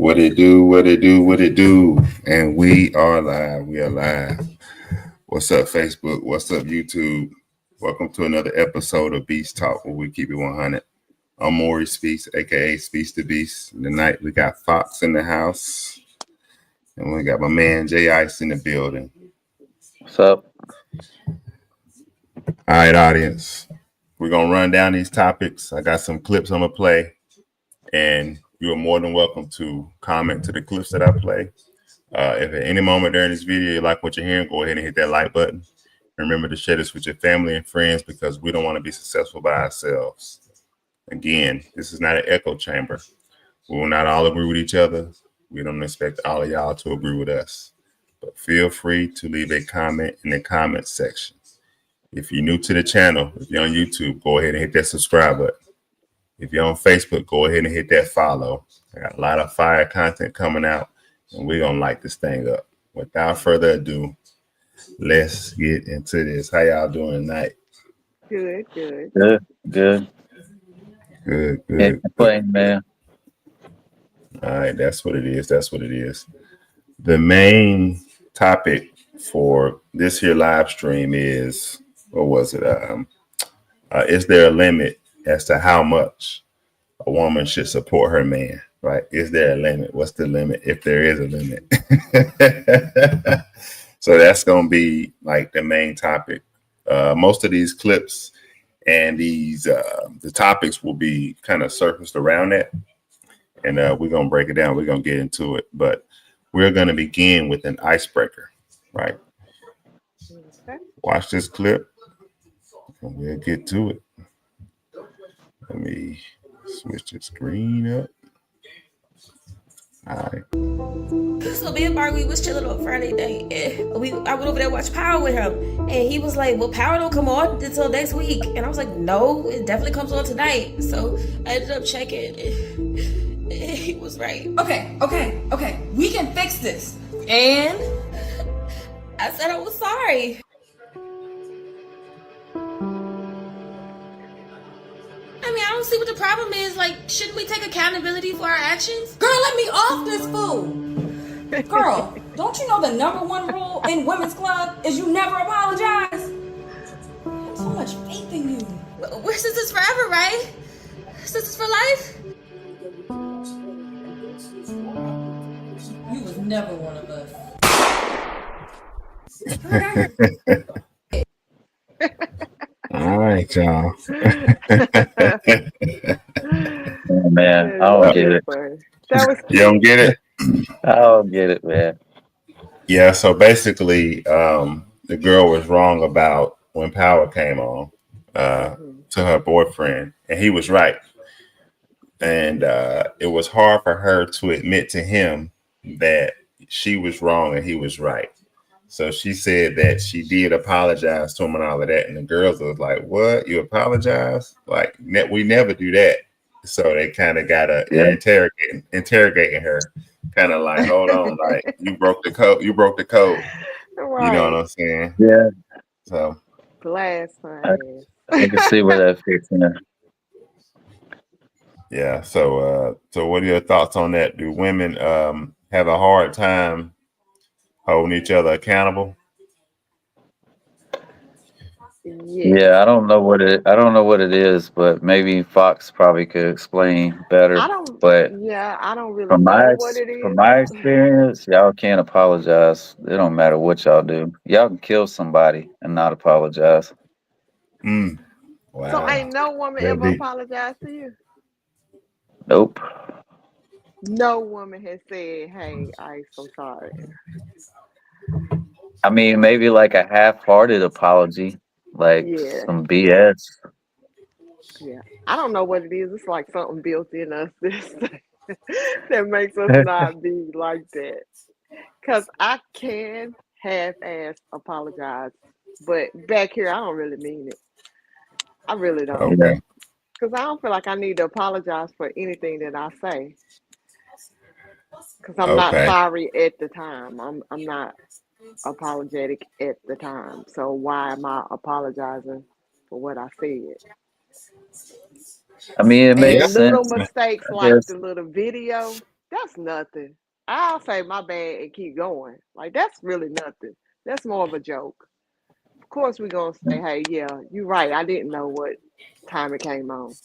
What it do, what it do, what it do. And we are live. We are live. What's up, Facebook? What's up, YouTube? Welcome to another episode of Beast Talk, where we keep it 100. I'm Maury Speaks, aka Speaks the Beast. Tonight we got Fox in the house. And we got my man Jay Ice in the building. What's up? All right, audience. We're gonna run down these topics. I got some clips I'm gonna play. And you are more than welcome to comment to the clips that I play. If at any moment during this video you like what you're hearing, go ahead and hit that like button. Remember to share this with your family and friends because we don't want to be successful by ourselves. Again, this is not an echo chamber. We will not all agree with each other. We don't expect all of y'all to agree with us. But feel free to leave a comment in the comment section. If you're new to the channel, if you're on YouTube, go ahead and hit that subscribe button. If you're on Facebook, go ahead and hit that follow. I got a lot of fire content coming out, and we're going to light this thing up. Without further ado, let's get into this. How y'all doing tonight? Good. Good. Playing, man. All right, that's what it is. The main topic for this here live stream is, what was it? Is there a limit as to how much a woman should support her man, right? Is there a limit? What's the limit if there is a limit? So that's going to be like the main topic. Most of these clips and these the topics will be kind of surfaced around that. And we're going to break it down. We're going to get into it. But we're going to begin with an icebreaker, right? Watch this clip and we'll get to it. Let me switch the screen up. All right. So me and Barbie was chilling on Friday night, and I went over there to watch Power with him, and he was like, "Well, Power don't come on until next week," and I was like, "No, it definitely comes on tonight." So I ended up checking, and he was right. Okay. We can fix this. And I said I was sorry. I mean, I don't see what the problem is. Like, shouldn't we take accountability for our actions? Girl, let me off this fool. Girl, don't you know the number one rule in women's club is you never apologize? I have so much faith in you. We're sisters forever, right? Sisters for life? You was never one of us. All right, y'all. Oh, man, I don't get it. You don't get it? I don't get it, man. Yeah, so basically, the girl was wrong about when Power came on to her boyfriend, and he was right. And it was hard for her to admit to him that she was wrong and he was right. So she said that she did apologize to him and all of that. And the girls was like, "What? You apologize? Like, we never do that." So they kind of got interrogating her, kind of like, "Hold on, like you broke the code. You broke the code." Right. You know what I'm saying? Yeah. So glass I can see where that fits in. Yeah. So what are your thoughts on that? Do women have a hard time holding each other accountable? Yeah, I don't know what it is, but maybe Fox probably could explain better. I don't really from know what it is. From my experience, y'all can't apologize. It don't matter what y'all do. Y'all can kill somebody and not apologize. Wow. So ain't no woman ever apologized to you? Nope. No woman has said, "Hey, I'm so sorry." I mean, maybe like a half-hearted apology, like some BS. Yeah, I don't know what it is. It's like something built in us that makes us not be like that. Because I can half-ass apologize, but back here, I don't really mean it. I really don't. Okay. Because I don't feel like I need to apologize for anything that I say. Because I'm not sorry at the time. I'm not apologetic at the time. So why am I apologizing for what I said? I mean, it makes sense. Little mistakes like the little video, That's nothing. I'll say my bad and keep going. Like that's really nothing. That's more of a joke. Of course we're gonna say, hey, yeah, you're right. I didn't know what time it came on.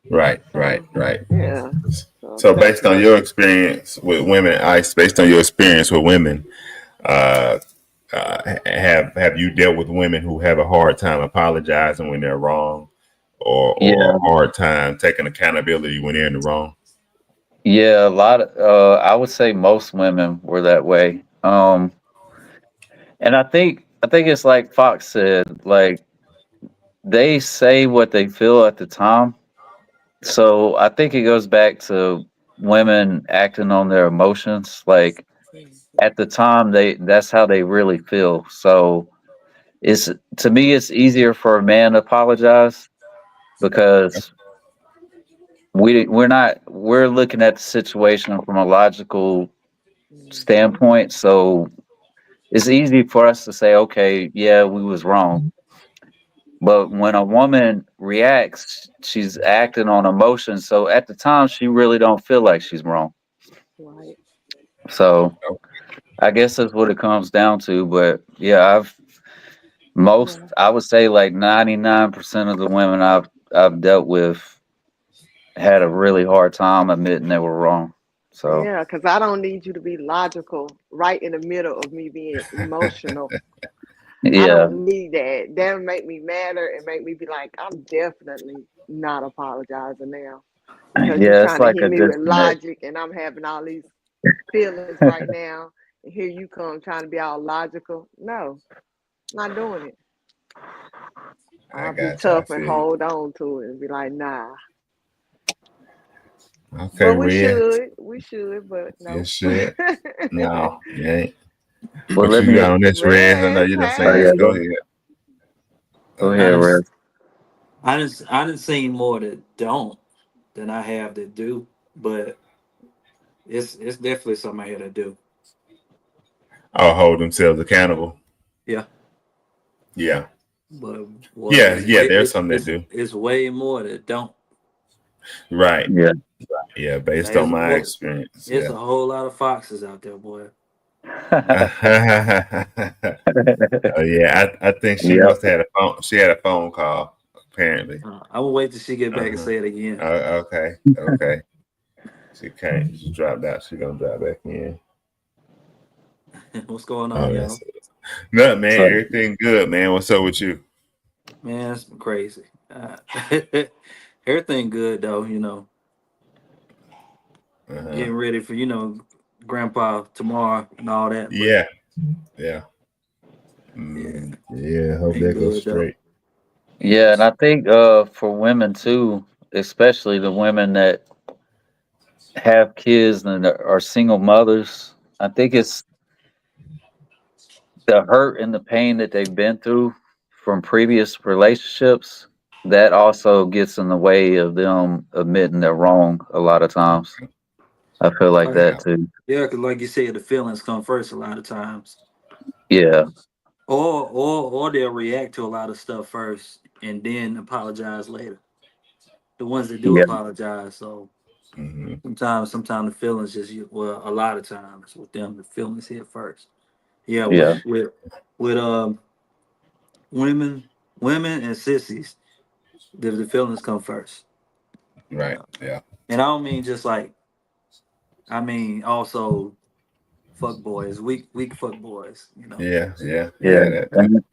Right, right, So right. yeah. So So that's based on your nothing. experience with women, based on your experience with women, uh, have you dealt with women who have a hard time apologizing when they're wrong, or Yeah, a hard time taking accountability when they're in the wrong? yeah, a lot of I would say most women were that way. And I think it's like Fox said, like they say what they feel at the time. So I think it goes back to women acting on their emotions. Like Mhm. at the time that's how they really feel. So it's to me it's easier for a man to apologize because we're looking at the situation from a logical Mhm. standpoint. So it's easy for us to say, okay, yeah, we was wrong. But when a woman reacts, she's acting on emotion. So at the time, she really don't feel like she's wrong. Right. So I guess that's what it comes down to. But yeah, Yeah. I would say like 99% of the women I've dealt with had a really hard time admitting they were wrong. So Yeah, because I don't need you to be logical right in the middle of me being emotional. I yeah, don't need that. That'll make me madder and make me be like, I'm definitely not apologizing now because you're yeah, it's trying to like hit a me with disconnect. logic and I'm having all these feelings right now. And here you come trying to be all logical. No, not doing it. I I'll be got you. I tough and feel you. hold on to it and be like, nah. Okay, But we Red. should. We should, but You no. should. No, you ain't. Well, What let you me. got on this, Red? I know Rest, you done Oh seen yeah, this. Go hey. ahead. go Okay. ahead, I Red. just I didn't seen more that don't than I have that do, but it's definitely something I had to do. I'll hold themselves accountable. Yeah, Yeah. but well, Yeah, yeah, there's some that do. it's way more that don't. Right. Yeah. Yeah, Like, based on my experience. it's Yeah. a whole lot of foxes out there, boy. Oh yeah, I think she Yep. must have had a phone. She had a phone call, apparently. I'm gonna wait till she get back and Uh-huh. say it again. Okay, okay. She can't. She dropped out. She gonna drop back in. What's going on, Oh, that's y'all? it. No, man. So Everything good, man. What's up with you? Man, it's crazy. Everything good though, Uh-huh. getting ready for Grandpa tomorrow and all that. But Yeah, yeah, yeah, yeah. Hope ain't that goes good though. straight. yeah, and I think for women too, especially the women that have kids and are single mothers, I think it's the hurt and the pain that they've been through from previous relationships that also gets in the way of them admitting they're wrong a lot of times. I feel like Like, that Yeah, too. yeah, because like you said, the feelings come first a lot of times, Yeah, or they'll react to a lot of stuff first and then apologize later. The ones that do yeah, apologize, so hmm sometimes the feelings well, a lot of times with them, the feelings hit first. Yeah, yeah, with women, women and sissies, the feelings come first. right. Yeah. Yeah, And I don't mean just like I mean also fuck boys, weak fuck boys. yeah, yeah, yeah. yeah. That too. And,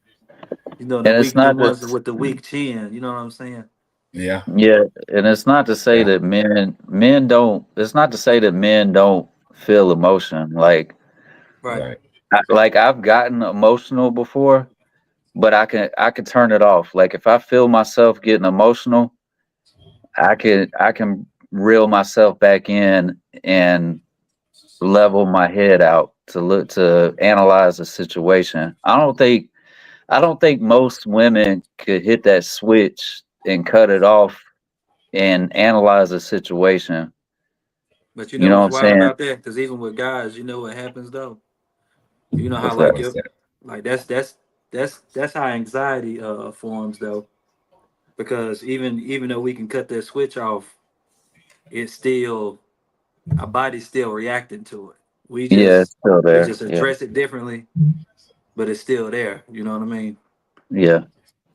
and it's The not ones just with the weak chin. You know what I'm saying? Yeah, yeah, and it's not to say yeah. that men don't. It's not to say that men don't feel emotion. Right. Right. Like I've gotten emotional before, but I can turn it off. Like if I feel myself getting emotional, I can reel myself back in and level my head out to look to analyze the situation. I don't think most women could hit that switch and cut it off and analyze the situation. But you You know know what what's I'm wild saying? about that? Because even with guys, you know what happens though. You know how What's that? like What's that? like that's how anxiety forms though. Because even though we can cut that switch off, it's still our body's still reacting to it. We Yeah, it's just still we there. just Yeah. address it differently, but it's still there. You know what I mean? Yeah.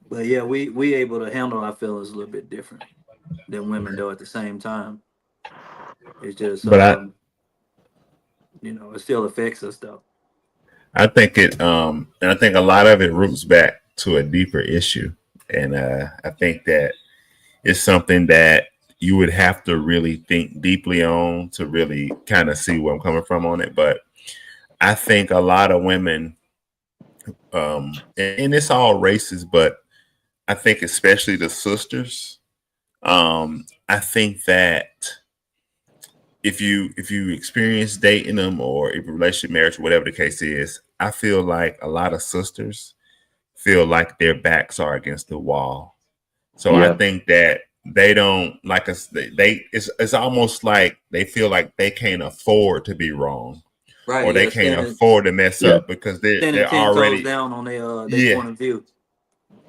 But yeah, we able to handle our feelings a little bit different than women do at the same time. It's just But it still affects us though. I think and I think a lot of it roots back to a deeper issue. And I think that it's something that you would have to really think deeply on to really kind of see where I'm coming from on it. But I think a lot of women, and it's all races, but I think especially the sisters, I think that if you experience dating them or if a relationship, marriage, whatever the case is, I feel like a lot of sisters feel like their backs are against the wall. So I Yeah. think that they don't like us. It's almost like they feel like they can't afford to be wrong Right? or they Yeah, can't standing afford to mess Yeah. up because standing they're 10 toes already down on their yeah point of view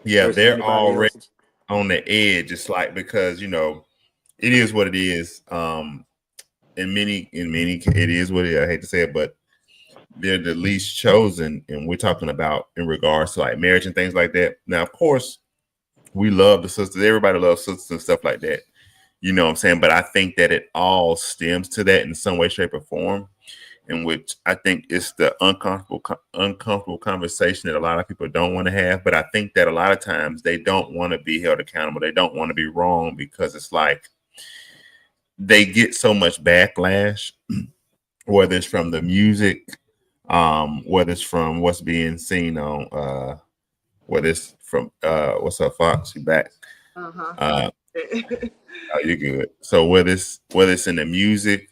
versus they're anybody already else's. on the edge. It's like because it is what it is. In many it is what it is. I hate to say it, but they're the least chosen, and we're talking about in regards to like marriage and things like that. Now, of course, we love the sisters. Everybody loves sisters and stuff like that. You know what I'm saying? But I think that it all stems to that in some way, shape, or form, in which I think it's the uncomfortable conversation that a lot of people don't want to have. But I think that a lot of times they don't want to be held accountable. They don't want to be wrong because it's like they get so much backlash, whether it's from the music, whether it's from what's being seen on, whether it's from, what's up, Fox? You back? Uh-huh. Uh, oh, you're good. So whether it's in the music,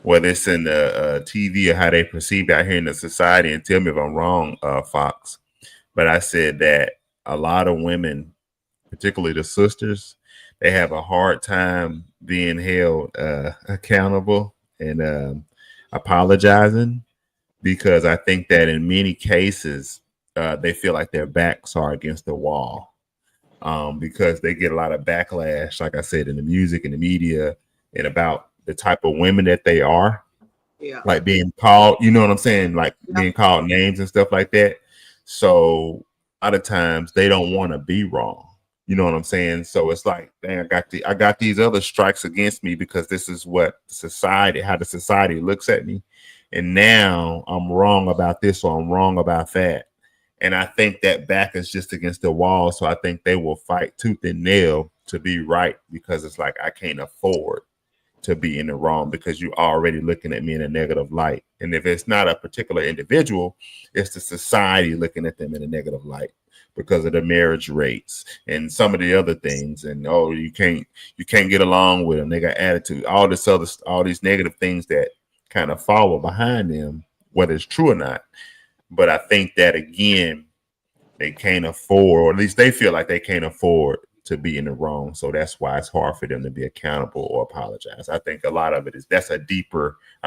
whether it's in the TV or how they perceive it out here in the society, and tell me if I'm wrong, Fox. But I said that a lot of women, particularly the sisters, they have a hard time being held accountable and apologizing because I think that in many cases they feel like their backs are against the wall because they get a lot of backlash, like I said, in the music and the media and about the type of women that they are, Yeah. like being called, you know what I'm saying, like being called names and stuff like that. So a lot of times they don't want to be wrong. You know what I'm saying? So it's like, dang, I got these other strikes against me because this is what how the society looks at me. And now I'm wrong about this or I'm wrong about that. And I think that back is just against the wall. So I think they will fight tooth and nail to be right because it's like, I can't afford to be in the wrong because you're already looking at me in a negative light. And if it's not a particular individual, it's the society looking at them in a negative light because of the marriage rates and some of the other things. And you can't get along with them. They got attitude, all these negative things that kind of follow behind them, whether it's true or not. But I think that again, they can't afford, or at least they feel like they can't afford to be in the wrong. So that's why it's hard for them to be accountable or apologize. I think a lot of it is I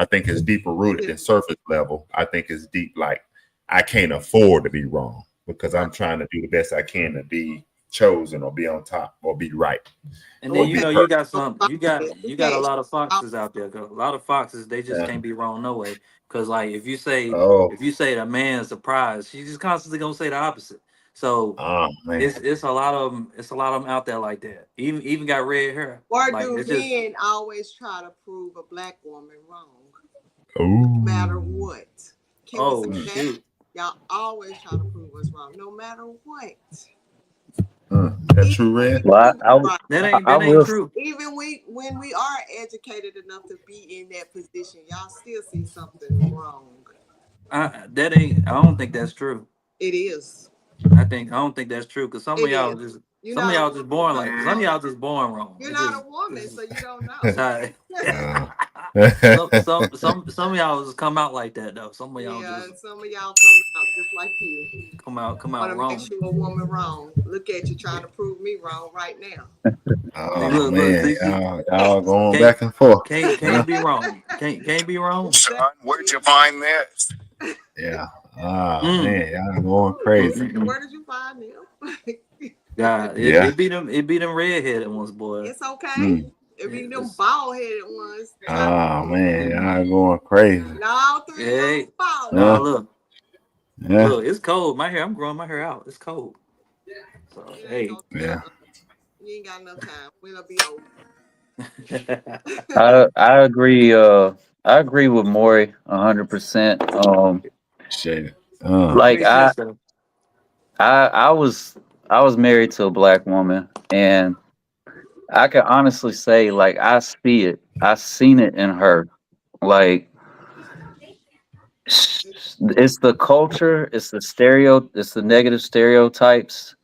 think it's deeper rooted than surface level. I think it's deep, like I can't afford to be wrong because I'm trying to do the best I can to be chosen or be on top or be right. And Or then be you perfect. got you got a lot of foxes out there. 'Cause a lot of foxes they just Yeah. can't be wrong no way. Because like Oh, if you say the man's surprised, she's just constantly gonna say the opposite. So oh man. it's a lot of them. It's a lot of them out there like that. Even got red hair. Or Like do it's just men always try to prove a black woman wrong, no Ooh. matter what? Can we say oh that? shoot. Y'all always try to prove us wrong, no matter what. That true, Red? Well, Right. That ain't will. true. Even when we are educated enough to be in that position, y'all still see something wrong. That ain't. I don't think that's true. It is. I don't think that's true because It is. You're not a woman, just born like some of so y'all just born wrong. you're It not just a woman, so you don't know. sorry. Uh, Some of y'all just come out like that though. Some of y'all Yeah, just and some of y'all come out just like you. come out Want to make wrong. sure a woman wrong. Look at you trying to prove me wrong right now. See, oh look, man, see, y'all going can't back and forth. can't be wrong. Can't be wrong. Son, where'd you find this? Yeah. Oh Mm. man, y'all going crazy. Where did you find them? God, Yeah. it beat them redheaded ones, boy. It's okay. Mm. It be them It's- bald headed ones. Oh man, y'all going crazy. All three of Hey, them bald. no, Yeah. look, Yeah. look, it's cold. My hair, I'm growing my hair out. It's cold. So You ain't hey, gonna do Yeah. nothing. You ain't got enough time. We'll be over. I agree. I agree with Maury 100%. Shit. Like appreciate stuff. I was married to a black woman, and I can honestly say, like, I see it. I seen it in her. Like, it's the culture, it's it's the negative stereotypes.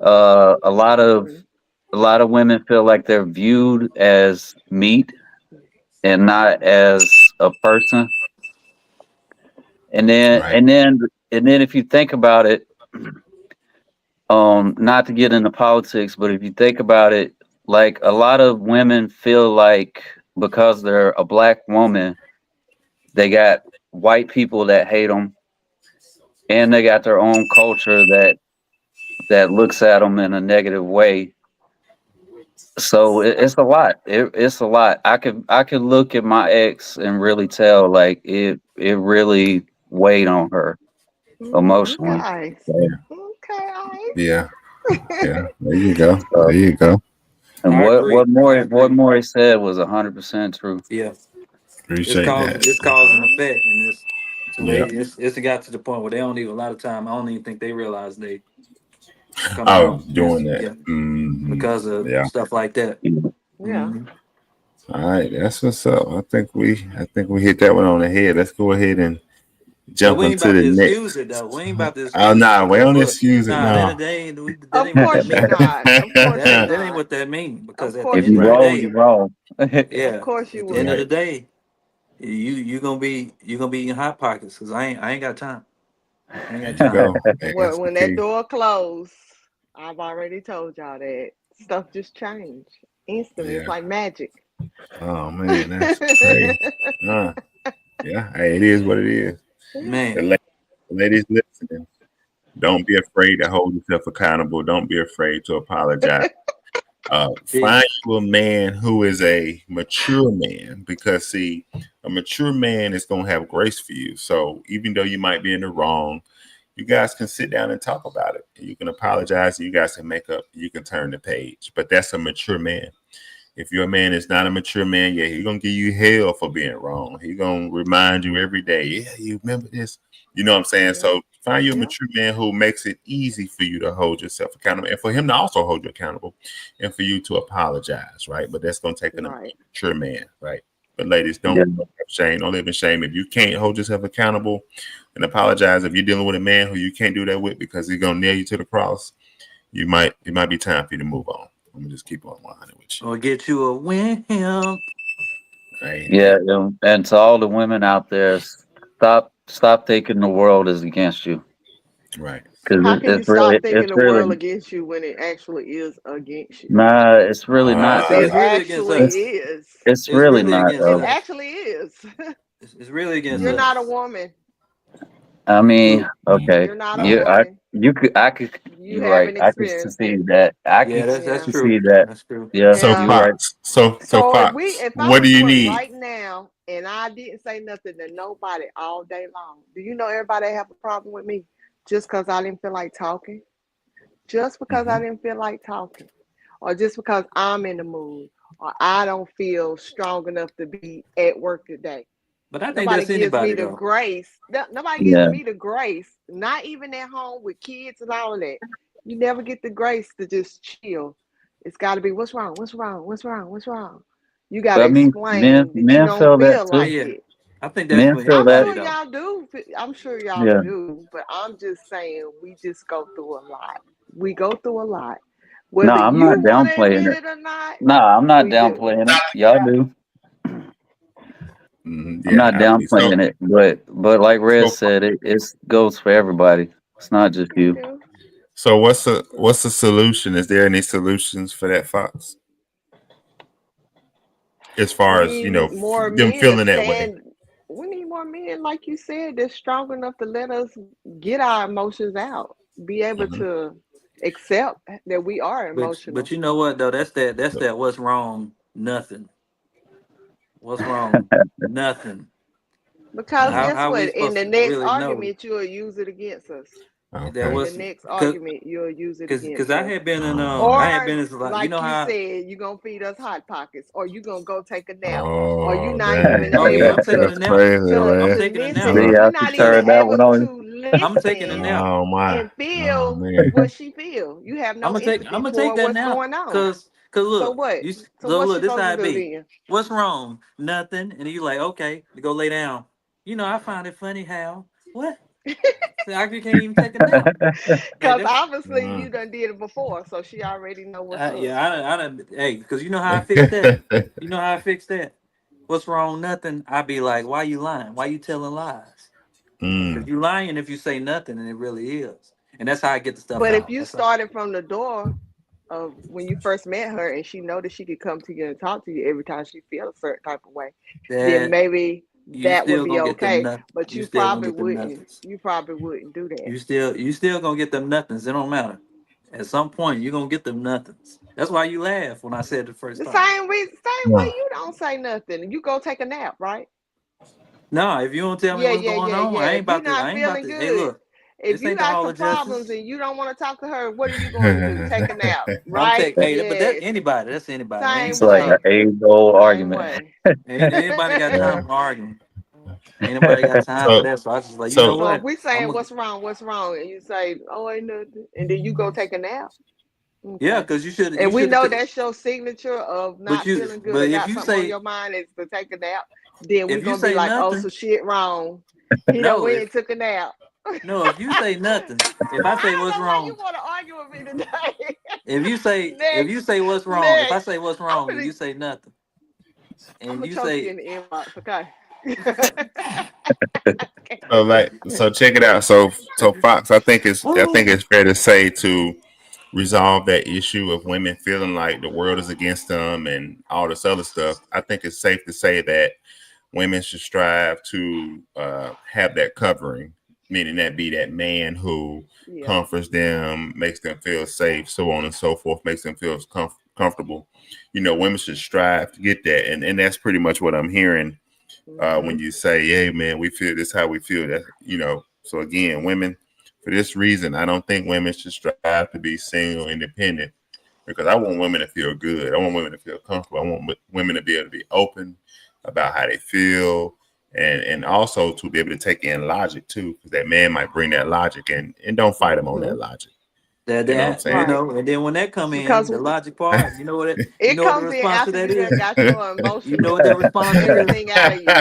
A lot of Mhm. women feel like they're viewed as meat and not as a person. And then Right. and then and then if you think about it, not to get into politics, but if you think about it, like a lot of women feel like because they're a black woman, they got white people that hate them, and they got their own culture that looks at them in a negative way. So it's a lot. It's a lot. I could look at my ex and really tell like it really weighed on her emotionally. Okay. So, Okay, Yeah. Yeah. There you go. uh, There you go. and I agree. I what agree. Maury said was 100% true. Yeah, Appreciate that. it's cause and effect, and it's so Yeah. it's got to the point where they don't even a lot of time. I don't even think they realize they coming Oh, off doing as that. yeah Hmm. because of Yeah. stuff like that. yeah. Hmm. All right. That's what's up. I think we hit that one on the head. Let's go ahead and But jump we ain't into about the to excuse next. it though. We ain't about to Oh excuse it nah, we because don't look, excuse it. nah, No. that Of ain't what that course you mean. not. Of course you That ain't not. what that mean because Of at the course If end you you of the wrong, wouldn't. you day, wrong. Of yeah, course you at the end wouldn't. of the Right. day, you gonna be eating hot pockets because I ain't got time. I ain't got There you time. go. Hey, that's the When that key. door closed, I've already told y'all that stuff just changed instantly. It's Yeah. like magic. Oh man, that's crazy. Uh, yeah. Hey, it is what it is. The, Man, la- the ladies listening, don't be afraid to hold yourself accountable. Don't be afraid to apologize. see, Find you a man who is a mature man, because see, a mature man is gonna have grace for you. So even though you might be in the wrong, you guys can sit down and talk about it. You can apologize. You guys can make up. You can turn the page. But that's a mature man. If your man is not a mature man, yeah, he's gonna give you hell for being wrong. He's gonna remind you every day, yeah, you remember this. You know what I'm saying? Yeah. So find you a Yeah. mature man who makes it easy for you to hold yourself accountable and for him to also hold you accountable and for you to apologize, right? But that's gonna take a Right. mature man, right? But ladies, Yeah. don't have shame, don't live in shame. If you can't hold yourself accountable and apologize, if you're dealing with a man who you can't do that with because he's gonna nail you to the cross, it might be time for you to move on. I'm gonna just keep on 100 with you. or get you a win. Right? Yeah, and to all the women out there, stop thinking the world is against you, Right. because How can you stop thinking it's the world really against you when it actually is against you? nah, it's really Nah, not Because though. it it's really against actually It's us. is. It's really really not against It though. us. actually is. It's really against You're Mm. not a us. woman. I mean, True. okay, You're not a you I woman. you could I could You you're right. haven't I could experienced it. see that. I Yeah, could that's Yeah. true. see that. That's true. Yeah, So Yeah. you're right. Fox, so So Fox, if I what was do you doing need? right now and I didn't say nothing to nobody all day long, do you know everybody have a problem with me just because I didn't feel like talking? Just because I Mhm. didn't feel like talking, or just because I'm in the mood, or I don't feel strong enough to be at work today. But I think Nobody that's gives me anybody the though. grace. Nobody gives Yeah. me the grace, not even at home with kids and all of that. You never get the grace to just chill. It's got to be what's wrong, what's wrong, what's wrong, what's wrong. You got But to I mean, explain that you men don't feel that feel Oh too. like yeah, it. I think that's Men for feel I'm that. anybody sure though. y'all do. I'm sure y'all Yeah. do. But I'm just saying we just go through a lot. We go through a lot. No, Whether I'm not you want to downplaying admit it. it or not, No, I'm not we do. downplaying it. Y'all do. I'm Yeah, not downplaying it, but like Red so said, it goes for everybody. It's not just We you. do. so what's the solution? Is there any solutions for that, Fox? As We far as need more them men to feeling that way. stand. We need more men, like you said, that's strong enough to let us get our emotions out. Be able Mhm. to accept that we are But emotional. you know what though? That's that what's wrong Nothing. What's wrong? Nothing. Because Mm, guess How we what? In supposed the to next really know argument, you'll use it against us. that okay. In the was next because argument, you'll use it because against I us. had been in Or I had been in like you like know you how said, you're gonna feed us hot pockets, or you gonna go take a nap, or you Oh, not dang. even oh yeah able I'm taking a That's nap. crazy, I'm man. to taking a listen. nap. See Look. how You're she not even turned that one able on to I'm taking a listen nap. Oh, my. and Oh, feel man. what she feel. You have no I'm empathy gonna take for that what's nap going on. cause So look what? So look, what's she this how supposed to it do be. then? What's wrong? Nothing. And you like okay to go lay down. You know I find it funny how what so I can't even take a nap. Like Because that's obviously you Mm. done did it before, so she already know what's up. yeah I done hey because you know how I fix that. You know how I fix that. What's wrong? Nothing. I be like, why you lying? Why you telling lies? Because Mm. you lying if you say nothing, and it really is. And that's how I get the stuff But if out. you That's how. started from the door of when you first met her and she know that she could come to you and talk to you every time she feel a certain type of way, then That maybe you that would still be gonna get them okay. nothing. But You still gonna get them you probably wouldn't do that. You still gonna get them nothings. It don't matter. At some point, you're gonna get them nothings. That's why you laugh when I said it the first The time. same way Yeah. you don't say nothing. You go take a nap, right? No, if you don't tell me what's going on, Yeah. If you're I not ain't about feeling to. Hey, good, look, if this you ain't the got Hall some of problems Justice. and you don't want to talk to her, what are you going to do? Take a nap, I'm right? taking. Hey, but that Yes. anybody. That's anybody. Ain't It's Same just like an way. her. age-old Same argument. way. Ain't anybody got Yeah. time for arguing. Ain't nobody got time for So, that. So I just like, you know so, So if what? we I'm saying a, what's wrong, and you say, oh, ain't nothing, and then you go take a nap, yeah, okay. because you And we should know have. that's your signature of But not you, feeling good or but got something on your mind is to take a nap. Then we if you gonna be say like, oh, so nothing, shit wrong. He done no, went and took a nap. if you say nothing, if I say I what's don't know why you wrong, want to argue with me today. if you Next, say what's wrong, if I next. say what's I'm wrong and gonna you say nothing, I'm and gonna you choke you say, in the inbox, okay? so check it out. So Fox, I think it's fair to say to resolve that issue of women feeling like the world is against them and all this other stuff. I think it's safe to say that women should strive to have that covering, meaning that be that man who Yeah. comforts them, makes them feel safe, so on and so forth, makes them feel comfortable. Women should strive to get that, and that's pretty much what I'm hearing Mm-hmm. when you say, "Hey, man, we feel this how we feel." That. So again, women, for this reason, I don't think women should strive to be single, independent, because I want women to feel good. I want women to feel comfortable. I want women to be able to be open about how they feel, and also to be able to take in logic too, because that man might bring that logic and don't fight him on Mm-hmm. that logic. You know what I'm that saying? Right. and then when that come in, Because the logic part, you it know what the comes in response to after that you done is. got your You know what that emotional response is. everything out of you.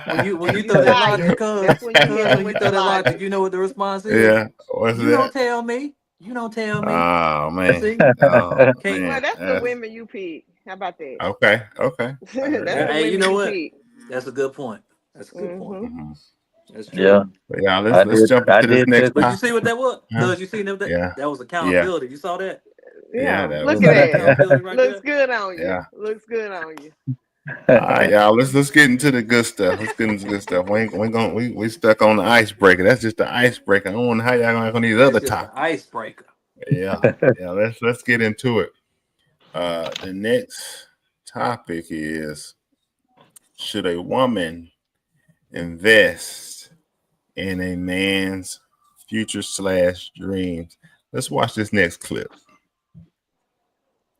When And you you throw that logic, tired. That's when you hit them when you with the throw that logic, logic. you know what the response is. Yeah. What's You don't that? tell me. You don't tell me. Oh man. See, Oh can't. Well, man. that's the women you pick. How about that? Okay. Okay. I heard That's that. the Hey, you women know you what? pick. That's a good point. That's a good point. Mm-hmm. Mhm. That's true. Yeah, But yeah, let's I let's did. jump I into this did next pick But her. you see topic. what that was? Huh? Cause you see Yeah. that was Yeah. accountability. You saw that? Yeah. Yeah. That You Look was at saw that that. accountability right Looks there? good on you. yeah. Looks good on you. All right, y'all. Let's get into the good stuff. Let's get into the good stuff. We stuck on the icebreaker. That's just the icebreaker. I don't know how y'all gonna on these That's other just the topics. icebreaker. Yeah. Yeah. Let's get into it. The next topic is: should a woman invest in a man's future/dreams? Let's watch this next clip.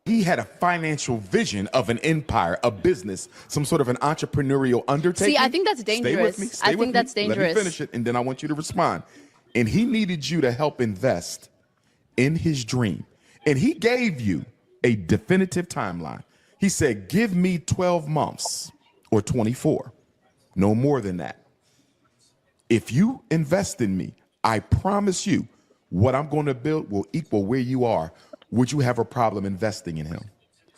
He had a financial vision of an empire, a business, some sort of an entrepreneurial undertaking. See, I think that's Stay with me. dangerous. Stay I with think me. that's Let me dangerous. finish it, and then I want you to respond. And he needed you to help invest in his dream. And he gave you a definitive timeline. He said, give me 12 months or 24, no more than that. If you invest in me, I promise you what I'm going to build will equal where you are. Would you have a problem investing in him?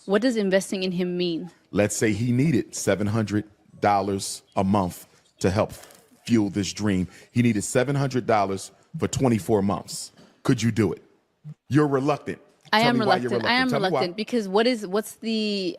What does investing in him mean? Let's say he needed $700 a month to help fuel this dream. He needed $700 for 24 months. Could you do it? You're reluctant. I Tell am me why you're reluctant. I am Tell me why. reluctant because what's the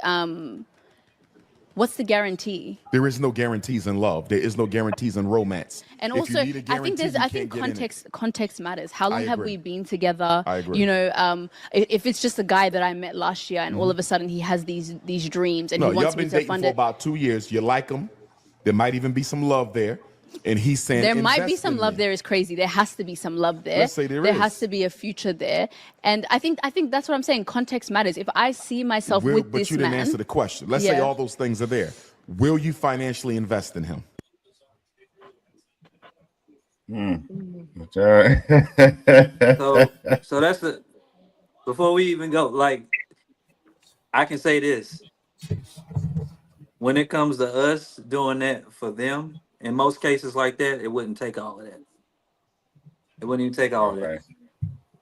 What's the guarantee? There is no guarantees in love. There is no guarantees in romance. And If you also, need a I guarantee, think you I can't think get in it. context matters. How long I have agree. we been together? I agree. You know, if it's just a guy that I met last year and all of a sudden he has these dreams and No, he y'all wants me been to dating fund for it, about 2 years. You like him. There might even be some love there. And he's saying, there might be invest some in love me. there is crazy. There has to be some love there. Let's say there has is. to be a future there. And I think that's what I'm saying. Context matters. If I see myself with But this you didn't man, answer the question. Let's say Yeah. all those things are there. Will you financially invest in him? So that's the before we even go, like I can say this. When it comes to us doing that for them, in most cases like that, it wouldn't take all of that. It wouldn't even take all of that. Okay.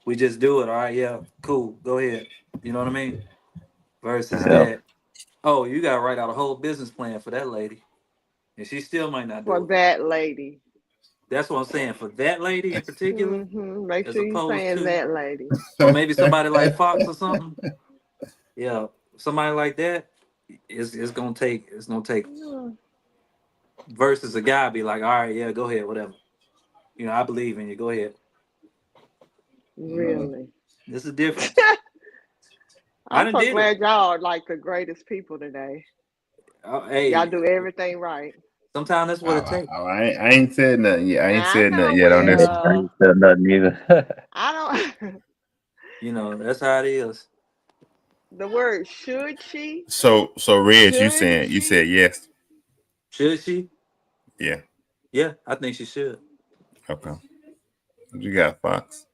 We just do it. All right, yeah, cool. Go ahead. You know what I mean? Versus Yeah. that, oh, you gotta write out a whole business plan for that lady. And she still might not For do it. that lady. That's what I'm saying. For that lady in particular, Make as sure you opposed saying to, that lady. or maybe somebody like Fox or something. Yeah, somebody like that, it's gonna take versus a guy be like, all right, yeah, go ahead, whatever. You know, I believe in you. Go ahead. Really. This is different. I I'm done so did it. glad y'all are like the greatest people today. Hey, Y'all do everything right. sometimes that's what it takes. I ain't said nothing yet. I ain't I said know, nothing yet on this one. I ain't said nothing either. I don't. You know, that's how it is. The word should she? So Reg, you Should she? said yes. Should she? Yeah. Yeah, I think she should. Okay. What you got, Fox?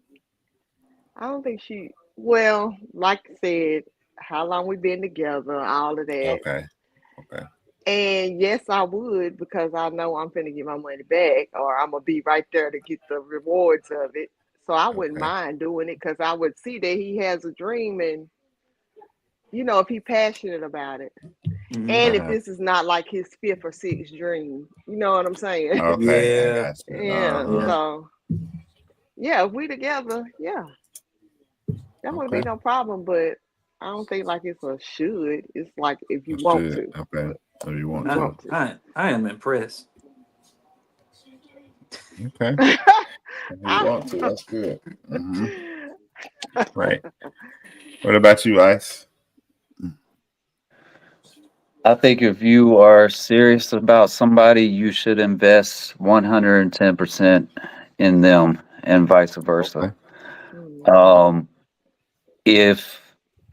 I don't think she. Well, like I said, how long we been together, all of that. Okay. Okay. And yes, I would because I know I'm finna get my money back, or I'm gonna be right there to get the rewards of it. So I wouldn't Okay. mind doing it because I would see that he has a dream, and if he's passionate about it, and if this is not like his fifth or sixth dream, you know what I'm saying? Okay. I Yeah. got you. Yeah. Yeah. So yeah, if we together, yeah, that wouldn't be Okay. no problem. But I don't think like it's a should. It's like if you Let's want do to. it. Okay. So you If want you to? want to. I am impressed. Okay. If you want to? That's good. Right. What about you, Ice? I think if you are serious about somebody, you should invest 110% in them and vice versa. Okay. Um, if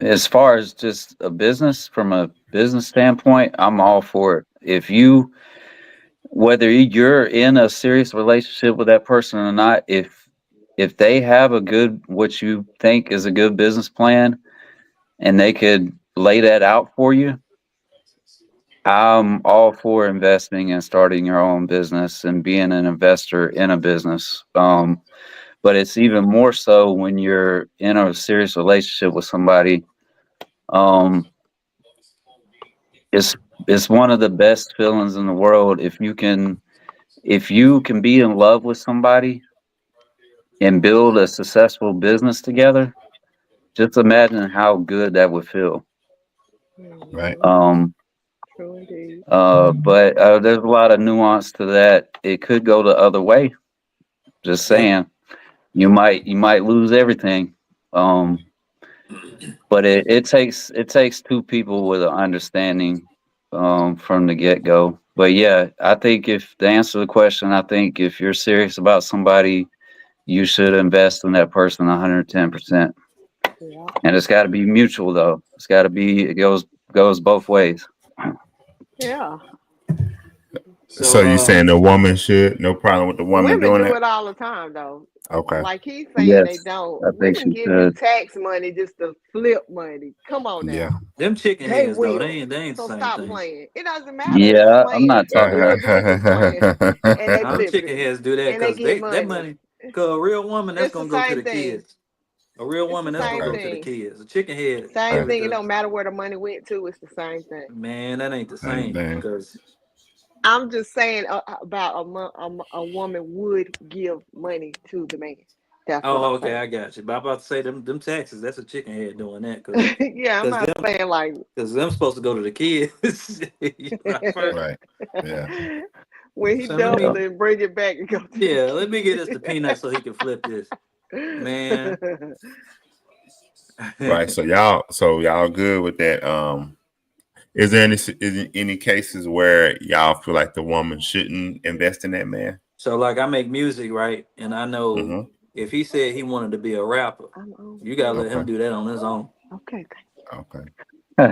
as far as just a business from a business standpoint, I'm all for it. Whether you're in a serious relationship with that person or not, if they have what you think is a good business plan and they could lay that out for you, I'm all for investing and starting your own business and being an investor in a business. But it's even more so when you're in a serious relationship with somebody. Um, it's one of the best feelings in the world if you can be in love with somebody and build a successful business together. Just imagine how good that would feel. Right. True indeed. But there's a lot of nuance to that. It could go the other way. Just Yeah. saying, you might lose everything. But it takes two people with an understanding from the get go. But yeah, I think to answer the question, I think if you're serious about somebody, you should invest in that person 110%. Yeah. And it's got to be mutual though. It goes both ways. Yeah. So you So saying the woman should? No problem with the woman Women doing do that? it all the time though. Okay. Like he's saying they Yes, don't. I think Women she give you should. tax money just to flip money. Come on Yeah. now. them chicken They heads though, will. they ain't the So same stop thing. playing. It doesn't matter. It's a Yeah, I'm plan. not talking All they about. doing is playing and they Them flipping chicken it. heads do that And they because get that money. money. Cause a real woman that's It's the gonna go to same the thing. kids. A real It's the woman that's gonna same go Okay. to the thing. kids. A chicken head, Same Okay. thing. It everything. don't matter where the money went to. It's the same thing. Man, that ain't the Same same. thing. Cause I'm just saying about a woman would give money to the man. That's what Oh, I'm okay, saying. I got you. But I'm about to say them taxes. That's a chicken head doing that because Yeah, I'm not them saying like because them supposed to go to the kids. You know, first, Right. Yeah. when he so let doubled me it and bring it back and go to the yeah, let me get us the peanut so he can flip this. Man. kids. Right. So y'all good with that. Is there any cases where y'all feel like the woman shouldn't invest in that man? So like I make music, right? And I know Mm-hmm. if he said he wanted to be a rapper, I'm on. you gotta let him Okay. do that on his own. Okay. Okay.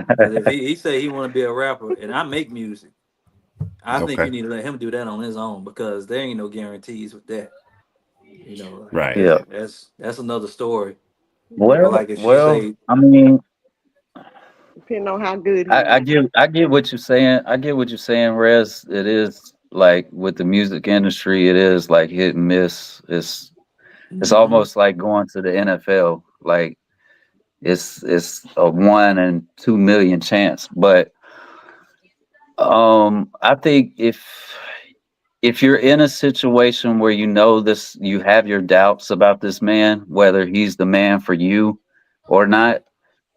Because if he say he want to be a rapper and I make music, I think you Okay. need to let him do that on his own because there ain't no guarantees with that. You know, like Right. Yeah. that's another story. But Yeah. like if she Well, say, I mean, Depending on how good he I is. get what you're saying. I get what you're saying, Rez. It is like with the music industry, it is like hit and miss. It's mhm, almost like going to the NFL. Like it's a 1 in 2 million chance. But I think if you're in a situation where you know this, you have your doubts about this man, whether he's the man for you or not,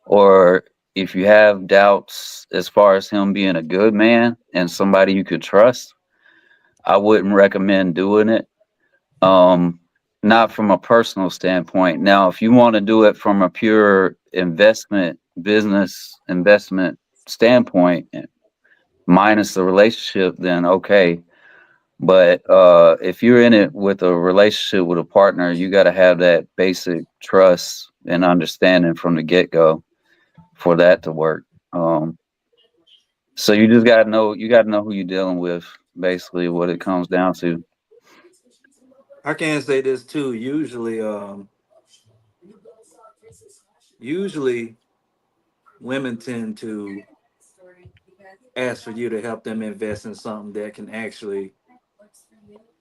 or if you have doubts as far as him being a good man and somebody you could trust, I wouldn't recommend doing it. Um, Not from a personal standpoint. Now, if you want to do it from a pure business investment standpoint, minus the relationship, then okay. But if you're in it with a relationship with a partner, you got to have that basic trust and understanding from the get go for that to work. Um, so you just got to know, who you're dealing with. Basically, what it comes down to. I can say this too. Usually women tend to ask for you to help them invest in something that can actually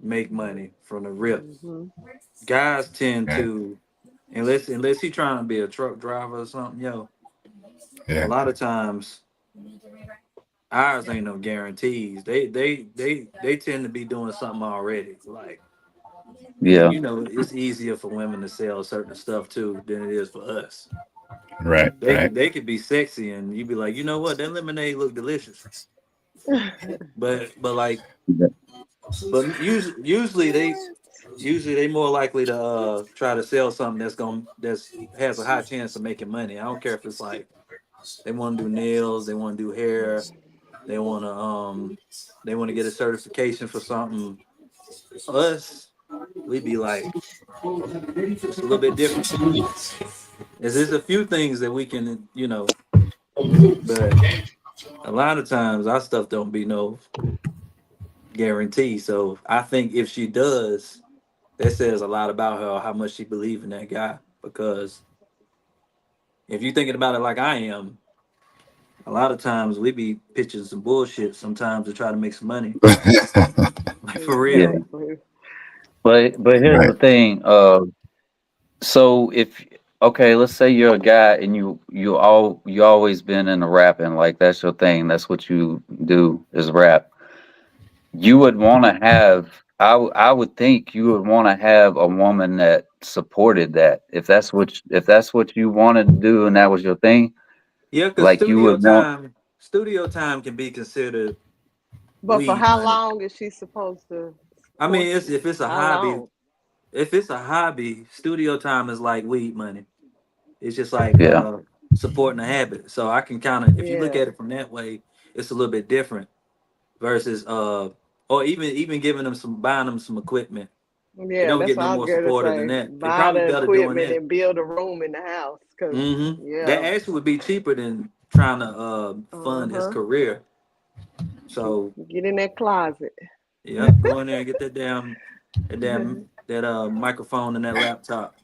make money from the rip. Hmm. Guys tend Okay. to, unless he trying to be a truck driver or something, a Yeah. lot of times ours ain't no guarantees. They tend to be doing something already. Like, and Yeah, it's easier for women to sell certain stuff too than it is for us. Right. Right. They could be sexy and you'd be like, you know what, that lemonade look delicious. But like usually they more likely to try to sell something that's has a high chance of making money. I don't care if it's like they want to do nails, they want to do hair, they want to get a certification for something. Us, we be like, it's a little bit different. There's a few things that we can, but a lot of times our stuff don't be no guarantee. So I think if she does, that says a lot about her, how much she believes in that guy. Because if you're thinking about it like I am, a lot of times we be pitching some bullshit sometimes to try to make some money. Like for yeah. real. Exactly. But here's Right. the thing. So if okay, let's say you're a guy and you always been in the rapping, like that's your thing. That's what you do is rap. You would want to have. I would think you would want to have a woman that supported that. If that's what you wanted to do and that was your thing, Yeah, because like you would want. studio time can be considered But for weed how money. long is she supposed to I support mean, you? if it's a How hobby, long? studio time is like weed money. It's just like Yeah, supporting a habit. So I can kind of, if you look Yeah. at it from that way, it's a little bit different versus or even giving them buying them some equipment. It Yeah, don't that's get what no I was more going to supportive than say. that. It Buy probably the better doing equipment that. and build a room in the house. Cause That yeah. actually would be cheaper than trying to fund his Uh-huh. career. So Get in that closet. yep, go in there and get that microphone and that laptop,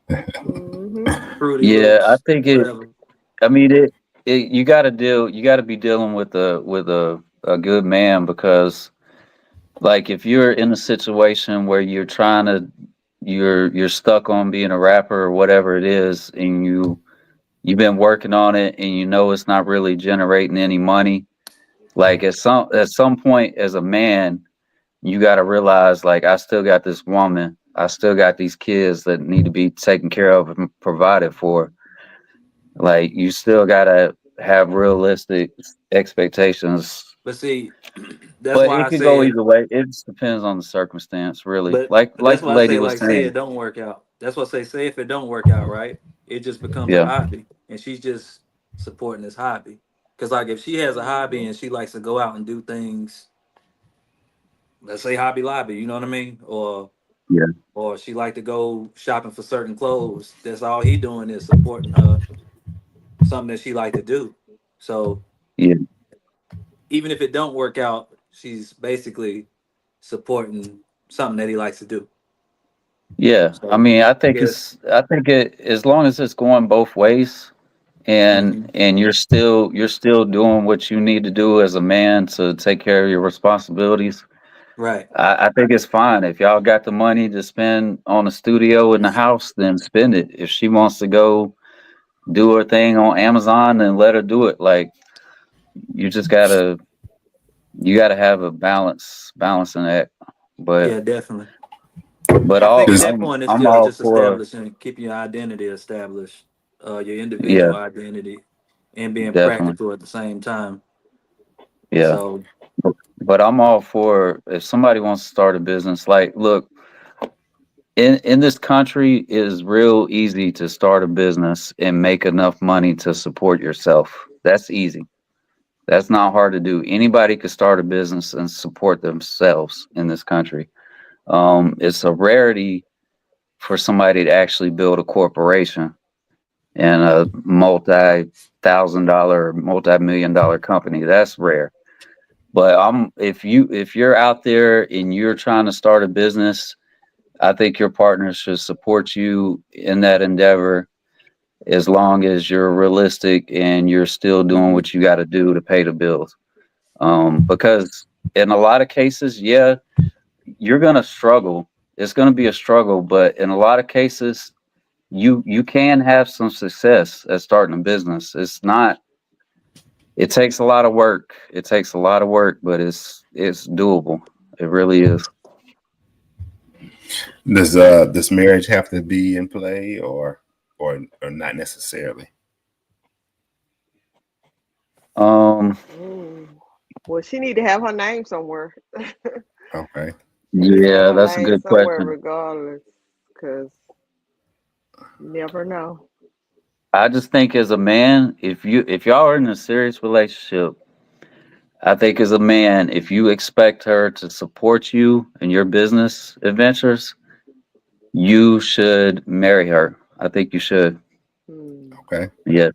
Hmm. Fruity yeah. I Loops, think it. whatever. I mean it. You got to deal. You got to be dealing with a good man because like if you're in a situation where you're stuck on being a rapper or whatever it is and you've been working on it and you know it's not really generating any money, like at some point as a man you got to realize like I still got this woman, I still got these kids that need to be taken care of and provided for. Like, you still gotta have realistic expectations. But see, that's But why it I could go said. either way. It just depends on the circumstance, really. But Like that's the why I lady say, was like, say saying. it don't work out. That's what I say if it don't work out, right? It just becomes a Yeah, hobby, and she's just supporting this hobby. Because like, if she has a hobby and she likes to go out and do things, let's say Hobby Lobby, you know what I mean, yeah, or she like to go shopping for certain clothes. That's all he doing is supporting her, something that she like to do. So yeah. even if it don't work out, she's basically supporting something that he likes to do. Yeah. I So mean, I guess. I think it, as long as it's going both ways, Mhm. and you're still doing what you need to do as a man to take care of your responsibilities. Right. I think it's fine. If y'all got the money to spend on a studio in the house, then spend it. If she wants to go do her thing on Amazon, then let her do it. Like, you just you gotta have a balancing act. But Yeah, definitely. but I think at Does that point it's I'm still all just for, establishing, keeping your identity established, your yeah, individual identity, and being definitely. practical at the same time. Yeah. So But I'm all for, if somebody wants to start a business, like, look, in this country, it is real easy to start a business and make enough money to support yourself. That's easy. That's not hard to do. Anybody could start a business and support themselves in this country. It's a rarity for somebody to actually build a corporation and a multi-thousand-dollar, multi-million-dollar company. That's rare. But if you're out there and you're trying to start a business, I think your partner should support you in that endeavor, as long as you're realistic and you're still doing mhm. what you got to do to pay the bills. Because in a lot of cases, yeah, you're gonna struggle. It's gonna be a struggle, but in a lot of cases, you can have some success at starting a business. It's not. It takes a lot of work. It takes a lot of work, but it's doable. It really is. does marriage have to be in play, or not necessarily? Um, Well, she need to have her name somewhere. Okay. She need to have yeah, her that's a name good somewhere question. regardless, because you never know. I just think as a man, if y'all are in a serious relationship, I think as a man, if you expect her to support you in your business adventures, you should marry her. I think you should. Hmm. Okay. Yes,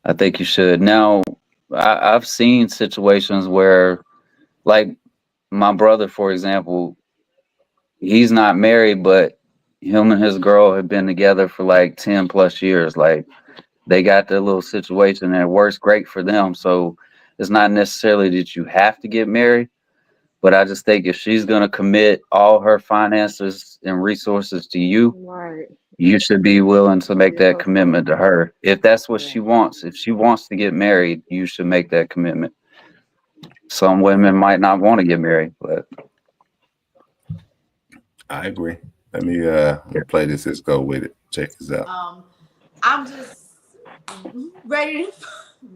I think you should. Now, I've seen situations where, like my brother, for example, he's not married, but him and his girl have been together for like 10 plus years. Like, they got their little situation and it works great for them. So it's not necessarily that you have to get married, but I just think if she's going to commit all her finances and resources to you, Right. you should be willing to make Give that her some. commitment to her. If that's what Yeah. she wants, if she wants to get married, you should make that commitment. Some women might not want to get married, but I agree. Let me play this. Let's go with it. Check this out. I'm just ready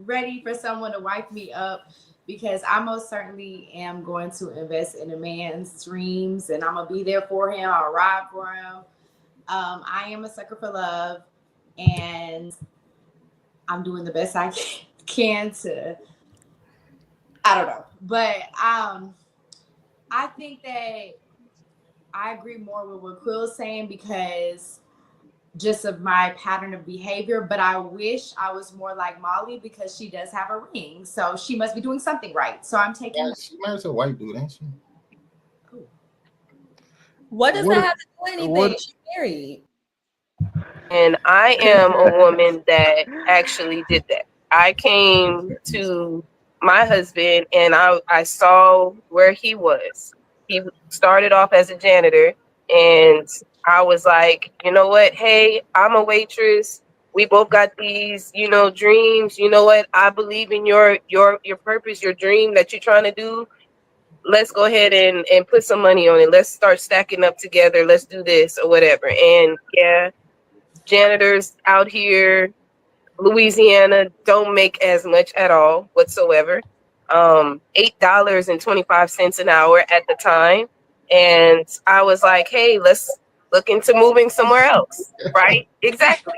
ready for someone to wipe me up because I most certainly am going to invest in a man's dreams and I'm gonna be there for him. I'll ride for him. I am a sucker for love and I'm doing the best I can to I don't know. But I think that I agree more with what Quill's saying because just of my pattern of behavior, but I wish I was more like Molly because she does have a ring. So she must be doing something right. So I'm taking. Yeah, she married to a white dude, ain't she? What does What? that have to do with anything? What? She's married. And I am a woman that actually did that. I came to my husband and I saw where he was. He started off as a janitor and I was like, you know what? Hey, I'm a waitress. We both got these, dreams. You know what? I believe in your purpose, your dream that you're trying to do. let's go ahead and put some money on it. Let's start stacking up together. Let's do this or whatever. And yeah, janitors out here, Louisiana, don't make as much at all whatsoever. $8.25 an hour at the time. And I was like, hey, let's look into moving somewhere else. Right? Exactly.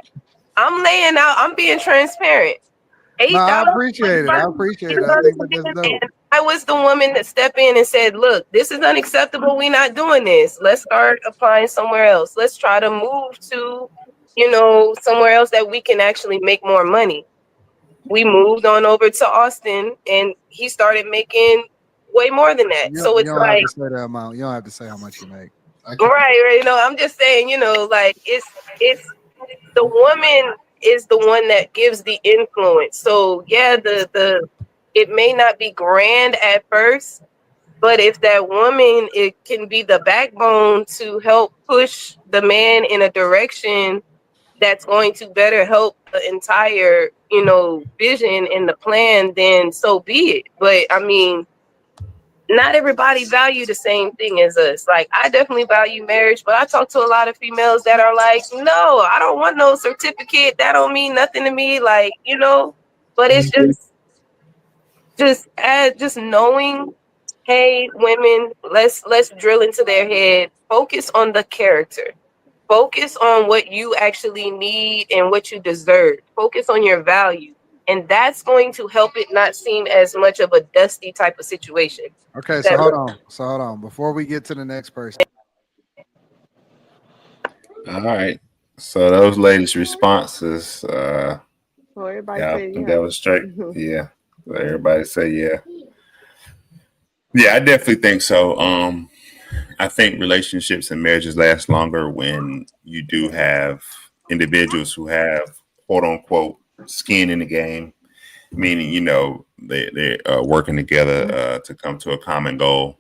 I'm laying out, I'm being transparent. $8. No, I appreciate it. I appreciate it. I think that's dope. I was the woman that stepped in and said, look, this is unacceptable. We're not doing this. Let's start applying somewhere else. Let's try to move to, somewhere else that we can actually make more money. We moved on over to Austin and he started making way more than that. So it's you don't like, have to say the amount. You don't have to say how much you make. right. I'm just saying, like it's the woman is the one that gives the influence. So yeah, it may not be grand at first, but if that woman, it can be the backbone to help push the man in a direction that's going to better help the entire, vision and the plan, then so be it. But I mean, not everybody value the same thing as us. Like, I definitely value marriage, but I talk to a lot of females that are like, no, I don't want no certificate. That don't mean nothing to me. Like, but it's just knowing, hey, women, let's drill into their head. Focus on the character. Focus on what you actually need and what you deserve. Focus on your value. And that's going to help it not seem as much of a dusty type of situation. Okay, so hold on. Before we get to the next person. All right. So those ladies' responses, So everybody yeah, I said think yeah. that was straight. Yeah. So everybody say yeah. Yeah, I definitely think so. I think relationships and marriages last longer when you do have individuals who have quote unquote skin in the game, meaning they're working together to come to a common goal,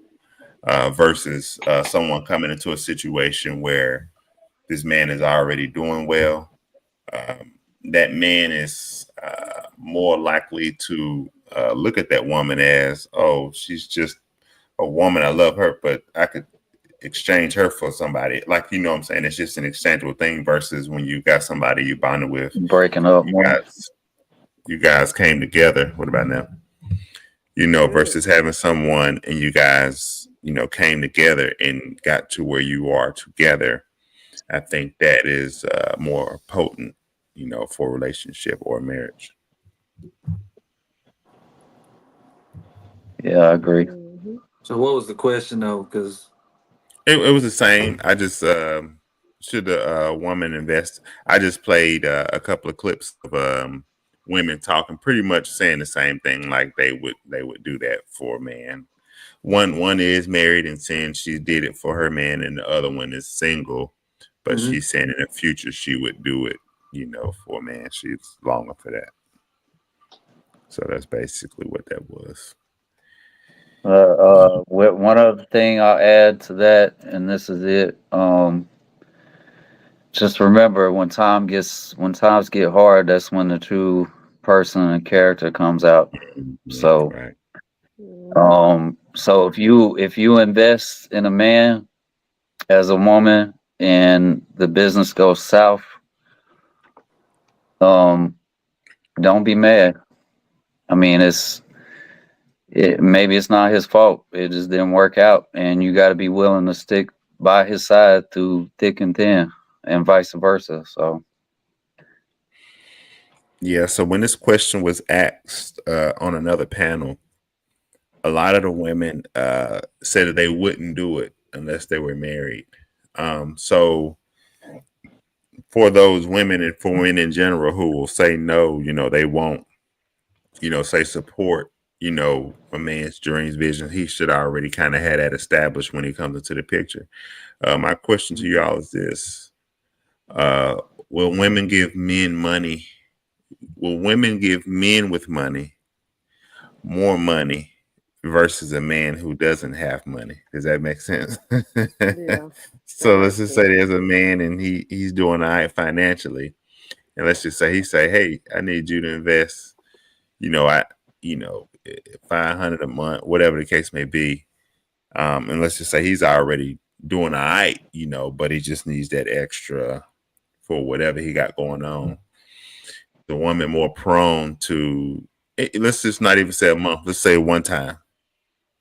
versus someone coming into a situation where this man is already doing well. That man is more likely to look at that woman as, oh, she's just a woman. I love her, but I could exchange her for somebody. Like, what I'm saying? It's just an exchangeable thing versus when you got somebody you bonded with. Breaking up more. You guys came together. What about now? Versus having someone and you guys, came together and got to where you are together. I think that is more potent, for a relationship or a marriage. Yeah, I agree. So what was the question though? Because it was the same. I just should a woman invest? I just played a couple of clips of women talking, pretty much saying the same thing, like they would do that for a man. One is married and saying she did it for her man, and the other one is single, but she's saying in the future she would do it, for a man. She's longing for that. So that's basically what that was. One other thing I'll add to that, and this is it. Just remember when times get hard, that's when the true person and character comes out. So, right. So if you invest in a man as a woman and the business goes south, don't be mad. I mean, maybe it's not his fault. It just didn't work out, and you got to be willing to stick by his side through thick and thin, and vice versa. So, yeah. So when this question was asked on another panel, a lot of the women said that they wouldn't do it unless they were married. So for those women and for women in general who will say no, they won't, say support, a man's dreams, vision, he should already kind of have that established when he comes into the picture. My question to y'all is this. Will women give men money? Will women give men with money more money versus a man who doesn't have money? Does that make sense? Yeah. So let's just say there's a man and he's doing all right financially, and let's just say he say, hey, I need you to invest, $500 a month, whatever the case may be, And let's just say he's already doing all right, but he just needs that extra for whatever he got going on. The woman more prone to, let's just not even say a month. Let's say one time.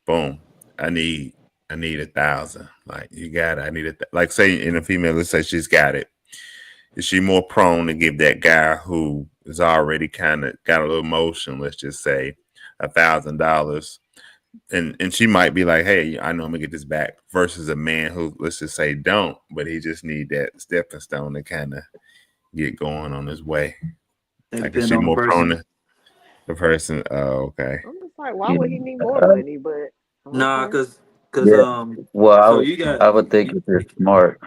Boom. I need 1,000. Like, you got it. I need it. Like, say in a female, let's say she's got it. Is she more prone to give that guy who is already kind of got a little motion, let's just say $1,000, and she might be like, hey, I know I'm gonna get this back, versus a man who, let's just say, don't, but he just need that stepping stone to kind of get going on his way. Like, is she more prone to the person? Oh, okay. I'm just like, why would he need more money? But Nah, okay. because Well, so you got, I would think if you're smart.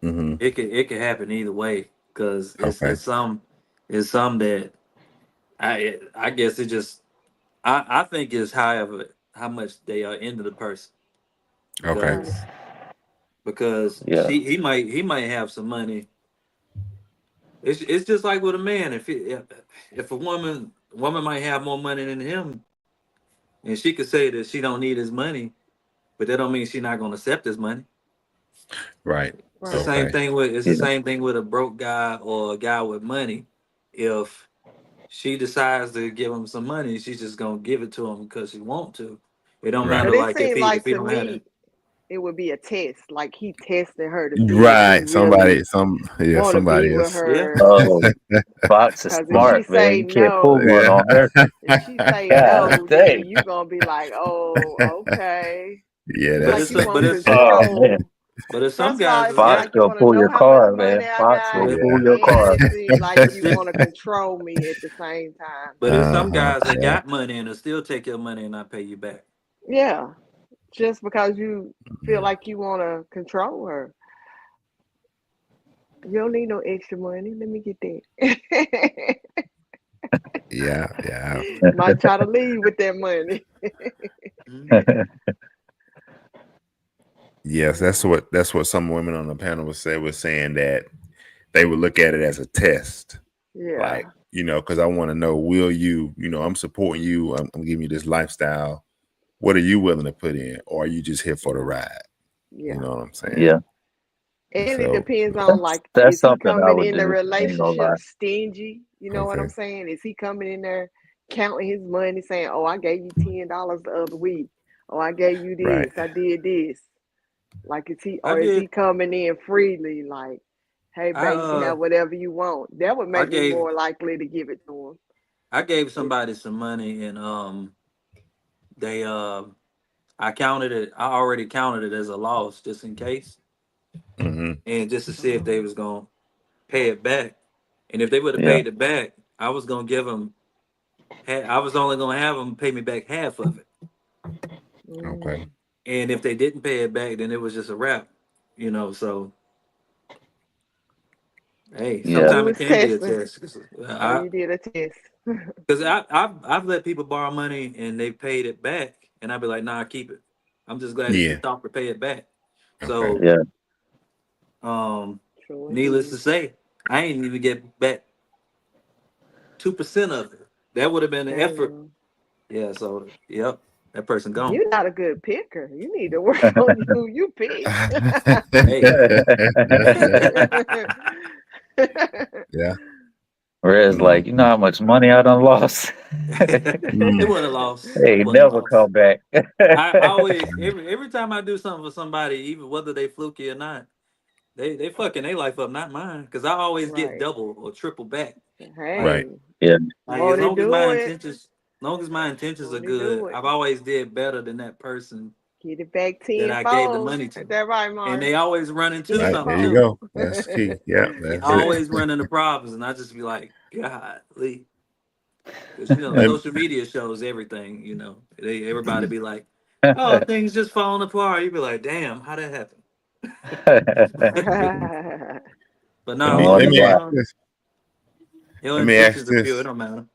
Mm-hmm. it could happen either way, because Okay. it's some that I guess it just, I think it's how much they are into the person, Okay. because Yeah. he might have some money. It's just like with a man. If a woman might have more money than him, and she could say that she don't need his money, but that don't mean she's not gonna accept his money. Right. It's the same thing with a broke guy or a guy with money. If she decides to give him some money, she's just gonna give it to him because she want to. It don't matter But it like if seemed he like don't to have me it. it would be a test. Like he tested her to see if Right. he Somebody really want to be somebody with else. her. Oh, Fox is Because if she smart, man. say You can't no, pull one on her. if she say God no, dang. then you gonna be like, oh, okay. Yeah, It's But like it's you want but Oh control. man, it's some First of all, guys it that's seems Fox got, like you will want to pull your know how much car, man. money I Fox will got, pull Yeah. your and car. it seems like but you want to control me at the same time. but it's some guys that Yeah. got money and will still take your money and not pay you back. Yeah, just because you feel like you want to control her. You don't need no extra money. Let me get that. Yeah. Might try to leave with that money. Yes, that's what some women on the panel was saying that they would look at it as a test. Yeah. Like, because I want to know, will you, I'm supporting you, I'm giving you this lifestyle. What are you willing to put in? Or are you just here for the ride? Yeah. You know what I'm saying? Yeah, And it So, depends on like, that's is he something I coming would in the do. Ain't gonna lie. relationship stingy? You know what I'm okay. saying? Is he coming in there counting his money, saying, "Oh, I gave you $10 the other week. Oh, I gave you Right. this. I did this." Like, is I he coming in freely? Like, hey, babe, you can uh have whatever you want. That would I make me gave more likely to give it to him. I gave somebody some money, and they I already counted it as a loss just in case, Mm-hmm. and just to see if they was gonna pay it back. And if they would have Yeah, paid it back, I was gonna give them. I was only gonna have them pay me back half of it. Okay. And if they didn't pay it back, then it was just a wrap. So hey, yeah. So you sometimes it was can be a testing. test. Oh, you did a test. Because I've let people borrow money and they paid it back, and I'd be like, nah, keep it. I'm just glad that you Yeah. thought to pay it back. Okay. So Yeah. Sure needless to did. say, I ain't even get back 2% of it. That would have been an effort. Damn. Yeah. So yep, that person gone. You're not a good picker. You need to work on who you pick. Hey, Yeah. Whereas, like, you know how much money I done lost? it wasn't a loss. It Hey, wasn't a never loss. come back. I always every time I do something for somebody, even whether they fluky or not, they fucking their life up, not mine. Because I always get Right. double or triple back. Hey, Yeah, Like as won't it long as do my it? intentions, are Won't it do good, it? I've always did better than that person Get it back that I gave the tenfold. money Is to. that right, And Mark? they always run into Right. something There you too. Tenfold. go. That's key. Yeah. That's it. Always run into problems, and I just be like, golly. Because And social media shows everything. Everybody be like, oh, things just falling apart. You be like, damn, how that happen? But let now, me long let as me ask this. your Let me ask intentions are pure, it this. don't matter.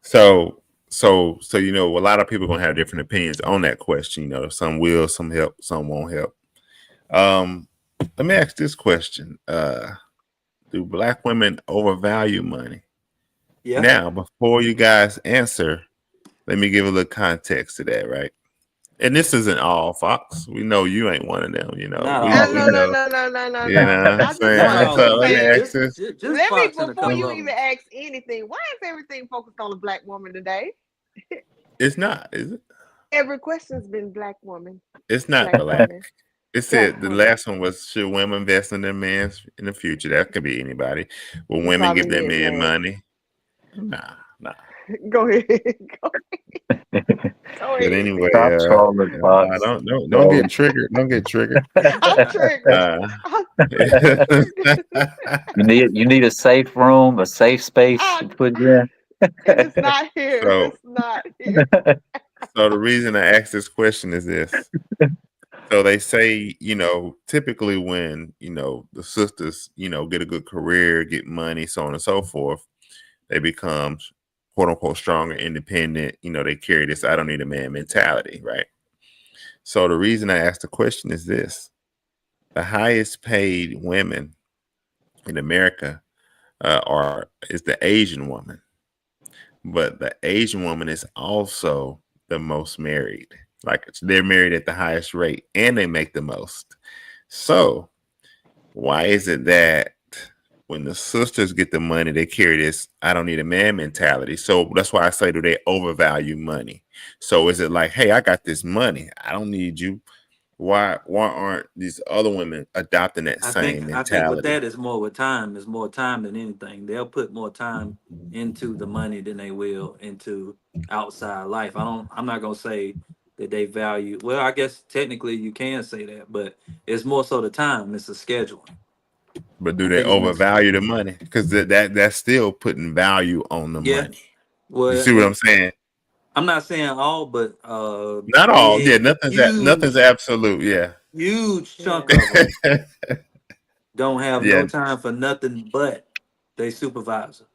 So a lot of people gonna have different opinions on that question. Some will, some help, some won't help. Let me ask this question. Do black women overvalue money? Yeah. Now, before you guys answer, let me give a little context to that, right? And this isn't all, Fox. We know you ain't one of them. You know, Not we all we of No, them. know. no. You know what I I'm just Not saying? wanted all to So of let them. me say, ask Just this. just, just let me Fox and a before couple you of even them. ask anything. Why is everything focused on a black woman today? It's not, is it? Every question's been black woman, It's not black black. woman, It black said the woman. last one was should women invest in their men in the future? That could be anybody. Will You women probably give their meant men black. money? Nah. Go ahead. Go But ahead. anyway, Stop trolling, Fox. don't get triggered. Don't get triggered. I'm triggered. Uh, I'm triggered. You need a safe room, a safe space to put you in. And it's not here. so It's not here. so the reason I asked this question is this. So they say, typically when, the sisters, get a good career, get money, so on and so forth, they become quote unquote strong and independent. They carry this I don't need a man mentality, right? So the reason I asked the question is this. The highest paid women in America is the Asian woman. But the Asian woman is also the most married. Like they're married at the highest rate and they make the most. So why is it that when the sisters get the money, they carry this I don't need a man mentality? So that's why I say, do they overvalue money? So is it like, hey, I got this money, I don't need you. Why aren't these other women adopting that same I think with mentality? that is more with time. It's more time than anything. They'll put more time into the money than they will into outside life. I'm not gonna say that they value, well, I guess technically you can say that, but it's more so the time, it's the schedule. But do I they think it's more, overvalue the money? Because that's still putting value on the yeah. money. You Well, see what I'm saying? I'm not saying all, but Not all. Yeah, big, nothing's absolute. Yeah. huge chunk Yeah. of them don't have Yeah. no time for nothing but they supervisor.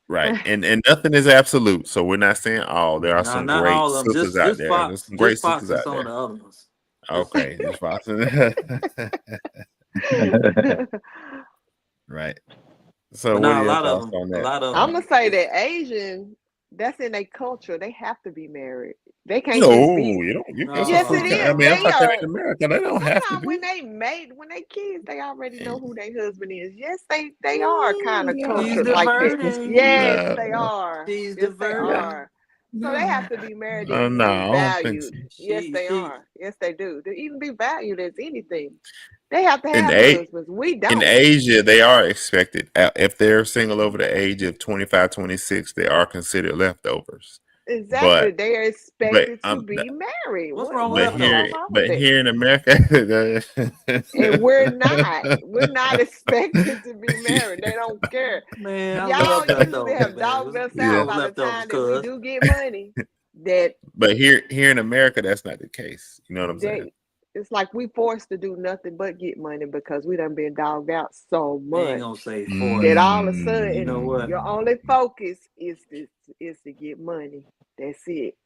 Right. And nothing is absolute. So we're not saying all. There are No, some not great all of them. sisters out there. There's some great Just sisters Fox and out some of there. the other ones. Okay. Just Fox. Right. So But what now are a your lot of thoughts them, on a that? lot of I'm them gonna say is that Asian, that's in their culture. They have to be married. They can't just No, be. you don't. You can Yes, it I is. mean, I'm They talking are. in America. They don't have to Sometimes be. when they kids, they already know who their husband is. Yes, they are kind of she's cultured like that. Yes, diverting. they are. She's Yes, they diverting. are. So they have to be married to No, even be I don't think so. valued. Yes, they She are. Yes, they do. To even be valued as anything, they have to In have A husbands. We in don't. Asia, they are expected. If they're single over the age of 25, 26, they are considered leftovers. Exactly. But They are but expected to be married. what's wrong with What's so leftovers? wrong with that? here in America, And we're not. We're not expected to be married. They don't care. Man, I Y'all love usually leftovers, have man. dogged us You yeah. out know by the leftovers, time that we cuz. do get money. That But here in America, that's not the case. You know what I'm saying? they it's like we forced to do nothing but get money because we done been dogged out so I ain't much gonna say that force. all of a You know sudden what? your only focus is to get money. That's it.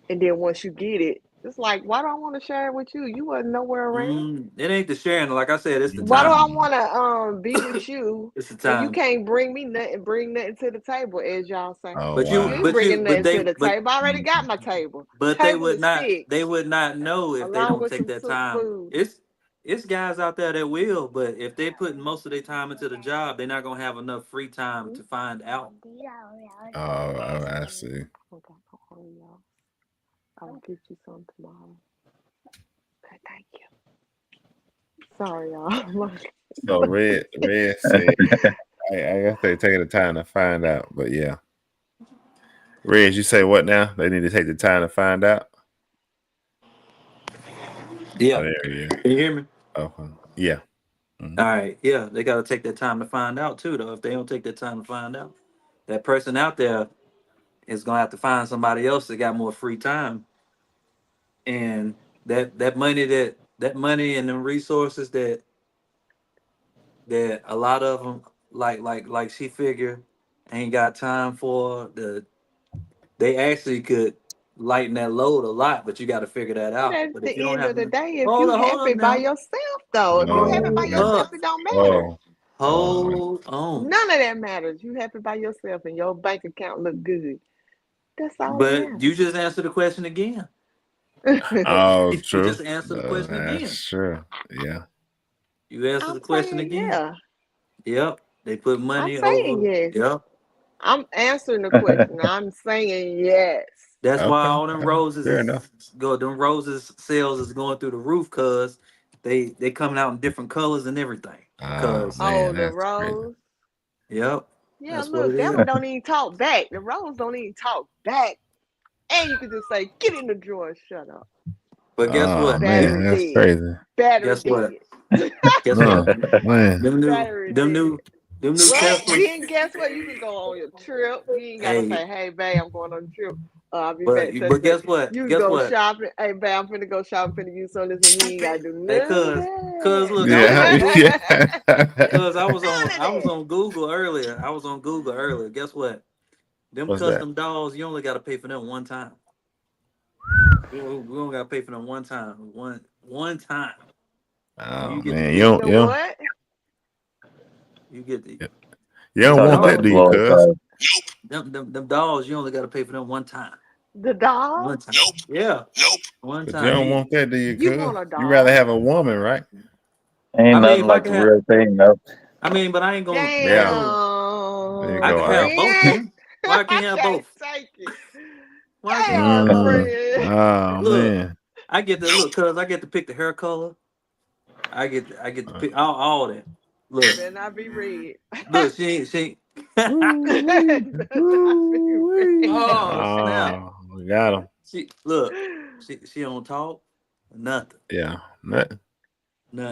And then once you get it, it's like, why do I want to share it with you? You wasn't nowhere around. It ain't the sharing. Like I said, it's the Why do time. I want to be with you It's the and you time. can't bring nothing to the table, as y'all say? Oh But You you, wow. ain't but you, bringing but nothing to they, the table. I already got my table. but Table is they fixed would not know if they along don't with take some that time. food. It's guys out there that will, but if they put most of their time into the job, they're not gonna have enough free time to find out. Oh, I see. Okay, hold on, y'all. I'll get you some tomorrow. Okay, thank you. Sorry, y'all. So Red said, I guess they taking the time to find out. But yeah, Red, you say what now? They need to take the time to find out. Oh, Yeah, there he is. can you hear me? Okay. Yeah. Mhm. All right, yeah, they gotta take that time to find out too, though. If they don't take that time to find out, that person out there is gonna have to find somebody else that got more free time, and that money and the resources that a lot of them like she figure ain't got time for they actually could lighten that load a lot, but you got to figure that But out. at But the if you don't end have of the enough, day, if you hold happy up by now, yourself, though, if you happy by hold Oh, yourself, up, it don't matter. oh, oh. hold on. None of that matters. You happy by yourself and your bank account look good. That's all that But you matters. just answered the question again. Oh, You true. just answer the question again. That's true. Yeah. You answer I'm the question saying again. yeah. Yep. They put I'm money saying over. yes. Yep. I'm answering the question. I'm saying yes. That's why Okay. all them roses Fair enough. them roses sales is going through the roof, cause they coming out in different colors and everything. Oh Cause Oh, man, the that's crazy. rose. yep, Yeah, that's what look, it that is. one don't even talk back. The rose don't even talk back. And you could just say, get in the drawer and shut up. But guess Oh what? You man, Battery that's dead. crazy. Battery guess what? dead. Guess Oh what? man. Battery Them dead. new What? Tesla. Then guess what? You can go on your trip. You ain't gotta Hey, say, hey babe, I'm going on a trip. I'll be back such but a guess what? you can Guess go what? shopping. Hey babe, I'm finna go shopping, finna use some of this, and you ain't gotta do Hey, none of cause look, I was Yeah, on Google. yeah. Cause none of I was that. on Google earlier. I was on Google earlier. Guess what? Them What's that? custom dolls, you only got to pay for them one time. We don't got to pay for them one time. One time. Oh You get man, The you don't, what? you get the you You don't talking want about that, the dolls. do you, blow cuz? up? Them dolls, you only got to pay for them one time. The doll? One time. Yeah. One But you time. don't want that, do you, You cuz? want a You rather doll? have a woman, right? I Ain't mean, nothing if I like can the have, real thing, though. but I ain't Yeah. gonna. There you Damn, I go, can have Iris. both friend. then. Why I can't I have can't both? take it. Why I can't have Damn, both? friend. Oh Look, man. I get to look, cause I get to pick the hair color. I get to pick all that. It Look, better not be red. look, she ain't. Woo-wee. It better not be Woo-wee. Oh red. snap! Oh, we got him. She look, she don't talk, nothing, Yeah. Nothing.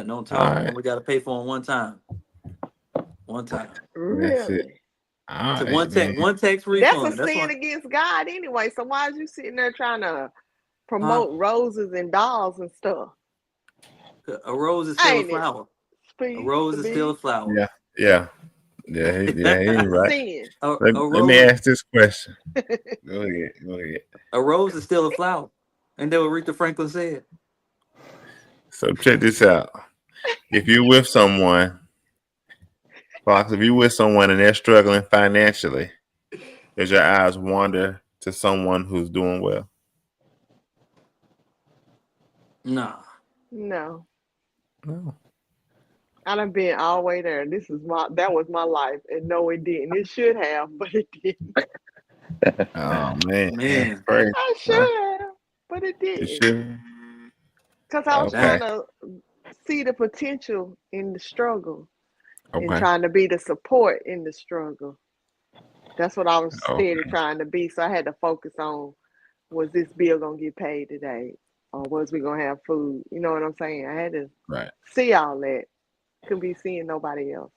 don't All talk. right. Only got to pay for them one time. That's it. Really? All To right, man. one tax That's a refund. That's sin what against God anyway. So why is you sitting there trying to huh? promote roses and dolls and stuff? A rose is still a Ain't it? flower. A Speed, rose is still a speed. flower. Yeah. Yeah. Yeah, he A right. sin. Let me ask this question. Go ahead. Go ahead. A rose is still a flower. And then what Aretha Franklin said. So check this out. If you're with someone, Fox, if you're with someone and they're struggling financially, does your eyes wander to someone who's doing well? Nah. No. No. I done been all the way there. That was my life. And no, it didn't. It should have, but it didn't. Oh man, that's Man. crazy. I should Huh? have, but it You didn't. should. Because I was Okay. trying to see the potential in the struggle and Okay. trying to be the support in the struggle. That's what I was steady Okay. trying to be. So I had to focus on, was this bill gonna get paid today? Or was we gonna have food? You know what I'm saying? I had to Right. see all that. Couldn't be seeing nobody else.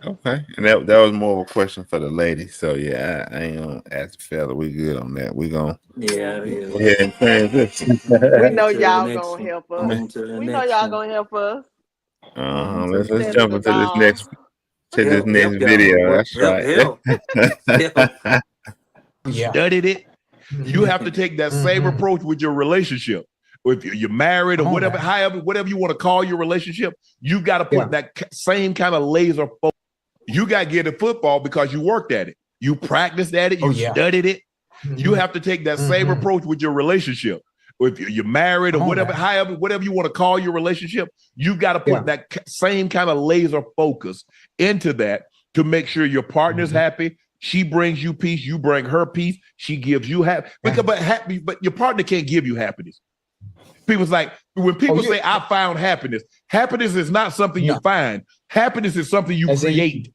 Okay. And that was more of a question for the lady. So yeah, I ain't gonna ask the fella. We good on that. We gonna Yeah, Mm-hmm. yeah. go ahead and transition. We On know to the y'all next gonna one. help us. On to the We know next y'all one. gonna help us On to Let's instead of jump the into this dolls. next help y'all. video. What That's right. help. Yeah. Studied it. You have to take that same approach with your relationship. If you're married or whatever, whatever you want to call your relationship, you got to put that same kind of laser focus. You got to get at football because you worked at it. You practiced at it. You studied it. You have to take that same approach with your relationship. If you're married or whatever you want to call your relationship, you got to put that same kind of laser focus into that to make sure your partner's happy. She brings you peace. You bring her peace. She gives you happy. But your partner can't give you happiness. People's like, when people say, I found happiness, happiness is not something you find. Happiness is something you create.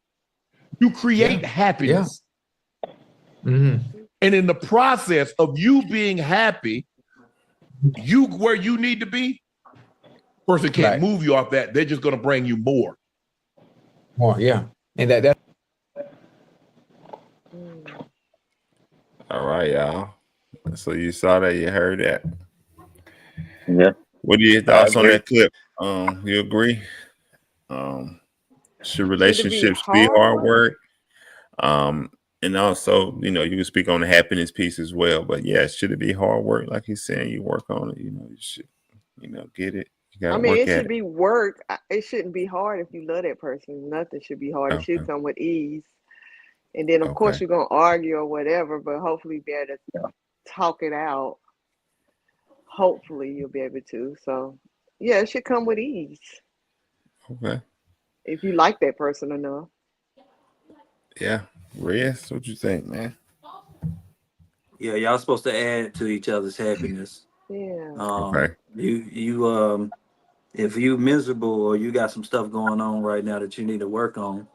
You create happiness. And in the process of you being happy, you where you need to be, person can't move you off that. They're just going to bring you more. And that. All right, y'all. So you saw that, you heard that. Yeah. What are your I thoughts on agree. that clip? You agree? Should Should it be relationships be hard hard work? work? And also, you can speak on the happiness piece as well. But yeah, should it be hard work? Like he's saying, you work on it. You should, get it. You got I to mean, work it at should it. be work. It shouldn't be hard if you love that person. Nothing should be hard. It Okay. should come with ease. And then, of course, Okay. you're going to argue or whatever, but hopefully be able to talk it out. hopefully you'll be able to. So yeah, it should come with ease Okay. if you like that person enough. Yeah. Reyes, what you think, man? Yeah, y'all supposed to add to each other's happiness. Yeah. Okay. You if you miserable or you got some stuff going on right now that you need to work on,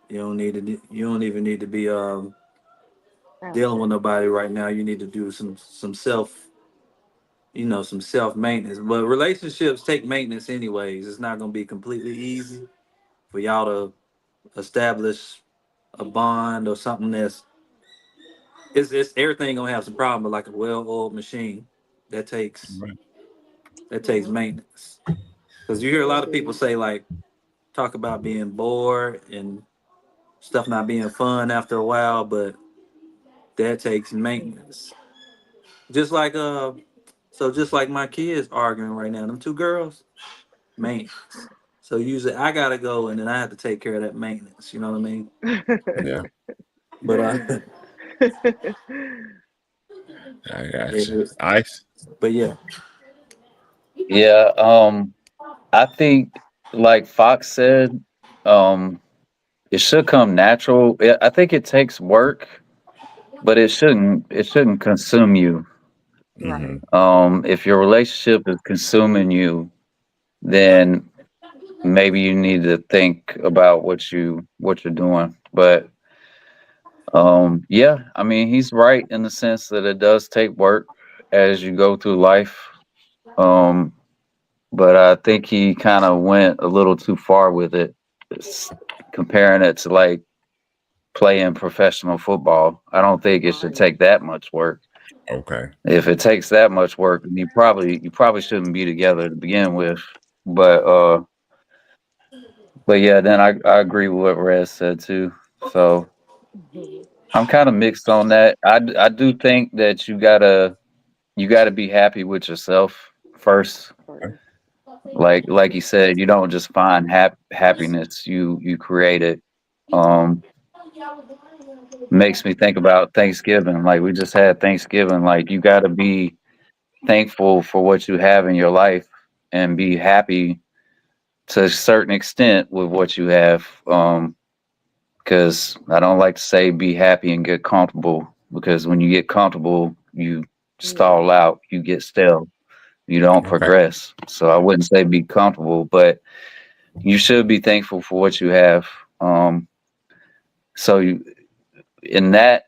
you don't even need to be dealing with nobody right now. You need to do some self, some self maintenance. But relationships take maintenance anyways. It's not gonna be completely easy for y'all to establish a bond or something it's everything gonna have some problem, but like a well-oiled machine that takes Right. maintenance. Because you hear a lot of people say like talk about being bored and stuff not being fun after a while, but that takes maintenance. Just like just like my kids arguing right now, them two girls, maintenance. So usually I gotta go and then I have to take care of that maintenance. You know what I mean? Yeah. But I got you. Ice. but yeah, Yeah, I think like Fox said, it should come natural. I think it takes work, but it shouldn't consume you. Right. If your relationship is consuming you, then maybe you need to think about what you're doing. But yeah, I mean, he's right in the sense that it does take work as you go through life. Um, but I think he kind of went a little too far with it, s- comparing it to like playing professional football. I don't think it should Right. take that much work. Okay. If it takes that much work, then you probably shouldn't be together to begin with. But but yeah, then I agree with what Rez said too. So Mhm. I'm kind of mixed on that. I do think that you gotta be happy with yourself first. First. Like you said, you don't just find happiness, you create it. Um, makes me think about Thanksgiving. Like we just had Thanksgiving. Like you gotta be thankful for what you have in your life and be happy to a certain extent with what you have. Because I don't like to say be happy and get comfortable because when you get comfortable, you stall Yeah. out, you get stale, you don't Okay. progress. So I wouldn't say be comfortable, but you should be thankful for what you have. So in that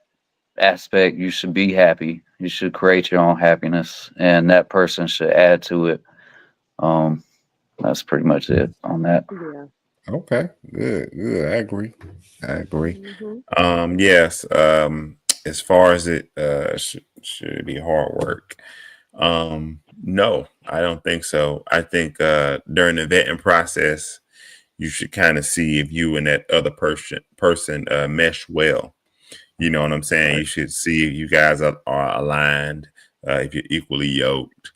aspect, you should be happy. You should create your own happiness, and that person should add to it. Um, that's pretty much it on that. Yeah. Okay. Good. Good. I agree. I agree. Mhm. Yes. As far as it should it be hard work? No, I don't think so. I think during the vetting process, you should kind of see if you and that other person mesh well. You know what I'm saying? Right. You should see if you guys are aligned, if you're equally yoked,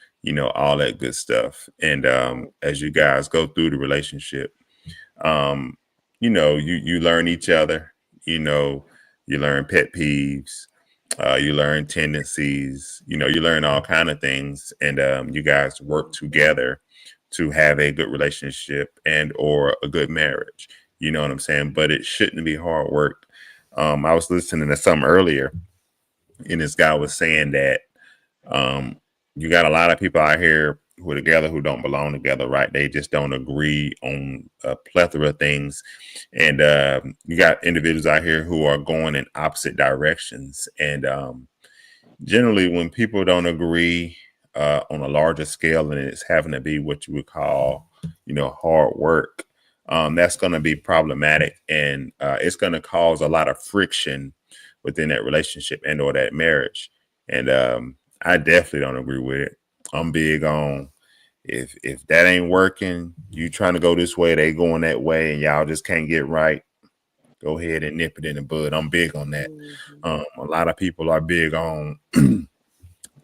all that good stuff. And Right. as you guys go through the relationship, um, you learn each other, you know, you learn pet peeves, you learn tendencies, you learn all kind of things, and you guys work together to have a good relationship and or a good marriage. You know what I'm saying? But it shouldn't be hard work. I was listening to something earlier, and this guy was saying that um, you got a lot of people out here who are together who don't belong together, right? They just don't agree on a plethora of things. And you got individuals out here who are going in opposite directions. And generally, when people don't agree on a larger scale and it's having to be what you would call, hard work, that's going to be problematic. And it's going to cause a lot of friction within that relationship and or that marriage. And I definitely don't agree with it. I'm big on if that ain't working, you trying to go this way, they going that way, and y'all just can't get right. Go ahead and nip it in the bud. I'm big on that. Mhm. A lot of people are big on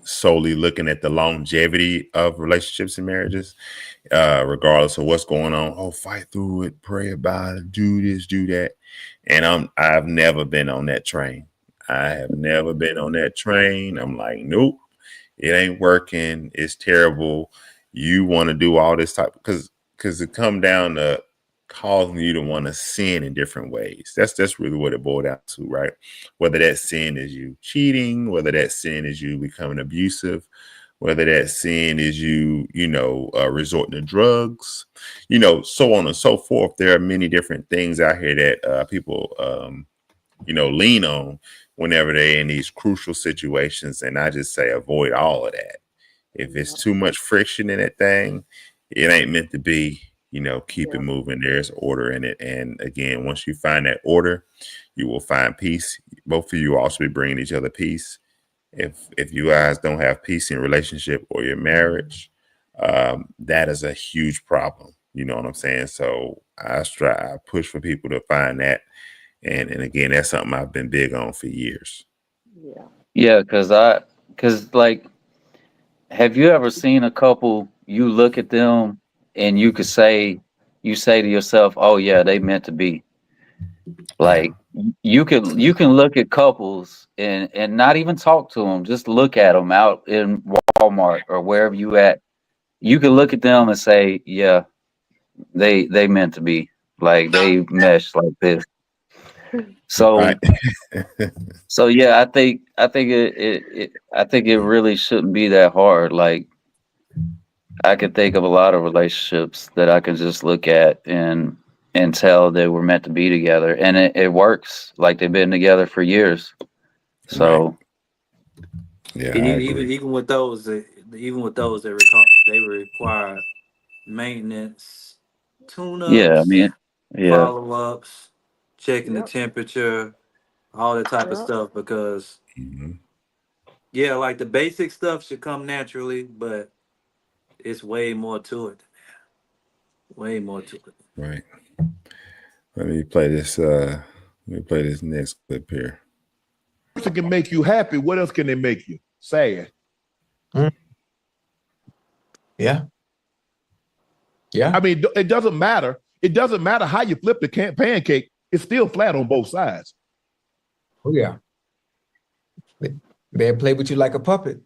solely looking at the longevity of relationships and marriages, regardless of what's going on. Oh, fight through it, pray about it, do this, do that. And I've never been on that train. I have never been on that train. I'm like, nope. it ain't working, it's terrible. You want to do all this type because it come down to causing you to want to sin in different ways. That's really what it boiled down to, right? Whether that sin is you cheating, whether that sin is you becoming abusive, whether that sin is you resorting to drugs, so on and so forth. There are many different things out here that people lean on whenever they're in these crucial situations. And I just say avoid all of that. If it's too much friction in that thing, it ain't meant to be. Keep it moving. There's order in it. And again, once you find that order, you will find peace. Both of you will also be bringing each other peace. If you guys don't have peace in your relationship or your marriage, that is a huge problem. You know what I'm saying? So I push for people to find that. And again, that's something I've been big on for years. Yeah, because like, have you ever seen a couple, you look at them and you say to yourself, oh yeah, they meant to be. Like you can look at couples and not even talk to them, just look at them out in Walmart or wherever you at. You can look at them and say, yeah, they meant to be. Like they mesh like this. So right. So yeah, I think it really shouldn't be that hard. Like I could think of a lot of relationships that I could just look at and tell they were meant to be together, and it works. Like they've been together for years. So yeah, And I agree. even with those that they require maintenance, yeah, I tune-ups, mean, yeah, follow-ups, checking the Yep. temperature, all that type of Yep. stuff. Because Mhm. yeah, like the basic stuff should come naturally, but it's way more to it. Way more to it. Right. Let me play this. Let me play this next clip here. Person can make you happy. What else can they make you? Sad. Yeah. Yeah. I mean, it doesn't matter. It doesn't matter how you flip the pancake. It's still flat on both sides. Oh yeah. They play with you like a puppet.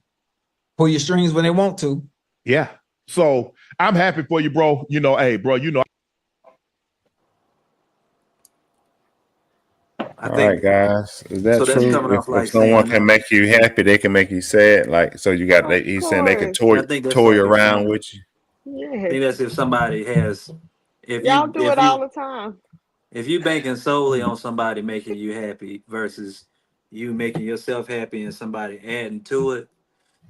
Pull your strings when they want to. Yeah. So I'm happy for you, bro. Hey, bro, All right, guys. Is that So that's true? coming off If like someone saying, can make you happy, they can make you sad. Like, so you got, Of he's saying they can course. I think that's toy like if around some, with you. I Yes. think that's if somebody has, Y'all do it all the time. if you banking solely on somebody making you happy versus you making yourself happy and somebody adding to it,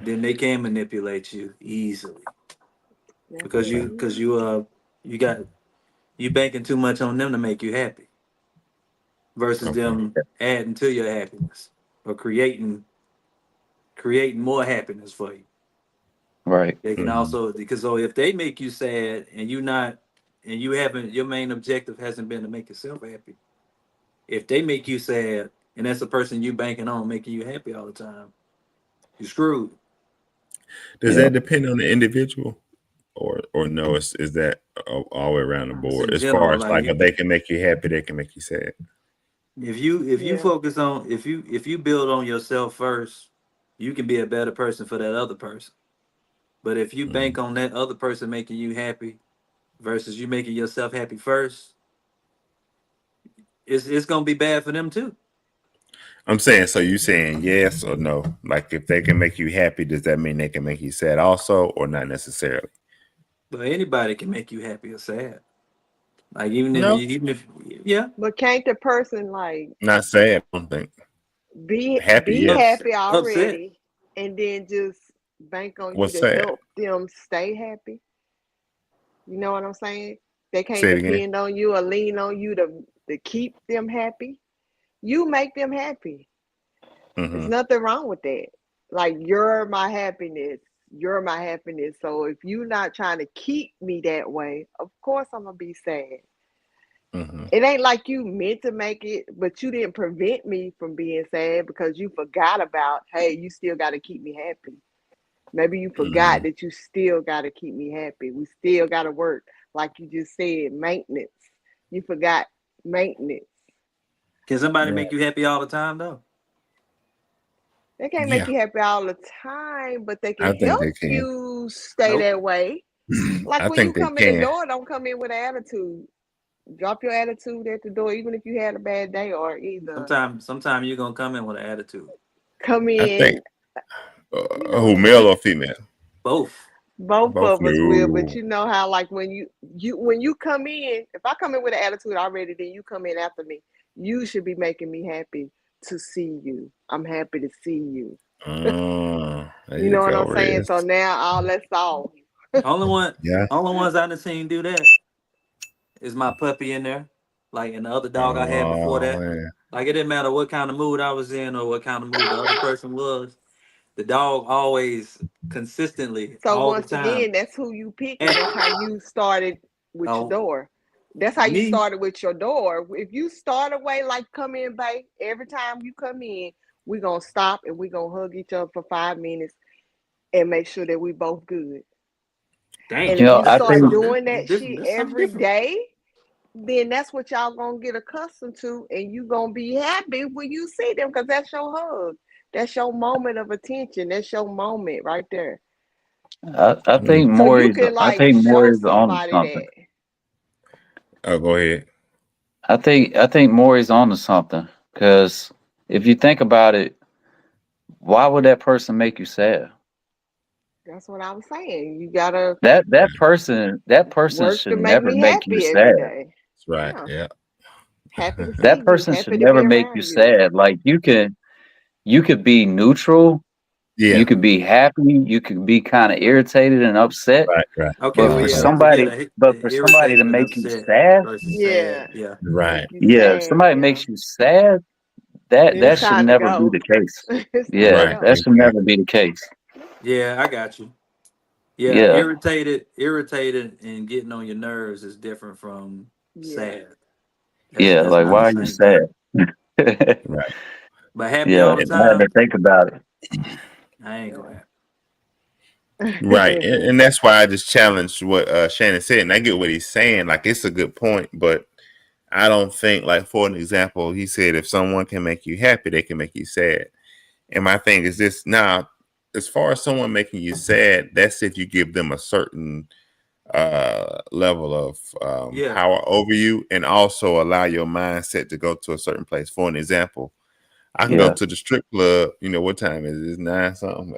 then they can manipulate you easily because you banking too much on them to make you happy versus them adding to your happiness or creating more happiness for you. right. They can also, because so if they make you sad and you haven't, your main objective hasn't been to make yourself happy. If they make you sad and that's the person you banking on making you happy all the time, you're screwed. Does that depend on the individual, or no? Is that all the way around the It's board? in As far general, as like like if they can make you happy, they can make you sad. if you focus on if you build on yourself first, you can be a better person for that other person. But if you bank on that other person making you happy versus you making yourself happy first, it's gonna be bad for them too. I'm saying, so you saying yes or no? Like if they can make you happy, does that mean they can make you sad also, or not necessarily? But anybody can make you happy or sad. Like even No. if yeah. But can't the person like Not sad, I don't think. be Happy, yes. happy Upset. already and then just bank on you What's to sad? help them stay happy? You know what I'm saying? They can't Say it again. depend on you or lean on you to keep them happy. You make them happy. There's nothing wrong with that. Like you're my happiness. You're my happiness. So if you're not trying to keep me that way, of course I'm gonna be sad. It ain't like you meant to make it, but you didn't prevent me from being sad because you forgot about, hey, you still got to keep me happy. Maybe you forgot that you still got to keep me happy. We still got to work, like you just said, maintenance. You forgot maintenance. Can somebody make you happy all the time though? They can't Yeah. make you happy all the time, but they I can think help they can. you stay Nope. that way. Like I when you think they come in the can. door, don't come in with an attitude. Drop your attitude at the door, even if you had a bad day, or either Sometime you're gonna come in with an attitude. come I think in, who, male or female? Both. both Both. of us will. But No. you know how, like when you come in, if I come in with an attitude already, then you come in after me. You should be making me happy to see you. I'm happy to see you. There You you know what go, I'm saying? Riz. So now all that's off. Yeah. Only ones I done seen do that is my puppy in there, like, and the other dog I had before Oh that. man. Like, it didn't matter what kind of mood I was in or what kind of mood the other person was. The dog always, consistently, So all the once time. again, that's who you pick, and that's how you started with your Oh, door. That's how you me? started with your door. If you start away like come in, babe, every time you come in, we're gonna stop and we're gonna hug each other for 5 minutes and make sure that we both good. Dang. And You if know, you I start think doing that That's shit something every different. day, then that's what y'all gonna get accustomed to, and you gonna be happy when you see them because that's your hug. That's your moment of attention. That's your moment right there. I think So you Maury's can I like think show Maury's on somebody something. that. Oh, go ahead. I think Maury's on to something because if you think about it, why would that person make you sad? That's what I was saying. You gotta That person work to should make never me make you happy every sad. day. That's right. Yeah. Yeah. Happy to That see you. person should Happy to be never make you around you. sad. Like you could be neutral, you Yeah. could be happy, you could be kind of irritated and upset, Right. Right. Okay, but well, for yeah, Uh-huh. don't forget somebody to irritated and make you upset sad, versus Yeah. sad. Yeah. Right. Make you yeah, if sad. somebody Yeah. makes you sad, that It's should time to never be go. the case. It's time to Yeah, Right. go. that should never Exactly. be the case. Yeah, I got you. Yeah, Yeah, irritated and getting on your nerves is different from Yeah. sad. yeah, That's like not why the are you same thing. sad? Right. But happy Yeah, all the And I had to time, think about it. I ain't gonna happen. right. And that's why I just challenged what Shannon said, and I get what he's saying. Like it's a good point, but I don't think, like, for an example, he said if someone can make you happy, they can make you sad. And my thing is this now, as far as someone making you sad, that's if you give them a certain level of Yeah. power over you, and also allow your mindset to go to a certain place. For an example, I can go Yeah. to the strip club. You know what time is it? It's 9 something.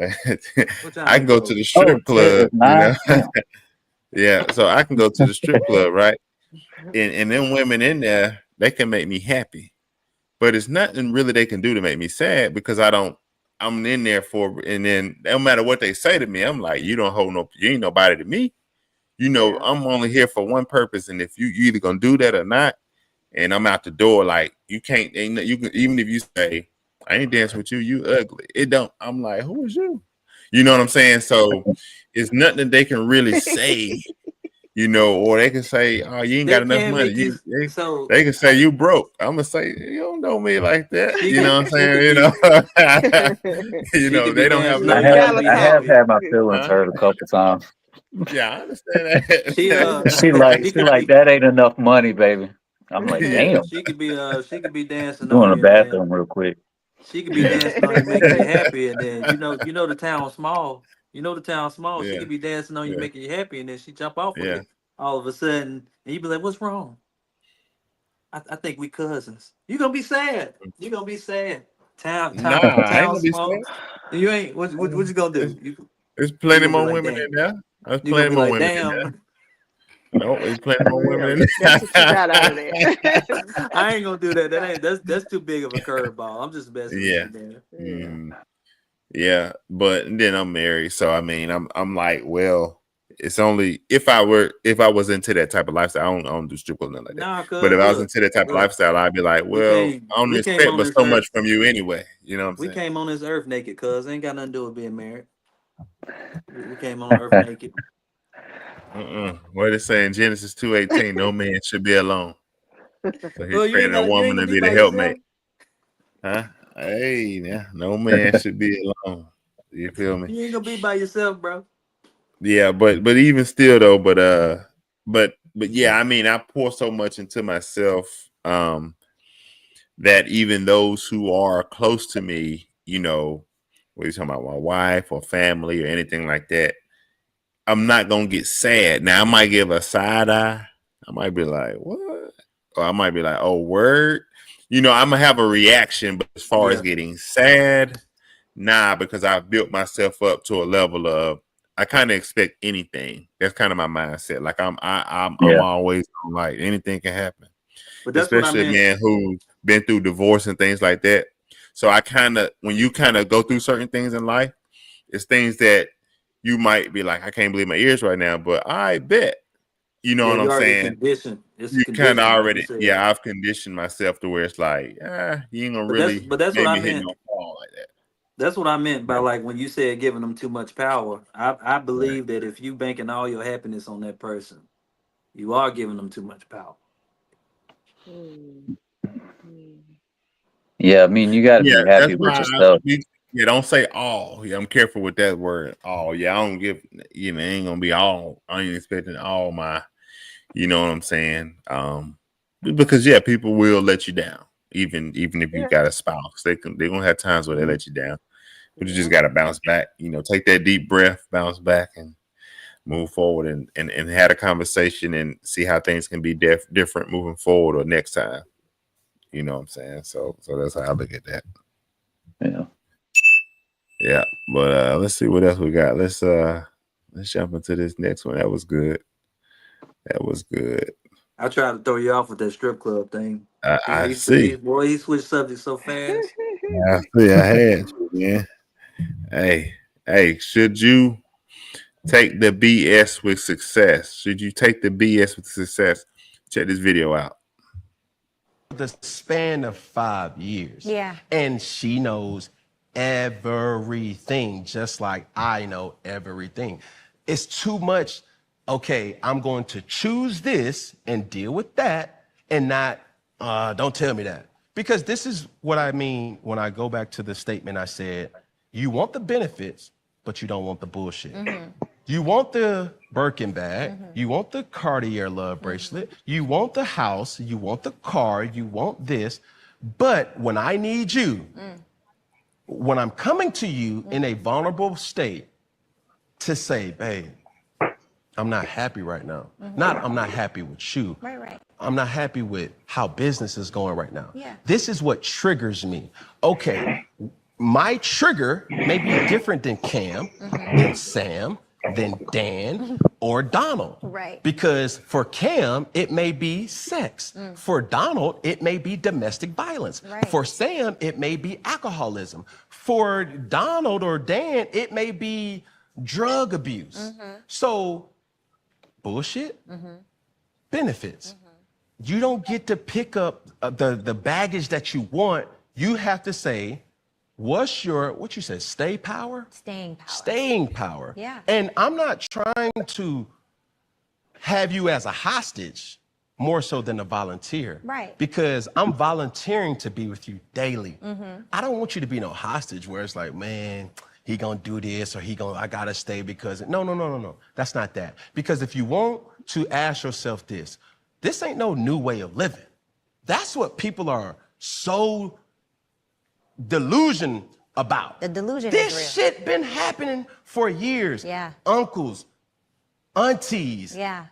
What I time can is go it? to the Oh strip shit, club. it's nine. Damn. Yeah. So I can go to the strip club, right? And them women in there, they can make me happy, but it's nothing really they can do to make me sad because I'm in there for, and then no matter what they say to me, I'm like, you ain't nobody to me. Yeah. I'm only here for one purpose, and if you either gonna do that or not, and I'm out the door, like you can't, you can, even if you say I ain't dancing with you, you ugly. It don't. I'm like, who is you? You know what I'm saying? So it's nothing that they can really say, or they can say, oh, you ain't They got enough can money. make you so They can say you broke. I'm gonna say you don't know me like that. she You know could what I'm she could saying? be You be they don't have dancing no on I you money. have making you I have happy. had my feelings Huh? hurt a couple times. Yeah, I understand She that. she She could like be that ain't enough money, baby. I'm like, Yeah. damn. she could be dancing Going on to the you and then bathroom real quick. she could be dancing on you making you happy and then you know the town small. You know the town small. She Yeah. could be dancing on you Yeah. making you happy and then she jump off of Yeah. you all of a sudden and you be like, what's wrong? I think we cousins. You gonna be sad. You gonna be sad. Nah, I ain't Town gonna be small. sad. You ain't what you gonna There's, do? there's You plenty gonna be more like, women damn. in there. There's You gonna plenty be more like, women in there. damn. No, there's plenty more women Well, in that's what you there. got out of that. I ain't gonna do that. That's too big of a curveball. I'm just messing with Yeah. you, man. Yeah. Yeah, but then I'm married, so I mean, I'm like, well, it's only if I was into that type of lifestyle. I don't do strip club, nothing like that. Nah, But cuz if I was look, into that type of look, lifestyle, I'd be like, we well, came I don't we came expect on but this so earth. much from you anyway. You know what I'm We saying? came on this earth naked, cuz ain't got nothing to do with being married. We came on earth naked. What it say in Genesis 2:18? No man should be alone. So he Well, created a you ain't woman gonna to be be the by helpmate. yourself. Huh? Hey, yeah, no man should be alone. You feel me? You ain't gonna be by yourself, bro. Yeah, but even still though, but yeah, I mean, I pour so much into myself that even those who are close to me, whether you're talking about my wife or family or anything like that, I'm not gonna get sad. Now I might give a side eye. I might be like, what? Or I might be like, oh, word. I'm gonna have a reaction, but as far as getting sad, nah, because I've built myself up to a level of I kind of expect anything. That's kind of my mindset. Like I'm always like anything can happen. But that's what I Especially a meant. man who's been through divorce and things like that. So I kind of, when you kind of go through certain things in life, it's things that you might be like, I can't believe my ears right now, but I bet. You know Yeah, what you I'm already saying? conditioned. It's You kind of conditioned, like you already, said. I've conditioned myself to where it's like, you ain't gonna But really that's what make I me hit meant. no fall like that. That's what I meant by like when you said giving them too much power. I Right. believe that if you banking all your happiness on that person, you are giving them too much power. Yeah, I mean, you got to be happy That's with why yourself. don't say all. Yeah, I'm careful with that word. All. Yeah, I don't give. It ain't gonna be all. I ain't expecting all my. You know what I'm saying? Because people will let you down. Even if you got a spouse, they're gonna have times where they let you down. But you just gotta bounce back. Take that deep breath, bounce back, and move forward, and have a conversation and see how things can be different moving forward or next time. You know what I'm saying? So that's how I look at that. Yeah. Yeah. But let's see what else we got. Let's jump into this next one. That was good. I tried to throw you off with that strip club thing. I see. Boy, he switched subjects so fast. I see. I had you, man. Hey, should you take the BS with success? Should you take the BS with success? Check this video out. The span of 5 years. Yeah. And she knows everything, just like I know everything. It's too much. Okay, I'm going to choose this and deal with that and not, don't tell me that. Because this is what I mean when I go back to the statement I said, you want the benefits, but you don't want the bullshit. You want the Birkin bag, you want the Cartier love bracelet, you want the house, you want the car, you want this, but when I need you, when I'm coming to you in a vulnerable state to say, babe, I'm not happy right now. I'm not happy with you. Right. I'm not happy with how business is going right now. Yeah. This is what triggers me. Okay, my trigger may be different than Cam, than Sam, than Dan or Donald. Right. Because for Cam, it may be sex. For Donald, it may be domestic violence. Right. For Sam, it may be alcoholism. For Donald or Dan, it may be drug abuse. So bullshit, benefits. You don't get to pick up the baggage that you want. You have to say, what's your, what you said, stay power? Staying power. Staying power. Yeah. And I'm not trying to have you as a hostage more so than a volunteer. Right. Because I'm volunteering to be with you daily. I don't want you to be no hostage where it's like, man, he gonna do this or I gotta stay because, no. That's not that. Because if you want to ask yourself this ain't no new way of living. That's what people are so delusion about. The delusion This is real. shit been happening for years. Yeah. Uncles, aunties, Yeah.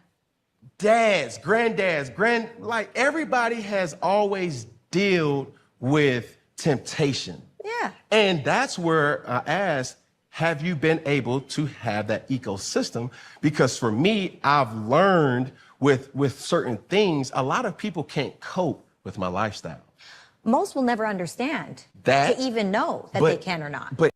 dads, granddads, like everybody has always dealt with temptation. Yeah. And that's where I asked, have you been able to have that ecosystem? Because for me, I've learned with certain things, a lot of people can't cope with my lifestyle. Most will never understand That- to even know that but- they can or not. But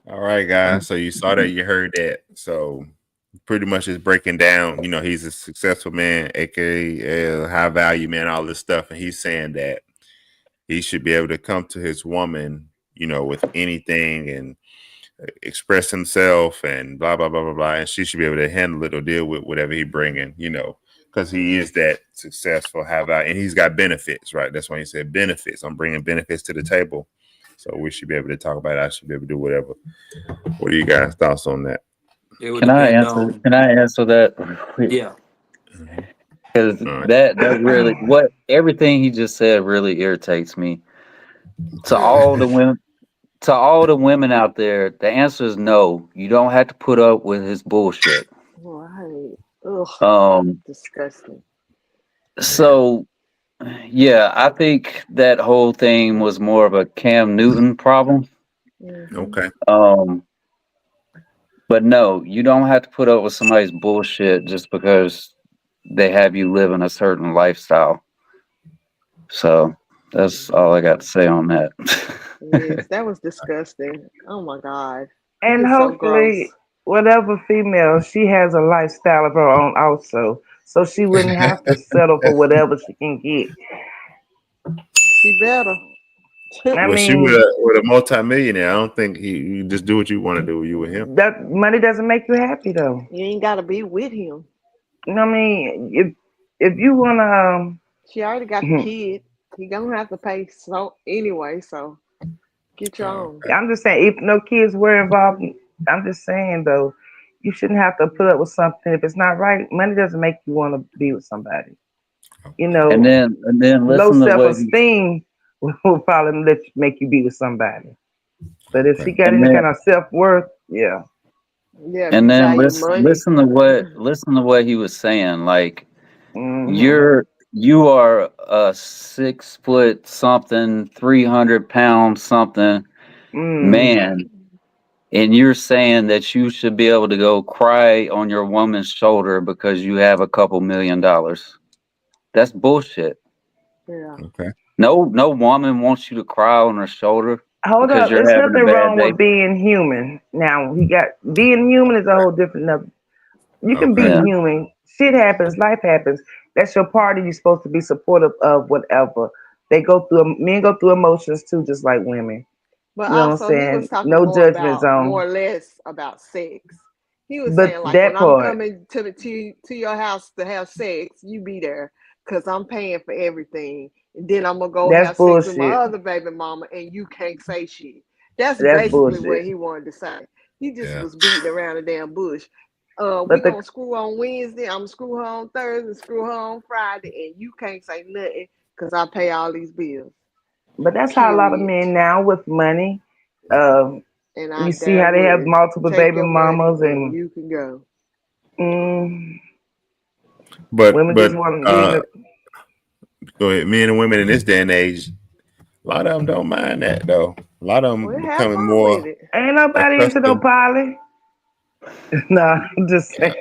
All right, guys. So you saw that, you heard that. So pretty much is breaking down, he's a successful man, aka a high value man, all this stuff. And he's saying that he should be able to come to his woman, with anything and express himself and blah, blah, blah, blah, blah. And she should be able to handle it or deal with whatever he bringing, because he is that successful, high value, and he's got benefits, right? That's why he said benefits. I'm bringing benefits to the table. So we should be able to talk about it. I should be able to do whatever. What are you guys' thoughts on that? Can I answer that? Yeah. Because that really what everything he just said really irritates me. To all the women out there, the answer is no. You don't have to put up with his bullshit. Right. Ugh. Disgusting. So yeah, I think that whole thing was more of a Cam Newton problem. Okay. But no, you don't have to put up with somebody's bullshit just because they have you living a certain lifestyle. So that's all I got to say on that. Yes, that was disgusting. Oh my God. And It's so gross. hopefully, whatever female, she has a lifestyle of her own also. So she wouldn't have to settle for whatever she can get. She better. I Well, she mean, with a multimillionaire. I don't think you just do what you want to do. You with him. that money doesn't make you happy though. You ain't gotta be with him. You know what I mean? If you wanna, She already got the kid. He gonna have to pay so anyway, so get your own. I'm just saying, if no kids were involved, I'm just saying though, you shouldn't have to put up with something if it's not right. Money doesn't make you want to be with somebody. You know, and then low listen to what self-esteem will probably make you be with somebody. But if she got and any then kind of self-worth, yeah. Yeah, if and you then value money. listen to what he was saying. Like Mhm. you are a 6 foot something, 300 pound something Mm. man, and you're saying that you should be able to go cry on your woman's shoulder because you have a couple $1,000,000. That's bullshit. Yeah. Okay. No woman wants you to cry on her shoulder Hold because up, you're there's having a nothing bad wrong day. with being human. Now being human is a whole different. You can be Okay. Yeah. human. Shit happens. Life happens. That's your party. You're supposed to be supportive of whatever. Men go through emotions too, just like women. But You know what I'm also he was saying? talking No more judgment about more zone. or less about sex. He was But saying like that when I'm part, coming to your house to have sex, you be there because I'm paying for everything. And then I'm gonna go that's have sex with my bullshit. other baby mama and you can't say shit. That's That's basically what bullshit. he wanted to say. He just Yeah. was beating around the damn bush. We But gonna screw on Wednesday, I'm gonna screw her on Thursday, screw her on Friday, and you can't say nothing because I pay all these bills. that's how a lot of Period. men now with money. Um, And I you see dare how they have wouldn't. multiple Take baby your money mamas and and you can go. mm, But women just want to be in the. go ahead. Men and women in this day and age, a lot of them don't mind that though. A lot of them Well, have becoming fun with more it. Ain't nobody into no accustomed. poly. No, I'm just saying.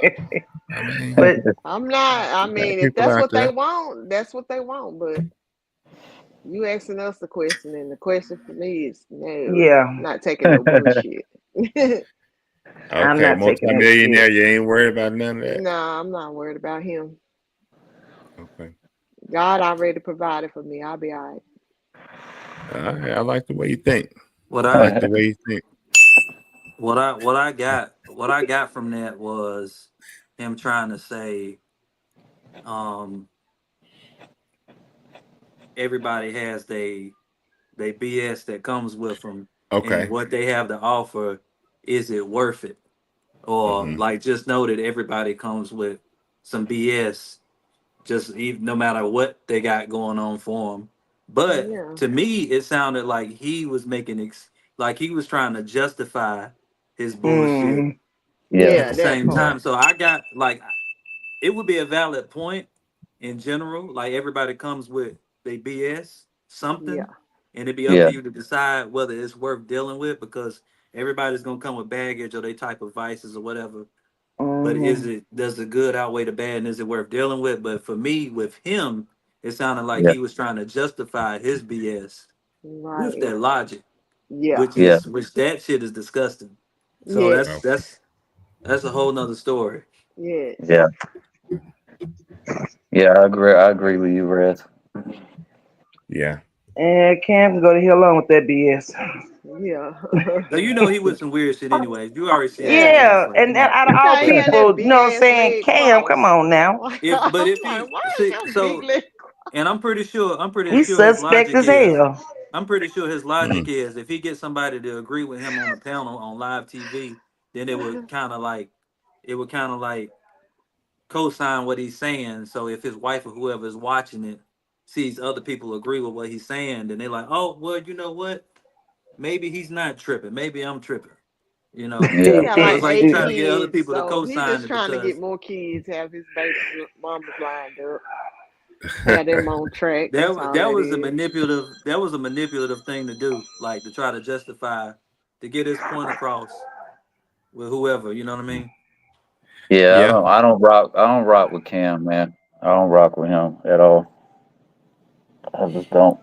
I mean, But I'm not. I mean, if people that's out what they there. want, that's what they want. But you asking us the question, and the question for me is no, yeah, not taking no bullshit. I'm Okay, not taking that multimillionaire. shit. You ain't worried about none of that. Nah, I'm not worried about him. Okay. God already provided for me. I'll be all right. All right. I like the way you think. What I I like the way you think. what I got from that was him trying to say um everybody has they BS that comes with them, and Okay. what they have to offer, is it worth it? Or Mm-hmm. like just know that everybody comes with some BS, just even, no matter what they got going on for them. But Yeah. to me, it sounded like he was making like he was trying to justify his bullshit Mm, Yeah. at Yeah, the that same part. time. So I got like it would be a valid point in general. Like everybody comes with they BS Yeah. something, and it'd be up to Yeah. you to decide whether it's worth dealing with, because everybody's gonna come with baggage or they type of vices or whatever. But mm-hmm. does the good outweigh the bad, and is it worth dealing with? But for me, with him, it sounded like Yeah. he was trying to justify his BS with Right. that logic, Yeah. Yeah. which that shit is disgusting. So Yes. Okay. that's a whole nother story. Yes. Yeah. Yeah. I agree with you, Red. Yeah. And Cam can go to hell alone with that BS. Yeah. So you know he with some weird shit anyways. You already see his Yeah. ass. Yeah, Like, and come on. out of Look all how he had that people, you big know what I'm ass saying? leg Cam, come cross. on now. But I'm if like, he why is see your big so, leg? and I'm pretty He's sure his suspect logic as is hell. I'm pretty sure his logic Mhm. is if he gets somebody to agree with him on a panel on live TV, then it would kind of like co-sign what he's saying. So if his wife or whoever is watching it sees other people agree with what he's saying, then they're like, oh, well, you know what? Maybe he's not tripping. Maybe I'm tripping. You know? He Yeah. got So like it's like you're 8 trying to get other kids, people to so he co-sign just it trying to get because more kids, have his baby mamas lined up, have them on track. That's all that that was a is. manipulative thing to do, like to try to justify to get his point across with whoever, you know what I mean? Yeah, Yeah. I don't rock with Cam, man. I don't rock with him at all. I just don't.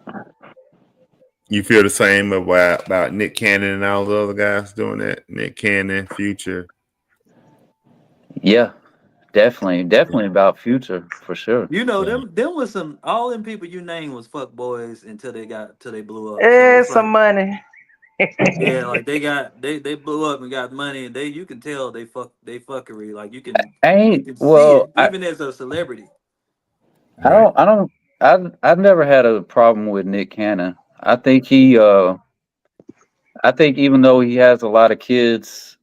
You feel the same about Nick Cannon and all the other guys doing that? Nick Cannon, Future. Yeah, definitely about Future for sure. You know, Yeah. them was some all them people you named was fuck boys until they blew up. So Eh, it's some like money. yeah, like they blew up and got money and you can tell they fuckery. Like you Ain't can see it well, even as a celebrity. Right. I've never had a problem with Nick Cannon. I think even though he has a lot of kids,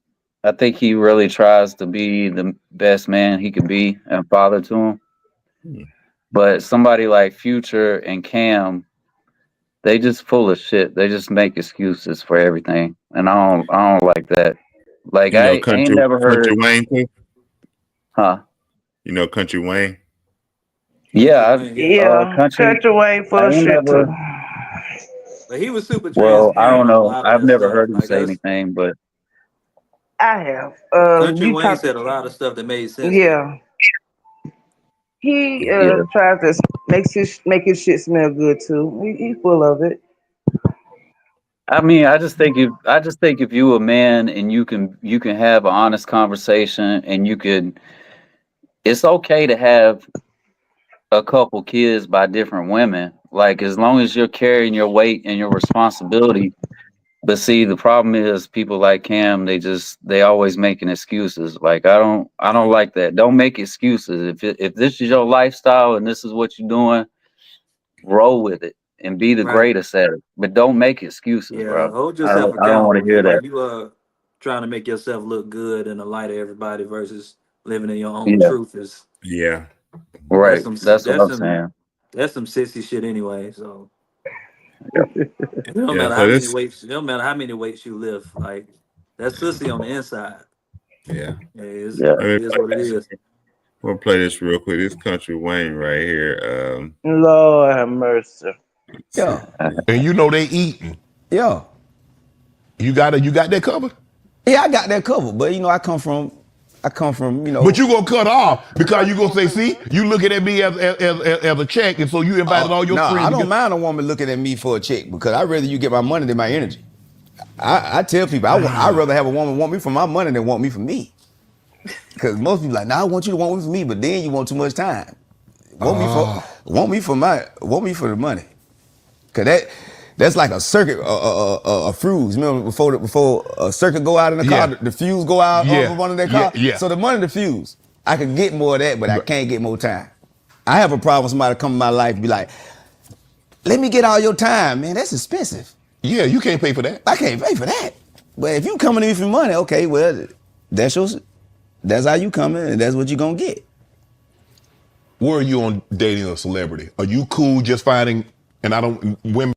I think he really tries to be the best man he could be and father to them. Hmm. But somebody like Future and Cam, they just full of shit. They just make excuses for everything, and I don't like that. Like You know, I ain't never Country heard, Wayne too. huh? You know, Country Wayne. Country Yeah, Wayne, yeah. Yeah, country. Country Way full I of ain't shit too. never. But he was super Well, I transparent don't on a know. lot of I've that never stuff. heard him Like say us, anything, but I have. Country You Wayne talk. said a lot of stuff that made sense though. Yeah, he yeah. tries to make his shit smell good too. He full of it. I mean, I just think if you a man and you can have an honest conversation and you could, it's okay to have a couple kids by different women. Like as long as you're carrying your weight and your responsibility. But see, the problem is people like Cam, they always making excuses. Like I don't like that. Don't make excuses. If this is your lifestyle and this is what you're doing, roll with it and be the Right. greatest at it. But don't make excuses, Yeah. bro. Hold yourself I don't want to accountable. hear that. You trying to make yourself look good in the light of everybody versus living in your own Yeah, truth is Yeah. that's right. some That's what that's I'm some saying. that's some sissy shit anyway. So Yeah, it don't Yeah. matter So how many this. weights it don't matter how many weights you lift. Like that's sissy on the inside. Yeah. Yeah, yeah. it is what it is. We'll play this real quick. This Country Wayne right here. Lord have mercy. Let's see. Yeah. And you know they eating. Yeah. You got that covered? Yeah, I got that covered. But you know, I come from, you But know. you gonna cut off because you gonna say, see, you looking at me as a check, and so you invited all your No, friends I to don't get. mind a woman looking at me for a check because I'd rather you get my money than my energy. I tell people I'd rather have a woman want me for my money than want me for me. Because most people like, nah, I want you to want me for me, but then you want too much time. Want me for the money. Cause that's like a circuit, a fuse. Remember before a circuit go out in the car, Yeah. the fuse go out Yeah. of one of their Yeah. car. Yeah. So the money, the fuse. I could get more of that, but I can't get more time. I have a problem with somebody come in my life and be like, let me get all your time, man. That's expensive. Yeah, you can't pay for that. I can't pay for that. But if you coming to me for money, okay, well, that's how you coming, and that's what you gonna get. Where are you on dating a celebrity? Are you cool just finding? And I don't women.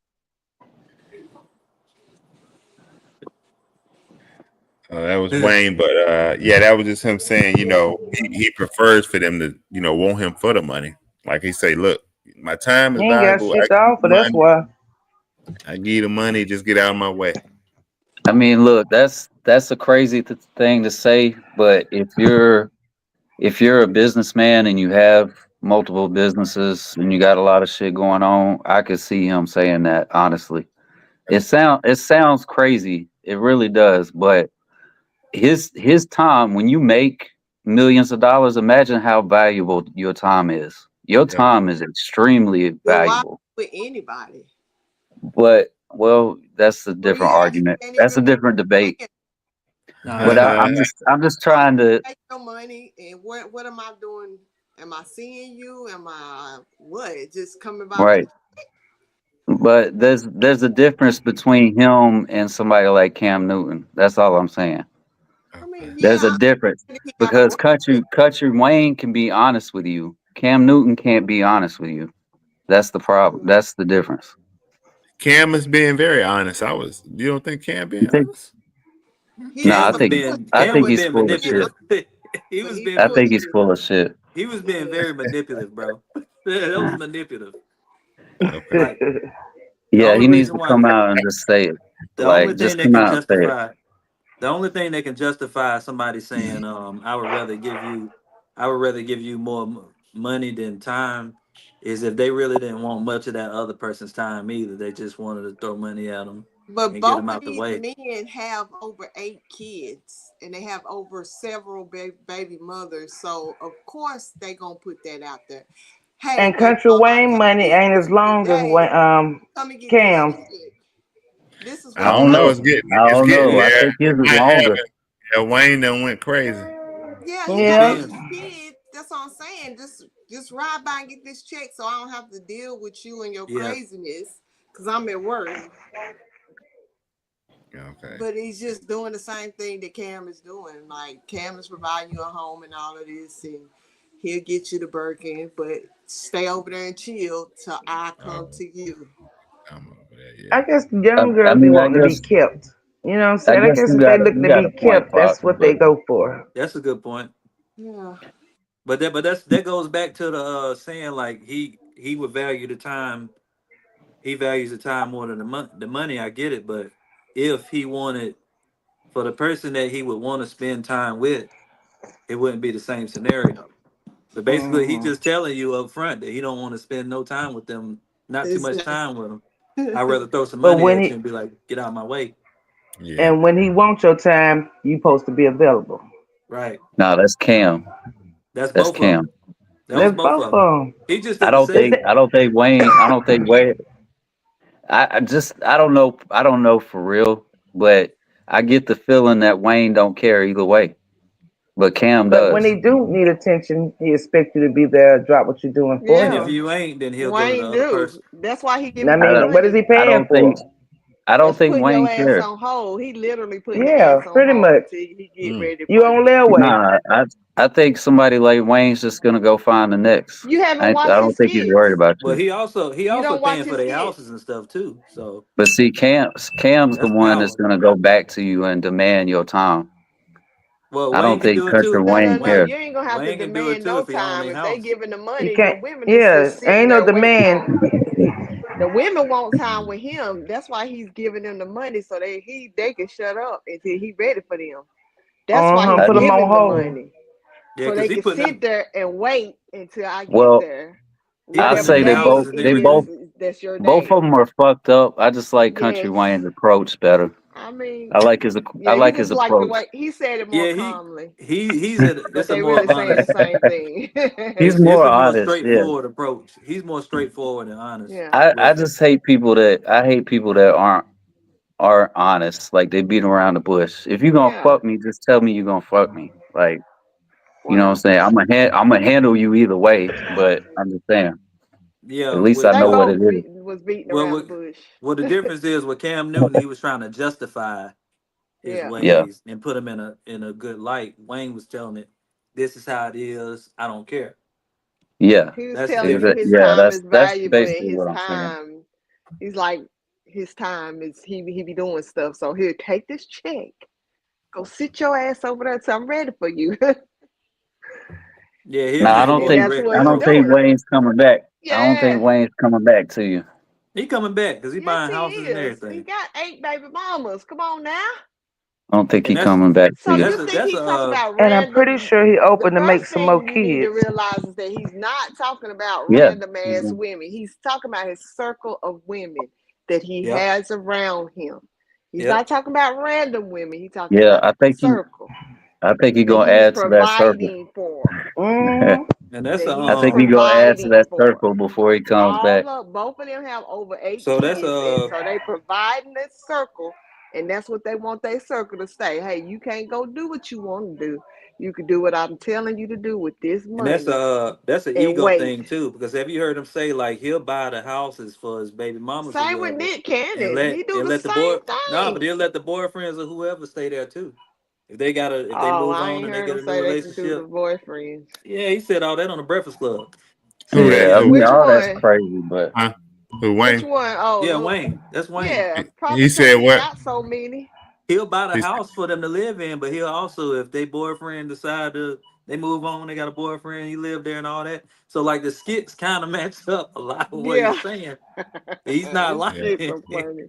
That was Wayne, but yeah, that was just him saying, he prefers for them to, want him for the money. Like he say, look, my time is He ain't got valuable. shit to offer. That's why. I give you the money, just get out of my way. I mean, look, that's a crazy thing to say, but if you're a businessman and you have multiple businesses and you got a lot of shit going on, I could see him saying that, honestly. It sounds crazy. It really does, but his time, when you make millions of dollars, imagine how valuable your time is. Your Yeah. time is extremely Well, why valuable. with anybody? But well, that's a different You actually argument. can't That's even a different debate. But Nah, I'm just trying to. take your money and what am I doing? Am I seeing you? Am I what? Just coming by for Right. But there's a difference between him and somebody like Cam Newton. That's all I'm saying. I mean, There's a Yeah, difference because country Wayne can be honest with you. Cam Newton can't be honest with you. That's the problem. That's the difference. Cam is being very honest. You don't think Cam You being think? honest? he No, is Cam I was think supposed being to I Cam think do was it. he's being full of shit. manipulative. He But was he being I full of think he's shit. full of shit. he was being very manipulative, bro. That was manipulative. Okay. Like the Yeah, only he needs reason to why come out and just say it. the only Like, thing just that come can out and say it. justify the only thing that can justify somebody saying I would rather give you more money than time is if they really didn't want much of that other person's time either. They just wanted to throw money at them But and get both them of out the these way. men have over 8 kids, and they have over several baby mothers. So of course they gonna put that out there. Hey, And baby Country mama, I Wayne came money to ain't as see you long as today. when Come and get this Cam. check. This is I I what don't don't know. know. time. It's I don't getting know. I there. think his It is might longer. happen. Yeah, Wayne done went crazy. Yeah, he It got Yeah. 8 depends. kids. That's what I'm saying. Just ride by and get this check, so I don't have to deal with you and your Yeah. craziness, cause I'm at work. Okay. But he's just doing the same thing that Cam is doing. Like Cam is providing you a home and all of this, and he'll get you the Birkin, but stay over there and chill till I come to you. I'm over there. I Yeah. guess the young I girls be mean, wanting to be kept. You know what I'm I saying? I guess guess if they looking you to got a be point, kept, that's Parker. what they But go for. That's a good point. Yeah. But that goes back to the saying like he would value the time. He values the time more than the money. I get it, but if he wanted for the person that he would want to spend time with, it wouldn't be the same scenario. So basically, he Hmm. just telling you up front that he don't want to spend no time with them, not too much Exactly. time with them. I'd rather throw some But money when at you he and be like, get out of my way. Yeah. and when he wants your time, you supposed to be available. Right. no, that's Cam. That's That's both of Cam. them. That was That's both both of them. of them. He just I didn't don't say think. it. I don't think Wayne. I don't think Wayne. I just. I don't know. I don't know for real. But I get the feeling that Wayne don't care either way. But Cam But when does. he do need attention, he expect you to be there, drop what you're doing for And if Yeah. him. you ain't, then he'll go to the Wayne other do. person. That's why he I giving you the mean, what is money. he I paying don't think. for? I don't That's think putting your Wayne ass cares. on hold. He literally putting the Yeah, ass on pretty hold much. until he get Mm. ready You for on you. their way. Nah, I think somebody like Wayne's just gonna go find the next. You haven't I watched don't his think he's worried skits. about Well, you. he You also don't watch paying for his their skits. houses and stuff too. So But see, Cam's the that's one that's power. gonna go back to you and demand your time. Well, I Wayne don't can think do it Country too. No, no, Wayne no. cares. You ain't gonna have to Wayne can do it demand too no if he own time. their If they house. giving the You money, the can't. women is Yeah, just sitting ain't no there waiting demand. on him. The women want time with him. That's why he's giving them the money so they can shut up until he ready for them. That's why Uh-huh. he I, Put them on giving the hold. money. Yeah, So because they he can putting sit them there and wait until I get well, there. he I putting them Whatever in say the day houses and they it is both everything. that's your both day. of them are fucked up. I just like Country Yes. Wayne's approach better. I mean, I yeah, he like his just like the approach. way he said it more Yeah, calmly, he's a but it's a they more really saying the honest. same thing. He's It's more a more honest. Yeah. straightforward approach. He's more straightforward and honest Yeah. I with it. just hate people that aren't honest. Like they beat around the bush. If you gonna Yeah. fuck me, just tell me you gonna fuck me. Like you know what I'm Well, saying. I'm gonna handle you either way. But I'm just saying. At Yeah, least I they know what both it is. was beating well, around the what, bush. well, the difference is with Cam Newton, he was trying to justify his Yeah. Yeah. ways and put him in a good light. Wayne was telling it, "This is how it is. I don't care." Yeah. He was That's the telling you difference. his Yeah. time is That's valuable and basically his what I'm saying. time. He's like his time is he be doing stuff. So he'll take this check. Go sit your ass over there till I'm ready for you. Yeah, he'll No, give I a don't more And think that's direct what I he don't approach. think doing. Wayne's coming back. I don't think Yeah. Wayne's coming back to you. He coming back because he Yes, buying he houses and is. He everything. got 8 baby mamas. Come on now. I don't think And he coming back to So you. you think that's he talk a about And I'm pretty random? sure he The open to make first some more thing you need to kids. realize is that he's not talking about Yeah. random ass women. He's talking about his circle of women that he yep, has around him. He's yep. not talking about random women. He's talking Yeah. about the circle I think he that gonna he's add to that circle. providing for. Mm. And that's That a I he's think he gonna add to providing that for. circle before he comes back. Both of them have over 8 so that's kids, and a so they providing this circle, and that's what they want their circle to say. Hey, you can't go do what you want to do. You can do what I'm telling you to do with this and money that's an and ego wait. thing too. Because have you heard him say like he'll buy the houses for his baby mamas or Same with whatever, Nick Cannon. He do and the let the boy same nah, but thing. he'll let the boyfriends or whoever stay there too. If they Oh, move I on ain't and they heard get them a new say they can do the relationship, boyfriends. yeah, he said all that on the Breakfast Club. Who Said that? Yeah, I if mean, Which all that's one? crazy, but Huh? Who, Which Wayne? one? Oh, yeah, look. Wayne, that's Wayne. Yeah, probably He because said he what? got so many. He'll buy the He's, house for them to live in, but he'll also, if they boyfriend decide to they move on, they got a boyfriend, he live there and all that. So like the skits kind of match up a lot of what Yeah. he's saying. He's not The yeah. skits lying. are funny.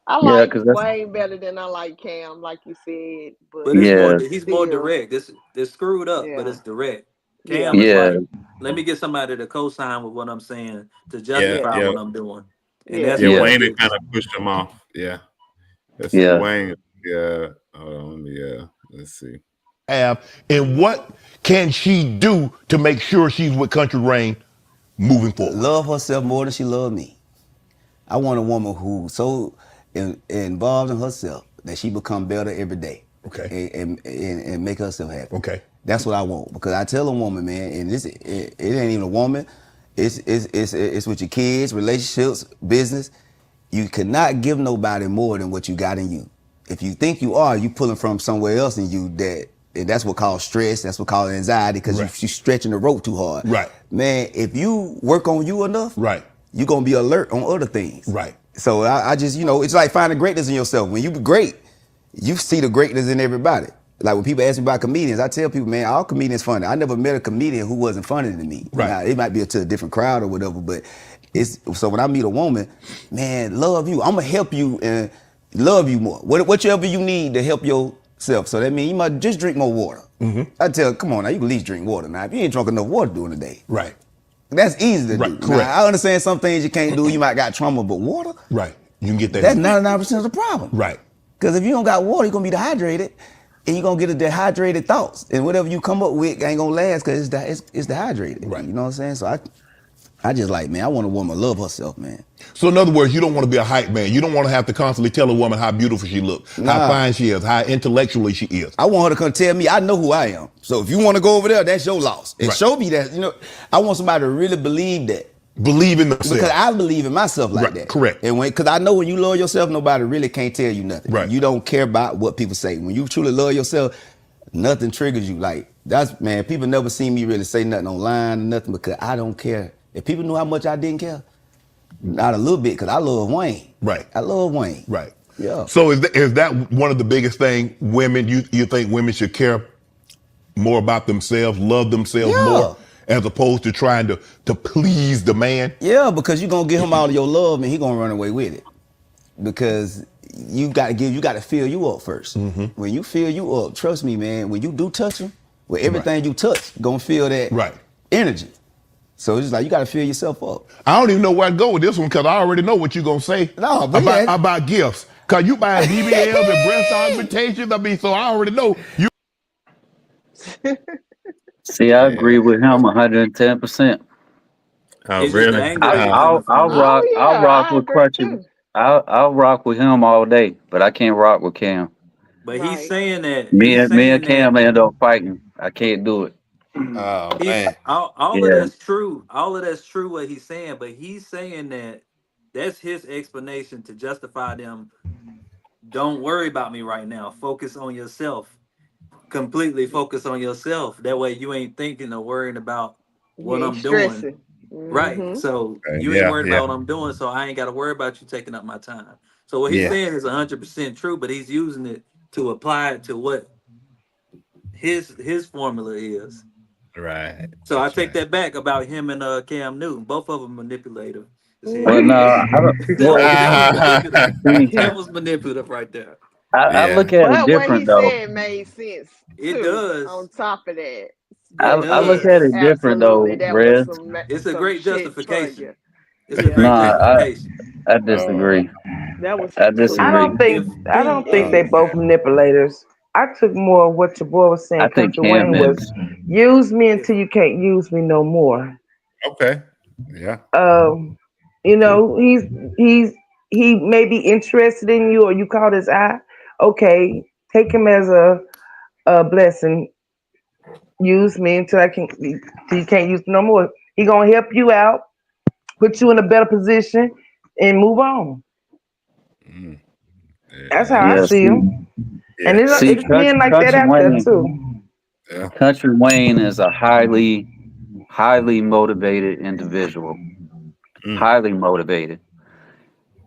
I yeah, like because that's Wayne better than I like Cam, like you said, But but it's more yeah, he's more still, direct. This it's screwed up, but yeah, it's direct. yeah, Cam is yeah, like, let me get somebody to co-sign with what I'm saying to Yeah. justify yeah, Yeah. what I'm doing. And that's yeah. Yeah. what yeah, Wayne it had kind is. of pushed him off. Yeah. Let's see. yeah. Wayne. Yeah. Hold on. Let me, let's see. Have and what can she do to make sure she's with Country Rain moving forward? Love herself more than she loved me. I want a woman who's so involved in herself that she become better every day. Okay. And make herself happy. Okay. That's what I want. Because I tell a woman, man, and it ain't even a woman. It's with your kids, relationships, business. You cannot give nobody more than what you got in you. If you think you are, you pulling from somewhere else in you and that's what called stress. That's what called anxiety because Right. you stretching the rope too hard. Right. Man, if you work on you enough, Right. you're gonna be alert on other things. Right. So I just, it's like finding greatness in yourself. When you be great, you see the greatness in everybody. Like when people ask me about comedians, I tell people, man, all comedians funny. I never met a comedian who wasn't funny than me. Right. Now, it might be to a different crowd or whatever, but it's so when I meet a woman, man, love you. I'm gonna help you and love you more. Whatever you need to help yourself. So that means you might just drink more water. I tell her, come on now, you can at least drink water now. If you ain't drunk enough water during the day. Right. That's easy to Right, do. correct. Now, I understand some things you can't do. You might got trauma, but water, Right. You can get that. that's 99% of the problem. Right. Because if you don't got water, you're going to be dehydrated, and you're going to get a dehydrated thoughts. And whatever you come up with ain't going to last because it's dehydrated. Right. You know what I'm saying? So I just like, man, I want a woman to love herself, man. So in other words, you don't want to be a hype man. You don't want to have to constantly tell a woman how beautiful she looks, how Nah. fine she is, how intellectually she is. I want her to come tell me I know who I am. So if you want to go over there, that's your loss. And Right. show me that, I want somebody to really believe that. Believe in themselves. Because I believe in myself like Right, that. correct. And because I know when you love yourself, nobody really can't tell you nothing. Right. You don't care about what people say. When you truly love yourself, nothing triggers you. Like man, people never see me really say nothing online or nothing because I don't care. If people knew how much I didn't care, not a little bit, because I love Wayne. Right. I love Wayne. Right. Yeah. So is that one of the biggest things women, you think women should care more about themselves, love themselves Yeah. more, as opposed to trying to please the man? Yeah, because you're gonna give him all of your love and he gonna run away with it. Because you gotta fill you up first. When you fill you up, trust me, man, when you do touch him, with everything you touch, gonna feel that energy. So it's just like you gotta fill yourself up. I don't even know where to go with this one because I already know what you're gonna say No, but about gifts. Cause you buying BBLs and breast augmentations. I mean, so I already know you. See, I agree with him 110%. Oh, It's just the really? angle they coming I'll from. rock. Oh I'll yeah, rock I with agree Crutchy. too. I'll rock with him all day, but I can't rock with Cam. But he's Right. saying that Me and Cam end up fighting. I can't do it. Oh he's man. all of Yeah, that's true. All of that's true what he's saying, but he's saying that that's his explanation to justify them. Don't worry about me right now. Focus on yourself. Completely focus on yourself. That way you ain't thinking or worrying about You what ain't I'm doing. stressing. Right. Mm-hmm. So you ain't Yeah. worried Yeah. about what I'm doing, so I ain't got to worry about you taking up my time. So what he's Yeah. saying is 100% true, but he's using it to apply it to what his formula is. Right. So I That's take right. that back about him and Cam Newton. Both of them manipulative. but no, I don't. Well, That was manipulative. see, That was manipulative right there. I Yeah. look at it But what he different though. said made sense It too. does. On top of that, I, It but I look yes, at does. it different absolutely, though, that was Rez. It's a some great shit for you. justification. It's a Yeah, great Nah, justification. I Oh. disagree. that was I too I disagree. don't much. think If I don't think Oh, they both manipulators. I took more of what your boy was I saying. think Country Cam Wayne was is. use me until you can't use me no more. okay. Yeah. Um, True. he may be interested in you, or you caught his eye. Okay, take him as a blessing. Use me until you can't use me no more. He gonna help you out, put you in a better position, and move on. Mm. That's Yeah. how I Yeah, see see, him. And See, it's men like that Country out there Wayne, too. Yeah. Country Wayne is a highly motivated individual. Highly motivated.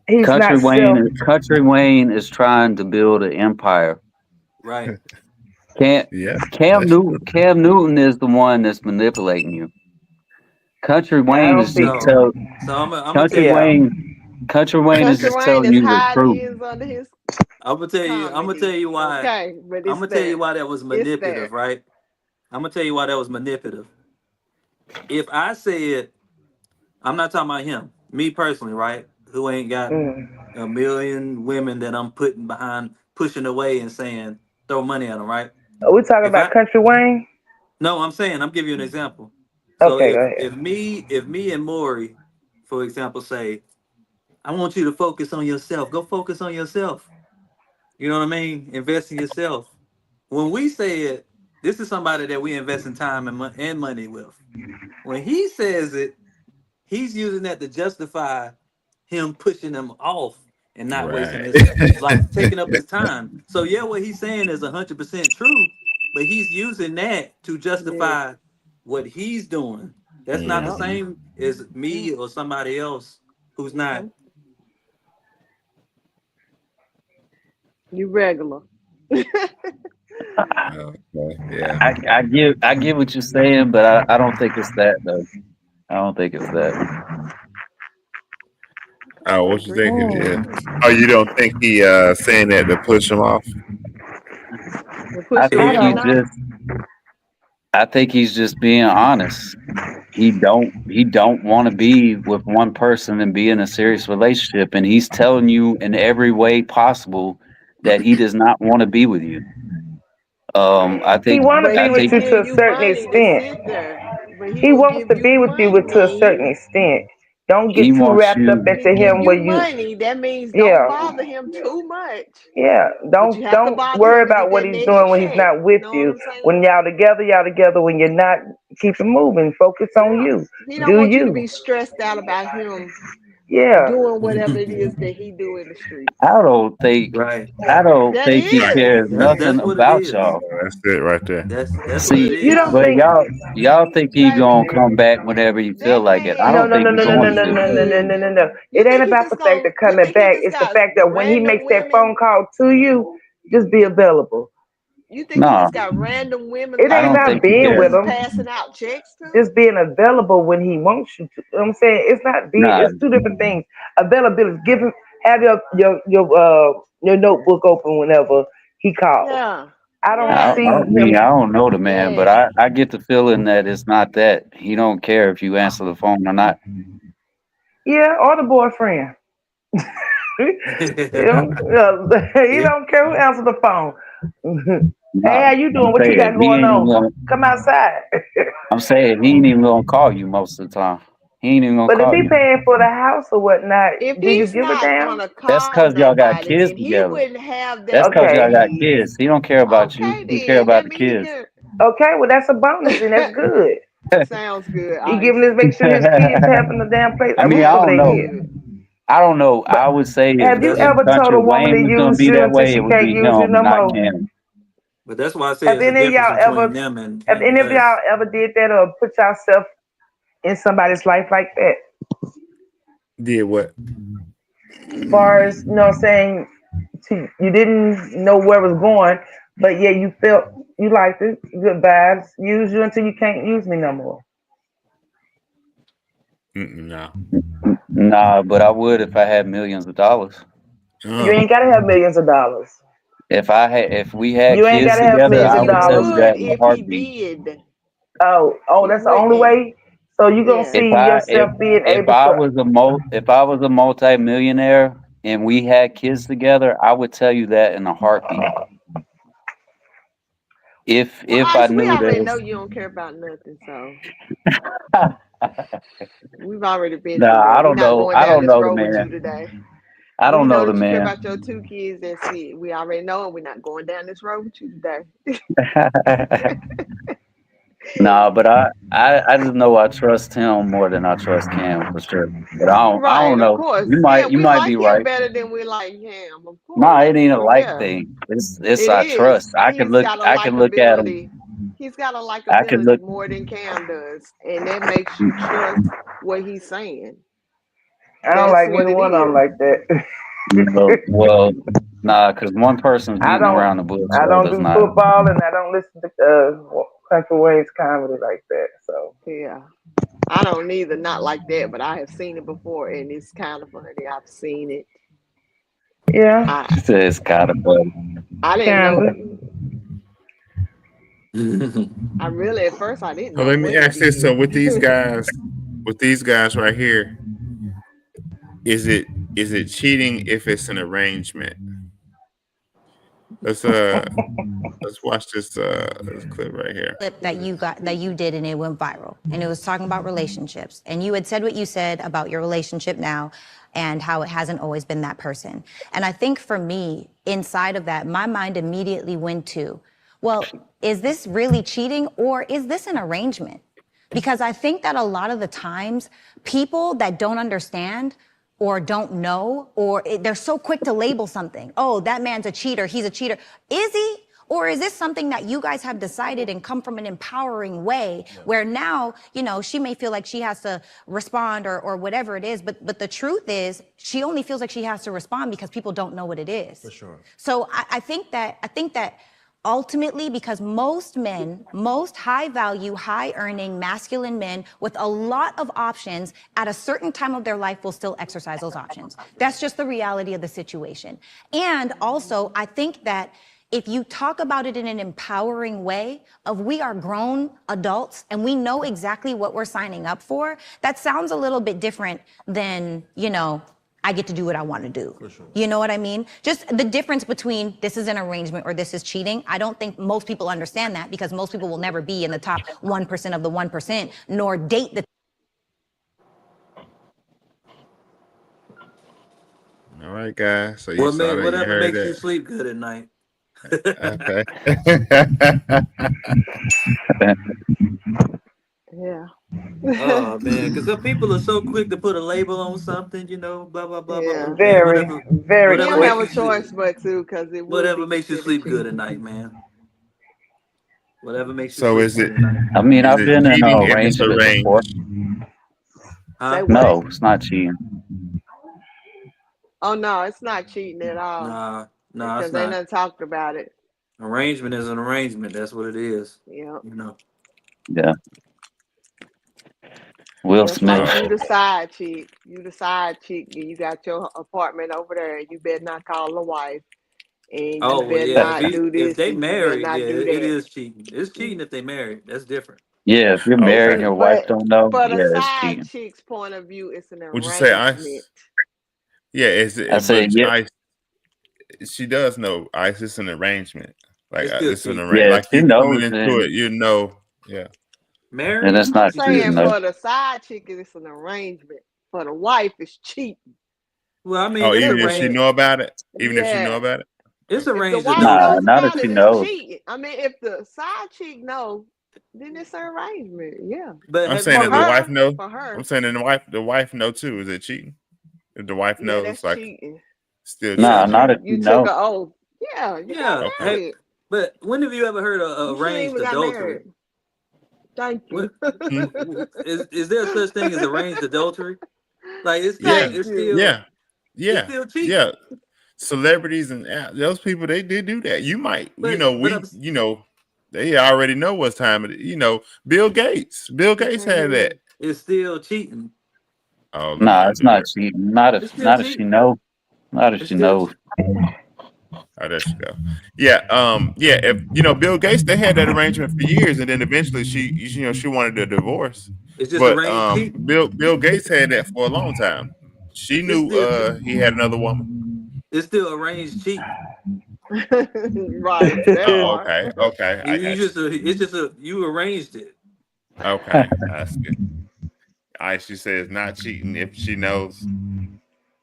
He's not self. Country Wayne is trying to build an empire. Right. Cam Yeah. Cam Newton is the one that's manipulating you. Country I Wayne don't is think. just tell So I'm gonna tell Country you. Yeah. Wayne is Country just Wayne telling is you the hiding truth. his under his I'm gonna tell you. I'm gonna tell comedy. you why. Okay, but I'm it's gonna tell you there. why that was It's manipulative, there. right? I'm gonna tell you why that was manipulative. If I said, I'm not talking about him, me personally, right? Who ain't got a million women that I'm putting behind, pushing away and saying throw money at them, right? Are we talking If about I Country Wayne? No, I'm saying I'm giving you an example. So Okay, go if me and Maury, for example, say, I want you to focus on yourself. Go focus on yourself. You know what I mean? Invest in yourself. When we say it, this is somebody that we invest in time and money with. When he says it, he's using that to justify him pushing them off and not wasting Right. his like taking up his time. So yeah, what he's saying is 100% true, but he's using that to Yes. justify what he's doing. That's not the Yep. same as me or somebody else who's not. You regular. Okay. Yeah. I get what you're saying, but I don't think it's that though. I don't think it's that. Oh, what you Agree to think it is? disagree. Oh, you don't think he saying that to push him off? To I push the think women off. I think he's just being honest. He don't want to be with one person and be in a serious relationship, and he's telling you in every way possible that he does not want to be with you. I He think want to But be I he will with think you to give a you certain money to extent. sit there. But he He will wants give to you be with you to a certain money. extent. Don't he get too wants wrapped up you. He into give him where you you, money. That means don't yeah, bother him too much. yeah. But you have to Don't bother worry him to get about what that he's next doing when he's check. not You with know what you. I'm saying? When y'all together, y'all together. When you're not, keep it moving. Focus on Yeah. you. He don't Do want you to you? be stressed out about him Yeah. doing whatever it is that he do in the streets. I don't think Right. I don't That think he is. cares nothing That's what it about is. y'all. That's it right there. That's what it See, You is. don't but think? y'all think he Baby, gonna come back whenever he feel that like it. I No, man, don't no, think no, he's no, he no, no, going no, to. no, no, no, good. no, no, no. You It ain't think he about just the fact go? of You coming think he back. just It's the got fact that when he random makes that phone women? call to you, just be available. You think he Nah, just got random women It I ain't don't lined about think up he that being he with cares. just him. passing out checks to? Just being available when he wants you to. You know what I'm saying? It's not being. Nah, It's two different things. Availability. Give him. Have your notebook open whenever he calls. Yeah. I don't I, Yes. see I mean, him. I don't know the man, but Yes. I get the feeling that it's not that. He don't care if you answer the phone or not. Yeah, or the boyfriend. You know, he Yeah. don't care who answers the phone. Hey, Nah, how you doing? I'm What you got saying he going ain't even on? gonna. Come outside. I'm saying he ain't even gonna call you most of the time. He ain't even gonna But if call he you. paying for the house or whatnot, If do you he's give a not damn? gonna That's call cause y'all got nobody, kids then he together. wouldn't have That's that cause y'all Okay. got need. kids. He don't care about you. Okay, He care then about that the means kids. you're. Okay, well that's a bonus and that's good. Sounds good, He Ice. giving his make sure his kids having a damn place, I a mean, roof I over don't their Sounds know. head. good. I don't know. But I would say have you if That's ever told Country a woman to Wayne was gonna use be you that until way, it she would can't be use you him, no not more? Cam. but that's why I say Have it's a any of difference y'all between ever them have and any of y'all us. ever did that or put yourself in somebody's life like that? Did what? As far as you know what I'm saying you didn't know where it was going, but yeah, you felt you liked it, good vibes, use you until you can't use me no more. No. Nah, but I would if I had millions of dollars. You ain't gotta have millions of dollars. If we had You ain't kids gotta have together, millions I of You would tell dollars. you would that in a if he heartbeat. did. Oh, You that's the only wouldn't. way. So you gonna Yeah. If see I yourself being if able I to. was if I was a multi-millionaire and we had kids together, I would tell you that in a heartbeat. Well, If I Ice, we knew already know this, you don't care about nothing, so we've already been through nah, that. I We're don't not know. going I down don't this know the road with you man. today. I We don't know know the that you care man. about your two kids. That's it. We already know, and we're not going down this road with you today. Nah, but I just know I trust him more than I trust Cam for sure. But I don't Right, of know. course. You Yeah, you we might be like him right. better than we like him, of Nah, course. it ain't a like Yeah, thing. It's it I trust. is. He's got a I can look at him. likability. He's got a I can likability look. more than Cam does, and that makes you trust what he's saying. I don't That's like what neither it one of them is. like that. Well, nah, because one person's I beating don't around the bush, I the don't other's do not. football and I don't listen to country ways comedy like that. So Yeah. I don't either, not like that, but I have seen it before, and it's kind of funny. I've seen it. yeah, I It's kind of funny. I didn't know. kinda. I really at first I didn't So know let me what he ask this: so did. with these guys right here, is it cheating if it's an arrangement? Let's let's watch this clip right here. Clip that you did and it went viral, and it was talking about relationships, and you had said what you said about your relationship now and how it hasn't always been that person. And I think for me, inside of that, my mind immediately went to, well, is this really cheating or is this an arrangement? Because I think that a lot of the times people that don't understand or don't know, they're so quick to label something. Oh, that man's a cheater. He's a cheater. Is he? Or is this something that you guys have decided and come from an empowering way where now, she may feel like she has to respond or whatever it is. But the truth is she only feels like she has to respond because people don't know what it is. For sure. So I think that ultimately, because most men, most high value, high earning, masculine men with a lot of options at a certain time of their life will still exercise those options. That's just the reality of the situation. And also, I think that if you talk about it in an empowering way of we are grown adults and we know exactly what we're signing up for, that sounds a little bit different than, I get to do what I want to do. For sure. You know what I mean? Just the difference between this is an arrangement or this is cheating. I don't think most people understand that because most people will never be in the top 1% of the 1%, nor date the. All right, guys. So you saw that. You Whatever heard makes you that. sleep good at night. Okay. Yeah. Oh man, because some people are so quick to put a label on something, blah blah blah blah. Yeah. Man, Very, very He don't quick. have a choice but to, because it would whatever be makes you considered sleep good at cheating. night, man. Whatever makes you So sleep is good it at night. I mean, is I've it been in an cheating if it's arrangement before. arranged? Say Huh? what? No, it's not cheating. Oh no, it's not cheating at all. Nah, Because it's they not. done talked about it. Arrangement is an arrangement. That's what it is. Yeah. Yeah. Will Just like Smith. you the side chick. You the side chick. You got your apartment over there. You better not call the wife. And you Oh well, better yeah. not do If this they and you better married, not yeah, do it that. is cheating. It's cheating if they married. That's different. Yeah, if you're married and Okay. your wife But don't know, for the yeah, it's side cheating. chick's point of view, it's an Would you say arrangement. Ice? Yeah, is I it? say, But yeah, Ice, she does know. Ice, it's an arrangement. Like It's still it's an cheating. arrangement. yeah, if Like she you coming knows, into it, then you know. Yeah. then Married, it's I'm not you good saying cheating, though. enough. for the side chick, it's an arrangement. For the wife, it's cheating. Well, I mean, Oh, it's even if she arranged. know about it, even if she know Yeah. about it. It's If the arranged wife Nah, adultery. knows not if about she it, it's knows. cheating. I mean, if the side chick knows, then it's an arrangement. Yeah. But I'm have saying you For that the ever? wife her, know. for her, I'm saying that the wife know too. Is it cheating? If the wife yeah, knows, that's like, cheating. still Nah, Yes, cheating. not Okay. if you she took an knows. oath. Yeah, you got Yeah. Okay. married. But when have you ever heard of You shouldn't arranged even got adultery? married. Thank What you. is there such thing as arranged adultery? Like Yeah. Thank you. Yeah. it's Yeah. still cheating. Yeah. Celebrities and those people, they did do that. You might, But I'm they already know what's time. Bill Gates. Bill Gates had that. it's still cheating. Oh, let me Nah, it's undo not that. cheating. It's still Not if she cheating. knows. Not if It's she still knows. Oh, there she go. Yeah, yeah. If Bill Gates, they had that arrangement for years, and then eventually she wanted a divorce. it's just But arranged cheating. Bill Gates had that for a long time. She It's knew still he had another woman. it's still arranged cheating. Right, that Oh, part. okay, okay, I You got just it's just you arranged it. you. Okay, that's good. She says not cheating if she knows.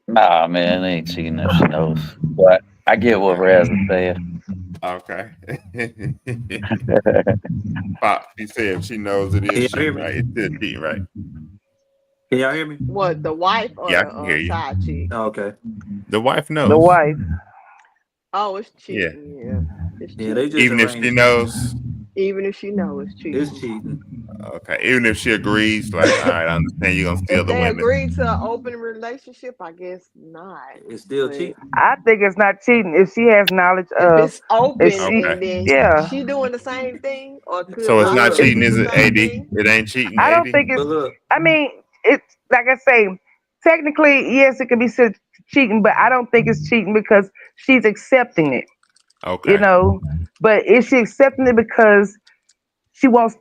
Nah, man, it ain't cheating if she knows. But I get what Okay. Raz is saying. Okay. Pop, she said if she knows it Can is y'all hear cheating, me? right? It's still cheating, right? Can y'all hear me? What, the wife or Yeah, I can hear the you. side chick? Oh, okay. The wife The knows. wife. Oh, it's Yeah. cheating. Yeah, it's Yeah, they cheating. just Even if she arranged. knows. Even if she knows it's It's cheating. cheating. Okay. Even if she agrees, like, all right, I understand you're gonna steal If the they women. agree to an open relationship, I guess not. It's still But cheating. I think it's not cheating if she has knowledge if of. it's open If she, and then yeah. she doing the same thing or could So it's But not look, possibly cheating, do is the it, same AD? thing. It ain't cheating, I don't AD? think it's. but look, I mean, it's like I say. Technically, yes, it could be cheating, but I don't think it's cheating because she's accepting it. You Okay. know, but is she accepting it because she wants?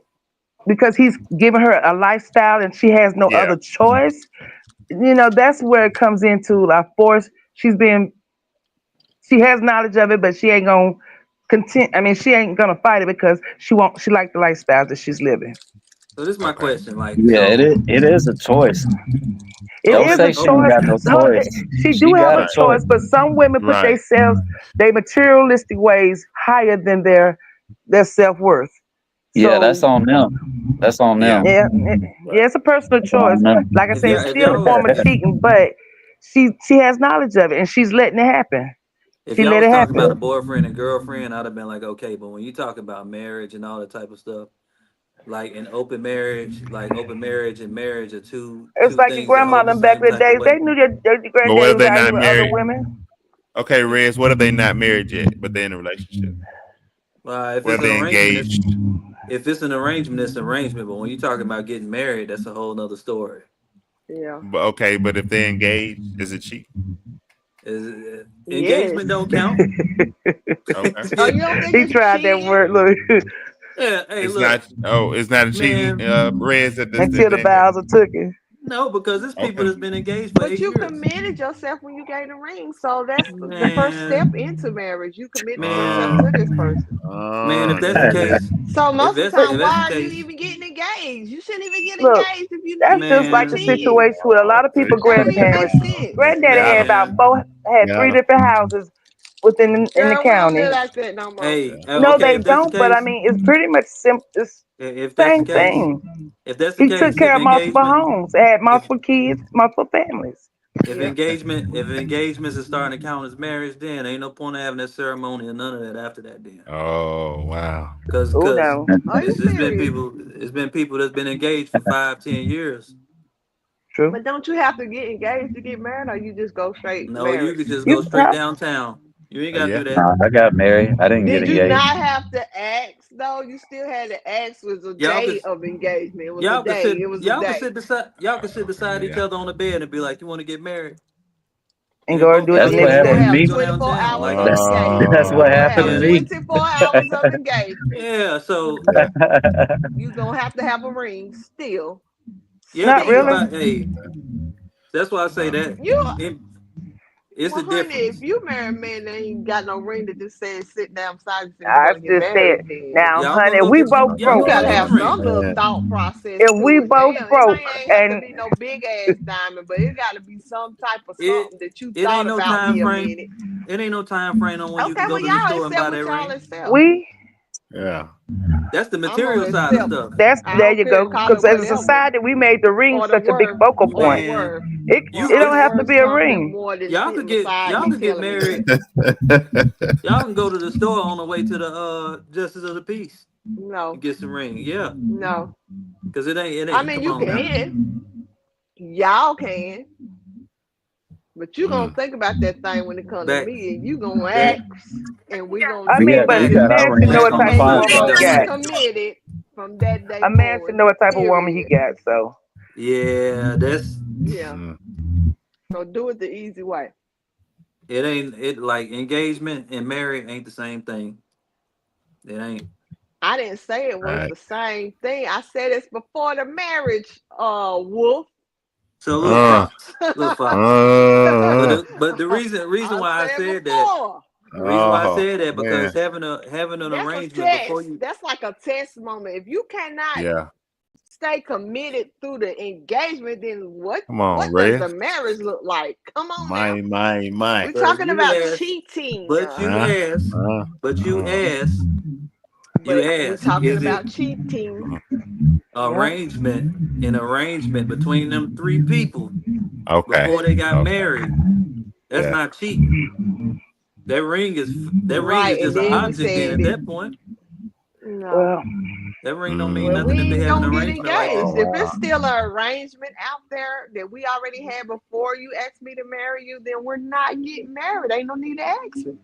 Because he's giving her a lifestyle and she has no Yeah. other choice. You know, that's where it comes into like force. She has knowledge of it, but she ain't gonna she ain't gonna fight it because she like the lifestyle that she's living. so this is my Okay. question. Like, Yeah, so it is a choice. It Don't is a say she ain't choice. got no choice. She do She have got a a Right. choice, choice. but some women put Right. their materialistic ways higher than their self worth. Yeah, that's So on them. That's on Yeah. them. yeah, it's a personal That's on choice. them. Like I said, it's if still a y'all was form of cheating, but she has knowledge of it and she's letting it happen. if She y'all let was it talking about a happen. boyfriend and girlfriend, I'd have been like, okay. But when you talk about marriage and all that type of stuff, like an open marriage and marriage are It's two like your things that hold the grandmother back same in the type of days. They weight. knew your But what granddaddy if was they out here not with other married? women. Okay, Rez, what if they not married yet, but they're in a relationship? If What it's if an they arrangement, engaged? if it's an arrangement, it's an arrangement. But when you're talking about getting married, that's a whole nother story. Yeah. But okay, but if they're engaged, is it cheap? Yes. Engagement don't count. Okay. Oh, you don't think He it's tried that cheating? word, look, Yeah, hey, It's look, not. Oh, it's not a cheating. man. Rez at this until if the they engaged. vows are taken. No, because there's people Okay. that's been engaged for But 8 you years. committed yourself when you gave the ring. So that's the first step Man, into marriage. You committed yourself man, to this person. man. If that's the Yeah. case, So most of the time, if that's the why are you case, even getting engaged? You shouldn't even get Look, engaged if that's just you like the man, cheating. situation with a lot of people That don't even make grandparents. sense. Granddaddy Got had him. man. had Got three him. different houses in the Girl, we don't county. live like that no more. Hey, No, okay. they If that's the don't, but I case, mean it's pretty much simple. It's if the that's the same case, thing. if that's the He took case, care of multiple homes, had multiple kids, multiple families. Yeah. if engagements is starting to count as marriage, then ain't no point of having that ceremony or none of that after that. Then, Oh wow. Oh cause no, Are you serious? it's been people that's been engaged for 5, 10 years. true. But don't you have to get engaged to get married, or you just go straight No, you married? could just go You straight downtown. You ain't gotta Yeah. do that. I got married. I didn't get Did you engaged. not have to ask though? You still had to ask. Was a Y'all could day of engagement. It was a y'all could day. sit It was a day. y'all could sit beside each Yeah. other on the bed and be like, you want to get married? and And go and do it the And That's then what next you're gonna happened to day. have me. 24 downtown hours like of that. That's engagement. what You're Oh, gonna happened have to man. me. 24 hours of engagement. Yeah, so Yeah. You're gonna have a ring still. yeah, Not but think really. Still. about that's why I say that You it, it's well, a honey, if difference. you marry a man that ain't got no ring that just says sit down beside you and you I want to get just said, married, then now, honey, if we both you broke, gotta Oh have some little man. thought process if we to it. both Damn, it broke, ain't have to and be no big ass diamond, but it gotta be some type of It something that you it thought ain't no about time me a minute. frame. It ain't no time frame on when you Okay, can go well to the y'all store and accept buy what that y'all ring. accept. we Yeah. That's the I'm gonna material side of accept. stuff. I there don't you care, go. call it Because as a whatever. society, we made the ring For the such a big worth, focal for the point. Man, worth, It you for it the don't it's have to worth be a something ring. more than sitting beside y'all me could get telling me married. something. Y'all can go to the store on the way to the justice of the peace and No, get some ring. Yeah, no. because it I ain't. mean Come you on now. can. Y'all can. But you gonna Mm. think about that thing when it come to Back me, and you gonna back ask, and we gonna I We mean, got but we back a got our man should know rings back what on from the the type of you Sunday woman fine he gonna though. be got. committed from that day A man should forward. know what type of woman he Period. got. So Yeah, that's Yeah. Mm. So do it the easy way. it. Ain't it like engagement and marriage ain't the same thing. It ain't. I didn't say it was Right. the same thing. I said it's before the marriage, Wolf. So Uh, look, Fox. uh, But the reason I why I said said that, before. the reason why I oh said that because man. having an That's a arrangement before test. you. That's like a test moment. If you cannot Yeah. stay committed through the engagement, then what Come on, does the Red. marriage look like? Come on now. My. We're But talking you about asked, cheating. but you Uh, asked, uh, but you uh, asked, you But we're asked, talking is about it cheating. Yeah. an arrangement between them three people okay. before they got Okay. married? That's Yeah. not cheating. That ring is Right. And just an then we object. Then said at that that point, no. Well, that ring don't mean Well, Mm. we nothing if they ain't have an gonna get arrangement like engaged. that. If it's still an arrangement out there that we already had before you asked me to marry you, then we're not getting married. Ain't no need to ask me.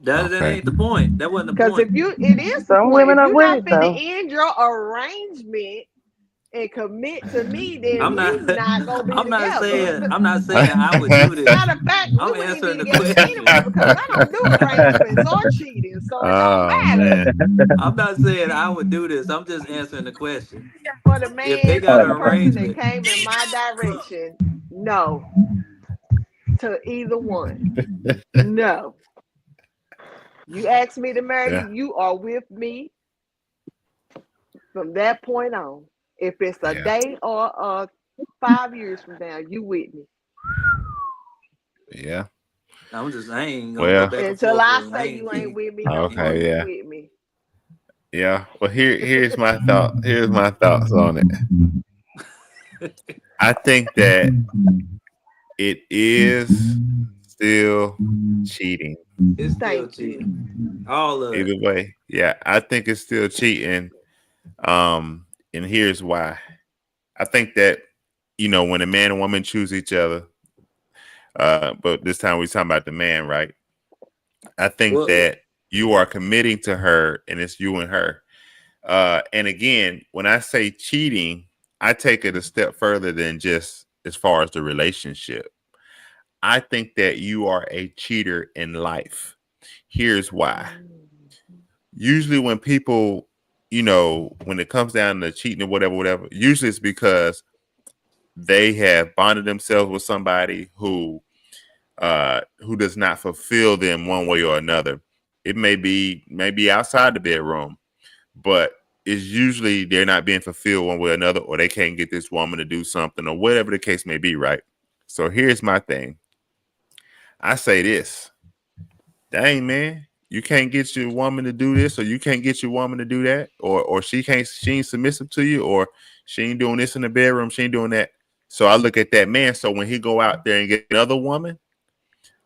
That Okay. ain't the point. That wasn't the Because point. it is the some point. women If are you're with not it finna though. end your arrangement and commit to me, I'm then not. we not gonna be I'm not together. saying. I'm not saying I would do this. Matter of fact, we I'm wouldn't be answering the together question. anyway because I don't do arrangements or cheating, so it don't Oh matter. man. I'm not saying I would do this. I'm just answering the question. For the If they man, got for an the person that arrangement, came in my direction, no. To either one, no. You ask me to marry Yeah. you, you are with me from that point on. If it's a Yeah. day or 5 years from now, you with me. Yeah. I ain't gonna go Well. back and Until forth I with. I say you ain't ain't. with me no more, Okay. you Yeah. with me. Yeah. Well, here's my thought. Here's my thoughts on it. I think that it is still cheating. It's still Thank you. cheating. All of Either it. way. Yeah. I think it's still cheating. And here's why. I think that, when a man and woman choose each other, but this time we're talking about the man, right? I think Well, that you are committing to her and it's you and her. And again, when I say cheating, I take it a step further than just as far as the relationship. I think that you are a cheater in life. Here's why. Usually when people, when it comes down to cheating or whatever, usually it's because they have bonded themselves with somebody who does not fulfill them one way or another. It may be outside the bedroom, but it's usually they're not being fulfilled one way or another, or they can't get this woman to do something, or whatever the case may be, right? So here's my thing. I say this. Dang, man, you can't get your woman to do this, or you can't get your woman to do that, or she ain't submissive to you, or she ain't doing this in the bedroom, she ain't doing that. So I look at that man. So when he go out there and get another woman,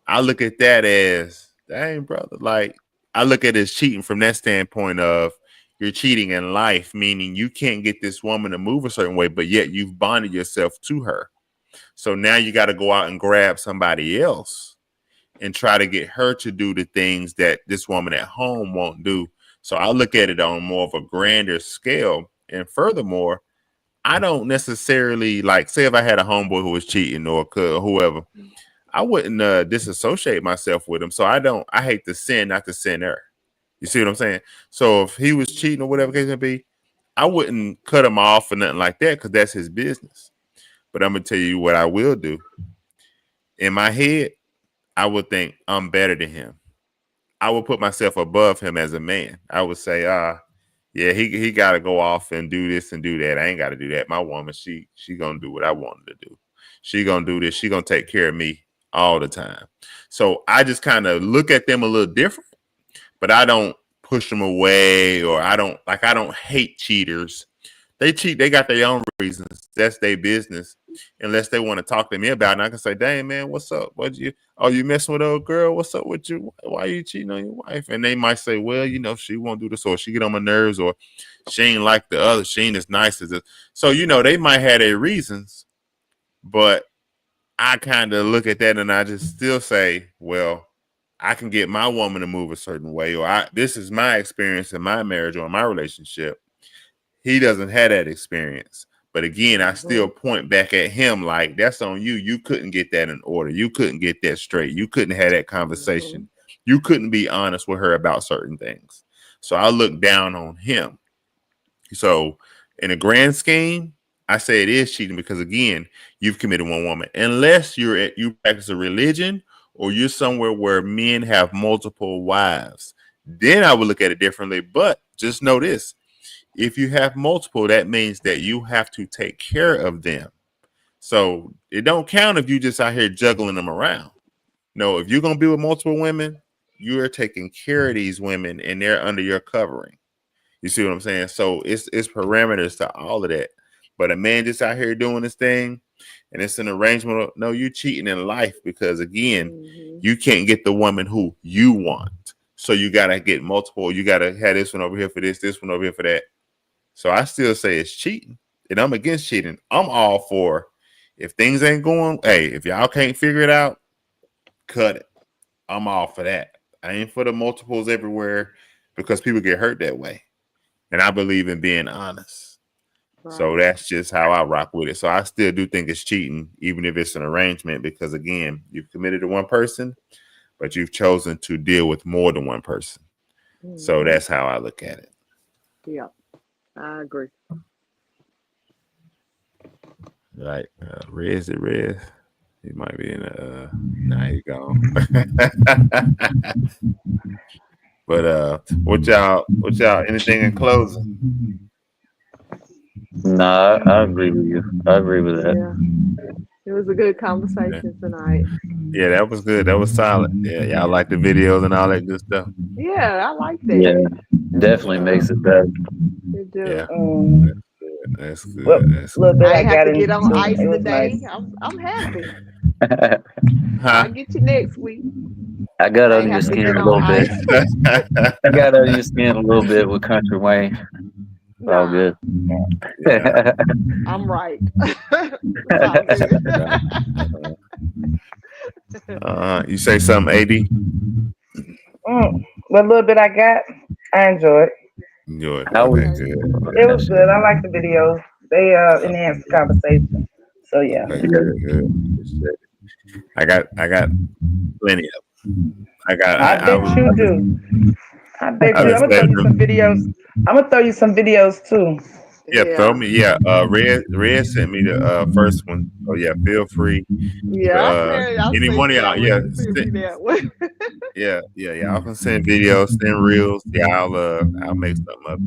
I look at that as, dang, brother. Like, I look at it as cheating from that standpoint of you're cheating in life, meaning you can't get this woman to move a certain way, but yet you've bonded yourself to her. So now you got to go out and grab somebody else and try to get her to do the things that this woman at home won't do. So I look at it on more of a grander scale. And furthermore, I don't necessarily like, say if I had a homeboy who was cheating or whoever, I wouldn't disassociate myself with him. So I hate the sin, not the sinner. You see what I'm saying? So if he was cheating or whatever case may be, I wouldn't cut him off or nothing like that because that's his business. But I'm gonna tell you what I will do. In my head, I would think I'm better than him. I would put myself above him as a man. I would say, yeah, he gotta go off and do this and do that. I ain't gotta do that. My woman, she gonna do what I want her to do. She gonna do this, she gonna take care of me all the time. So I just kind of look at them a little different, but I don't push them away, or I don't hate cheaters. They cheat, they got their own reasons. That's their business. Unless they want to talk to me about it. And I can say, dang man, what's up? You messing with old girl? What's up with you? Why are you cheating on your wife? And they might say, well, she won't do this, or she get on my nerves, or she ain't like the other, she ain't as nice as this. So, they might have their reasons, but I kind of look at that and I just still say, well, I can get my woman to move a certain way, or this is my experience in my marriage or my relationship. He doesn't have that experience. But again, I still point back at him like, that's on you. You couldn't get that in order. You couldn't get that straight. You couldn't have that conversation. You couldn't be honest with her about certain things. So I look down on him. So in a grand scheme, I say it is cheating because again, you've committed one woman. Unless you practice a religion or you're somewhere where men have multiple wives, then I would look at it differently. But just know this. if you have multiple, that means that you have to take care of them. So it don't count if you just out here juggling them around. No, if you're gonna be with multiple women, you are taking care of these women and they're under your covering. You see what I'm saying? So it's parameters to all of that. But a man just out here doing this thing and it's an arrangement of, no, you're cheating in life because again, you can't get the woman who you want. So you gotta get multiple, you gotta have this one over here for this one over here for that. So I still say it's cheating. And I'm against cheating. I'm all for if things ain't going, hey, if y'all can't figure it out, cut it. I'm all for that. I ain't for the multiples everywhere because people get hurt that way. And I believe in being honest. Right. So that's just how I rock with it. So I still do think it's cheating, even if it's an arrangement, because again, you've committed to one person, but you've chosen to deal with more than one person. So that's how I look at it. Yeah, I agree. Right. Rez it, Rez. He might be in a nah, he gone. But what y'all anything in closing? Nah, I agree with you. I agree with that. Yeah. It was a good conversation tonight. Yeah, that was good. That was solid. Yeah, y'all like the videos and all that good stuff. Yeah, I like that. Yeah, definitely makes it better. It do. Yeah. That's good. Well, That's little good. bit I I ain't have got to get on into. ice It was today. nice. I'm happy. Huh? I'll get you next week. I got I under ain't your have to skin get a on little bit. ice. I got under your skin a little bit with Country Wayne. It's all good. Yeah. I'm right. It's all good. You say something, AD? What little bit I got, I enjoyed. Good. How Okay, was good. It was good. I like the videos. They enhance the conversation. So yeah. Okay, good. I got plenty of them. I bet you do. I bet you. I'm gonna throw you some videos. I'm gonna throw you some videos too. Yeah, throw me. Yeah, Red sent me the first one. Oh yeah, feel free. Yeah, I Any seen one of y'all, that one. yeah, You sent me that one. yeah. Y'all can send videos, send reels. Yeah, I'll make something up.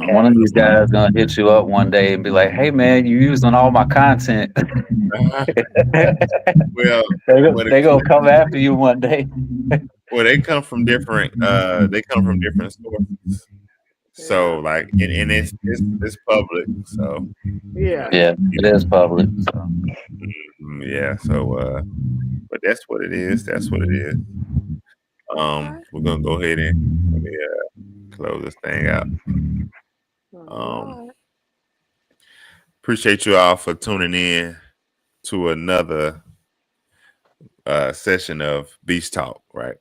One of these guys gonna hit you up one day and be like, "Hey man, you using all my content." Well, they gonna come after you one day. Well, they come from different sources. So like and it's public. So yeah. It is public. So. Yeah, so but that's what it is. That's what it is. We're gonna go ahead and let me close this thing out. Appreciate you all for tuning in to another session of Beast Talk, right?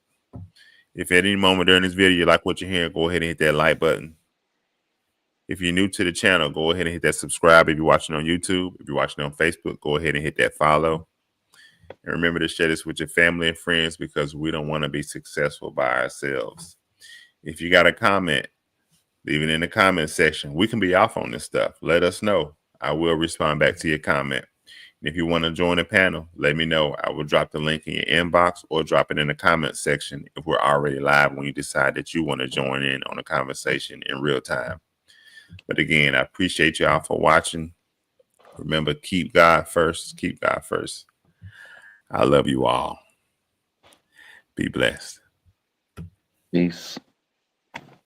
If at any moment during this video you like what you're hearing, go ahead and hit that like button. If you're new to the channel, go ahead and hit that subscribe. If you're watching on YouTube, if you're watching on Facebook, go ahead and hit that follow. And remember to share this with your family and friends because we don't want to be successful by ourselves. If you got a comment, leave it in the comment section. We can be off on this stuff. Let us know. I will respond back to your comment. And if you want to join the panel, let me know. I will drop the link in your inbox or drop it in the comment section if we're already live when you decide that you want to join in on the conversation in real time. But again, I appreciate y'all for watching. Remember, keep God first. Keep God first. I love you all. Be blessed. Peace.